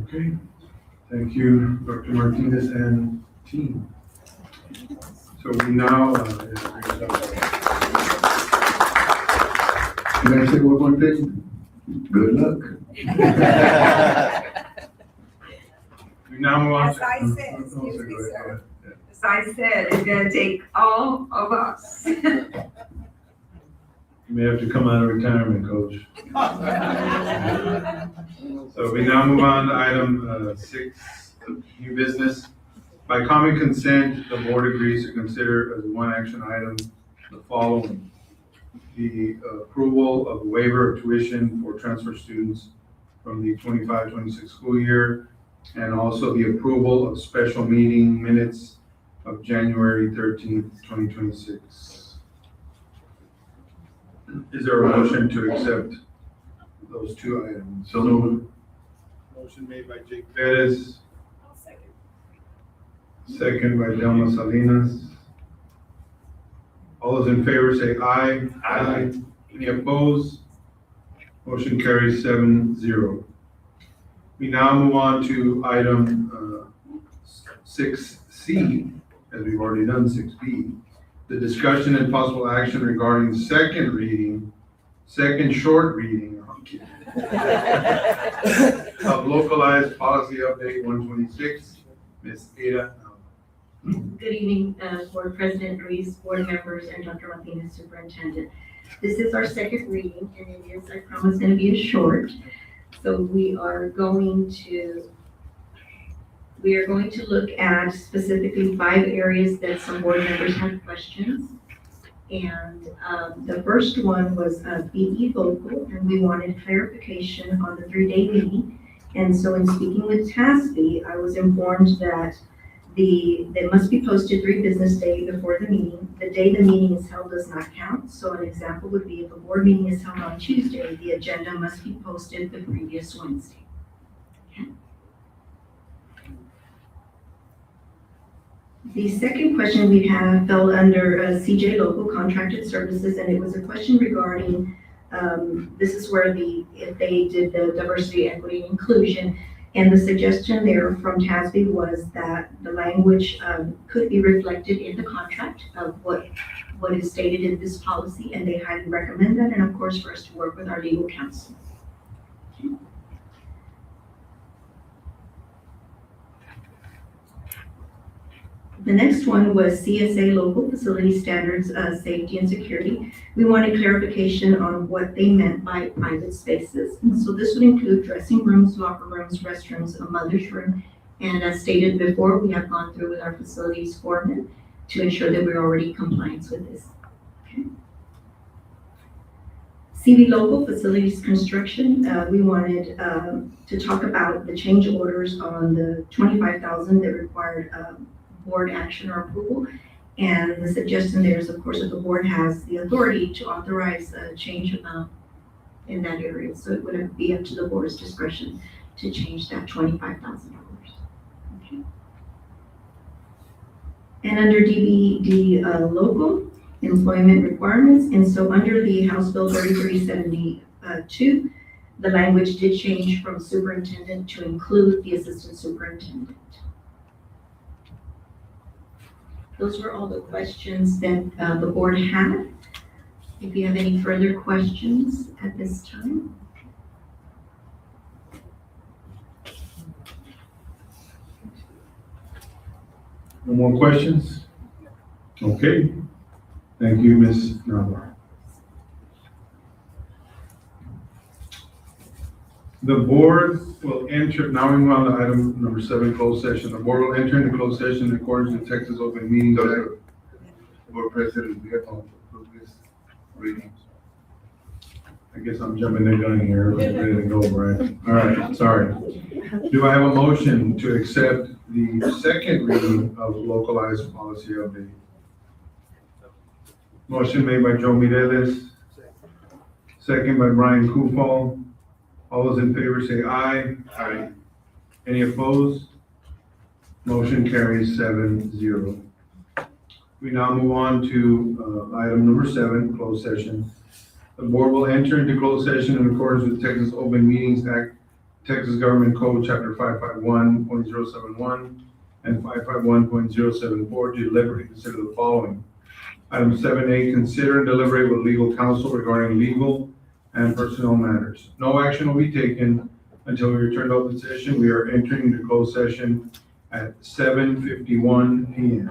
Okay, thank you, Dr. Martinez and team. So we now, Can I say one more thing? Good luck. we now move on. As I said, excuse me, sir. As I said, it's gonna take all of us. You may have to come out of retirement, Coach. So we now move on to item 6, new business. By common consent, the board agrees to consider as one action item the following: the approval of waiver of tuition for transfer students from the 25-26 school year, and also the approval of special meeting minutes of January 13th, 2026. Is there a motion to accept those two items? So moved. Motion made by Jake Perez. Second by Delma Salinas. All those in favor say aye. Aye. Any opposed? Motion carries 7-0. We now move on to item 6C, as we've already done 6B. The discussion and possible action regarding second short reading, I'm kidding, of localized policy update 126. Ms. Ada. Good evening, Board President Ruiz, board members, and Dr. Martinez, Superintendent. This is our second reading, and it is, I promise, going to be a short. So we are going to look at specifically 5 areas that some board members have questions. And the first one was BE local, and we wanted clarification on the 3-day meeting. And so in speaking with TASB, I was informed that they must be posted 3 business days before the meeting. The day the meeting is held does not count. So an example would be if a board meeting is held on Tuesday, the agenda must be posted the previous Wednesday. Okay. The second question we have fell under CJ Local Contracted Services, and it was a question regarding, this is where if they did the diversity, equity, and inclusion. And the suggestion there from TASB was that the language could be reflected in the contract of what is stated in this policy, and they highly recommend that, and of course for us to work with our legal counsel. Okay. The next one was CSA Local Facility Standards, Safety and Security. We wanted clarification on what they meant by private spaces. And so this would include dressing rooms, locker rooms, restrooms, a mother's room. And as stated before, we have gone through with our facilities foreman to ensure that we're already in compliance with this. Okay. CB Local Facilities Construction, we wanted to talk about the change orders on the 25,000 that required board action or approval. And the suggestion there is, of course, that the board has the authority to authorize a change amount in that area. So it would be up to the board's discretion to change that $25,000. Okay. And under DBD local employment requirements, and so under the House Bill 3372, the language did change from superintendent to include the assistant superintendent. Those were all the questions that the board had. If you have any further questions at this time. No more questions? Okay. Thank you, Ms. Navarro. The board will enter, now we move on to item number 7, closed session. The board will enter into closed session in accordance with Texas Open Meetings Act. Board President, we have to approve this reading. I guess I'm jumping the gun here, ready to go, Brian. All right, sorry. Do I have a motion to accept the second reading of localized policy update? Motion made by Joe Mireles, second by Brian Kufal. All those in favor say aye. Aye. Any opposed? Motion carries 7-0. We now move on to item number 7, closed session. The board will enter into closed session in accordance with Texas Open Meetings Act, Texas Government Code, Chapter 551.071 and 551.074 to deliberate and consider the following. Item 7A, consider and deliberate with legal counsel regarding legal and personnel matters. No action will be taken until we return to open session. We are entering into closed session at 7:51 p.m.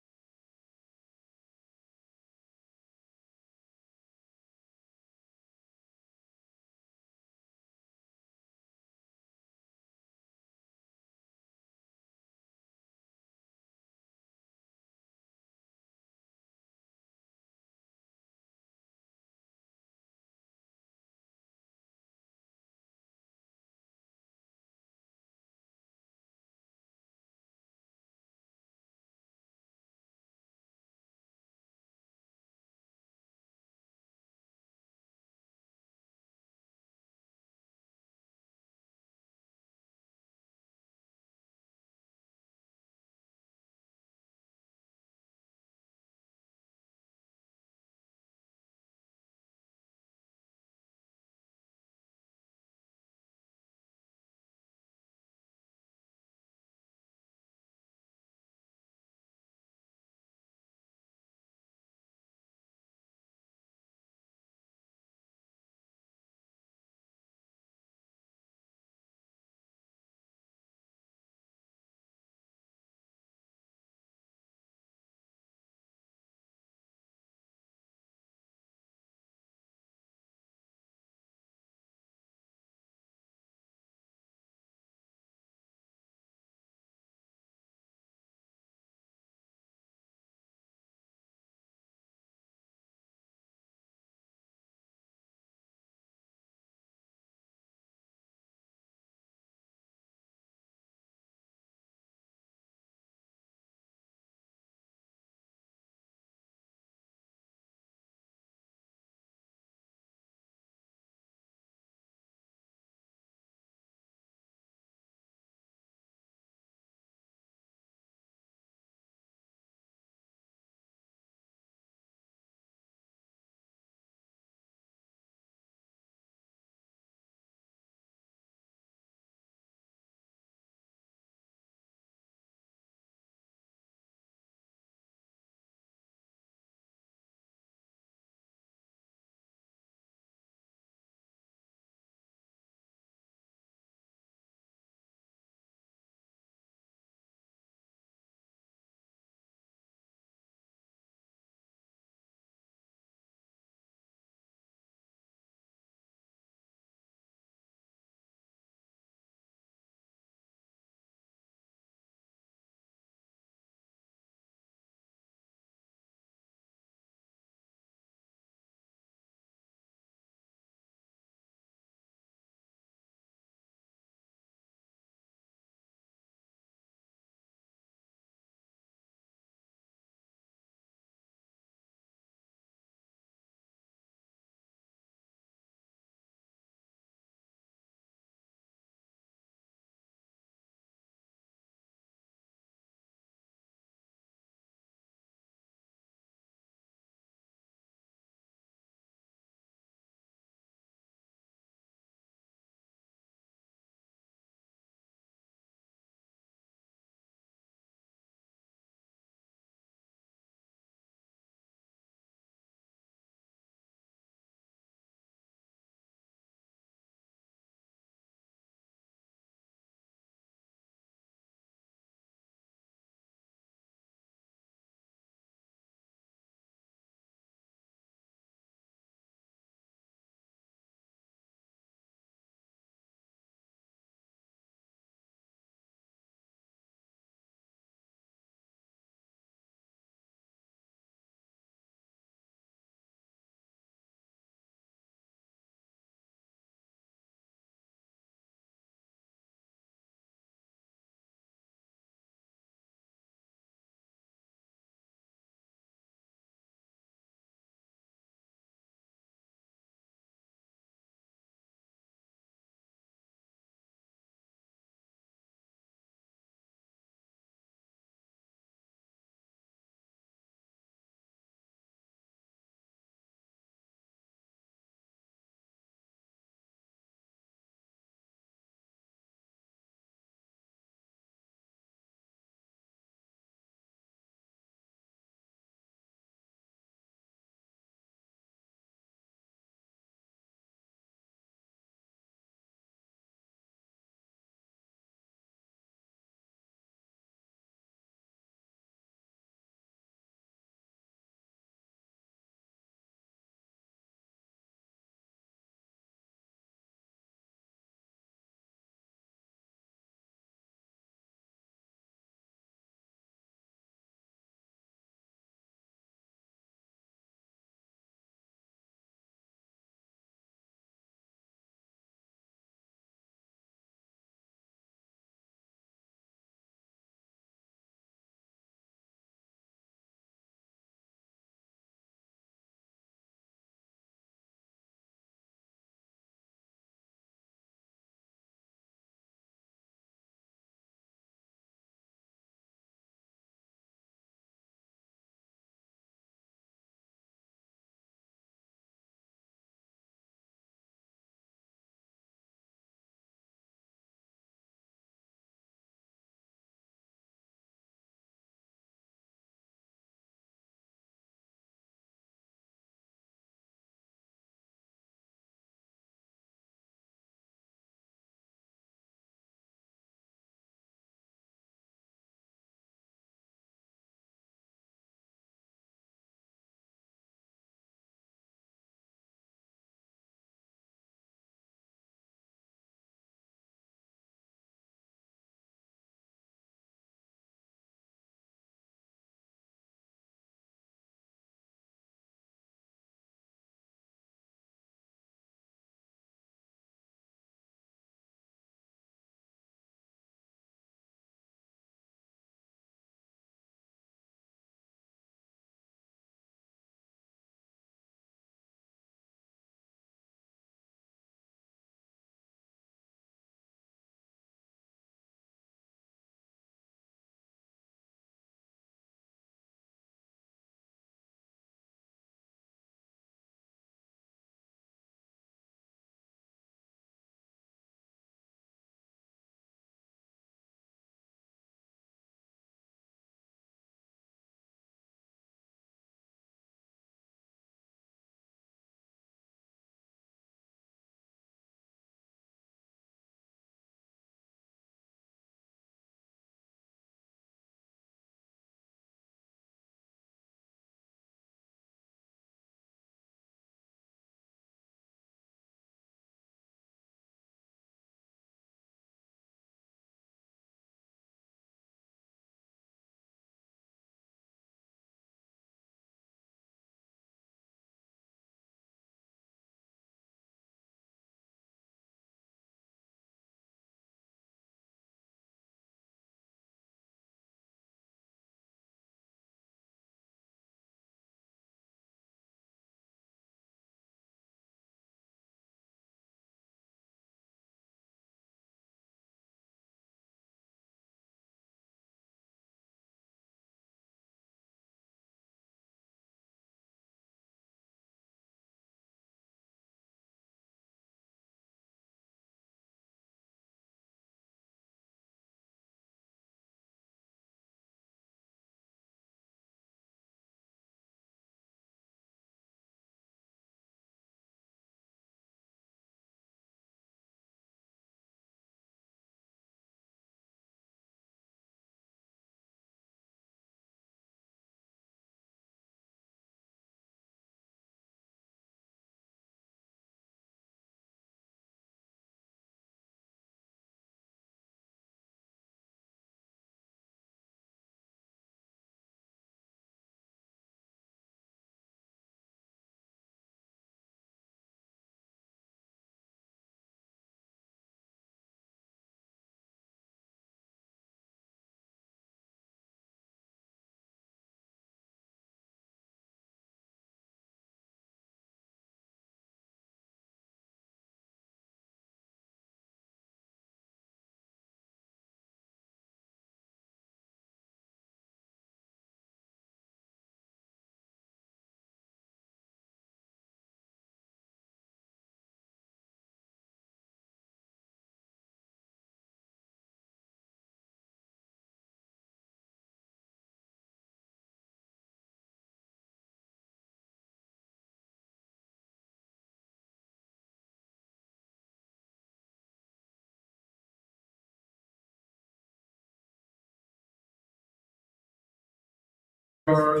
We are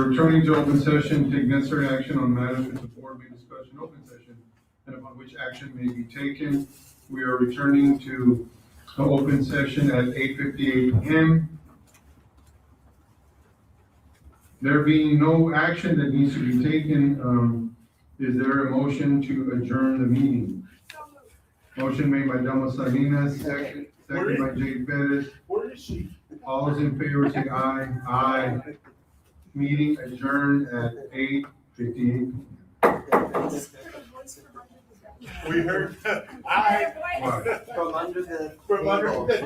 returning to open session, take necessary action on matters which the board may discuss in open session and upon which action may be taken. We are returning to open session at 8:58 PM. There being no action that needs to be taken, is there a motion to adjourn the meeting? Motion made by Delma Salinas, second by Jay Perez. Where is she? All those in favor say aye. Aye. Meeting adjourned at 8:58. We heard, I. What? From under the. From under the.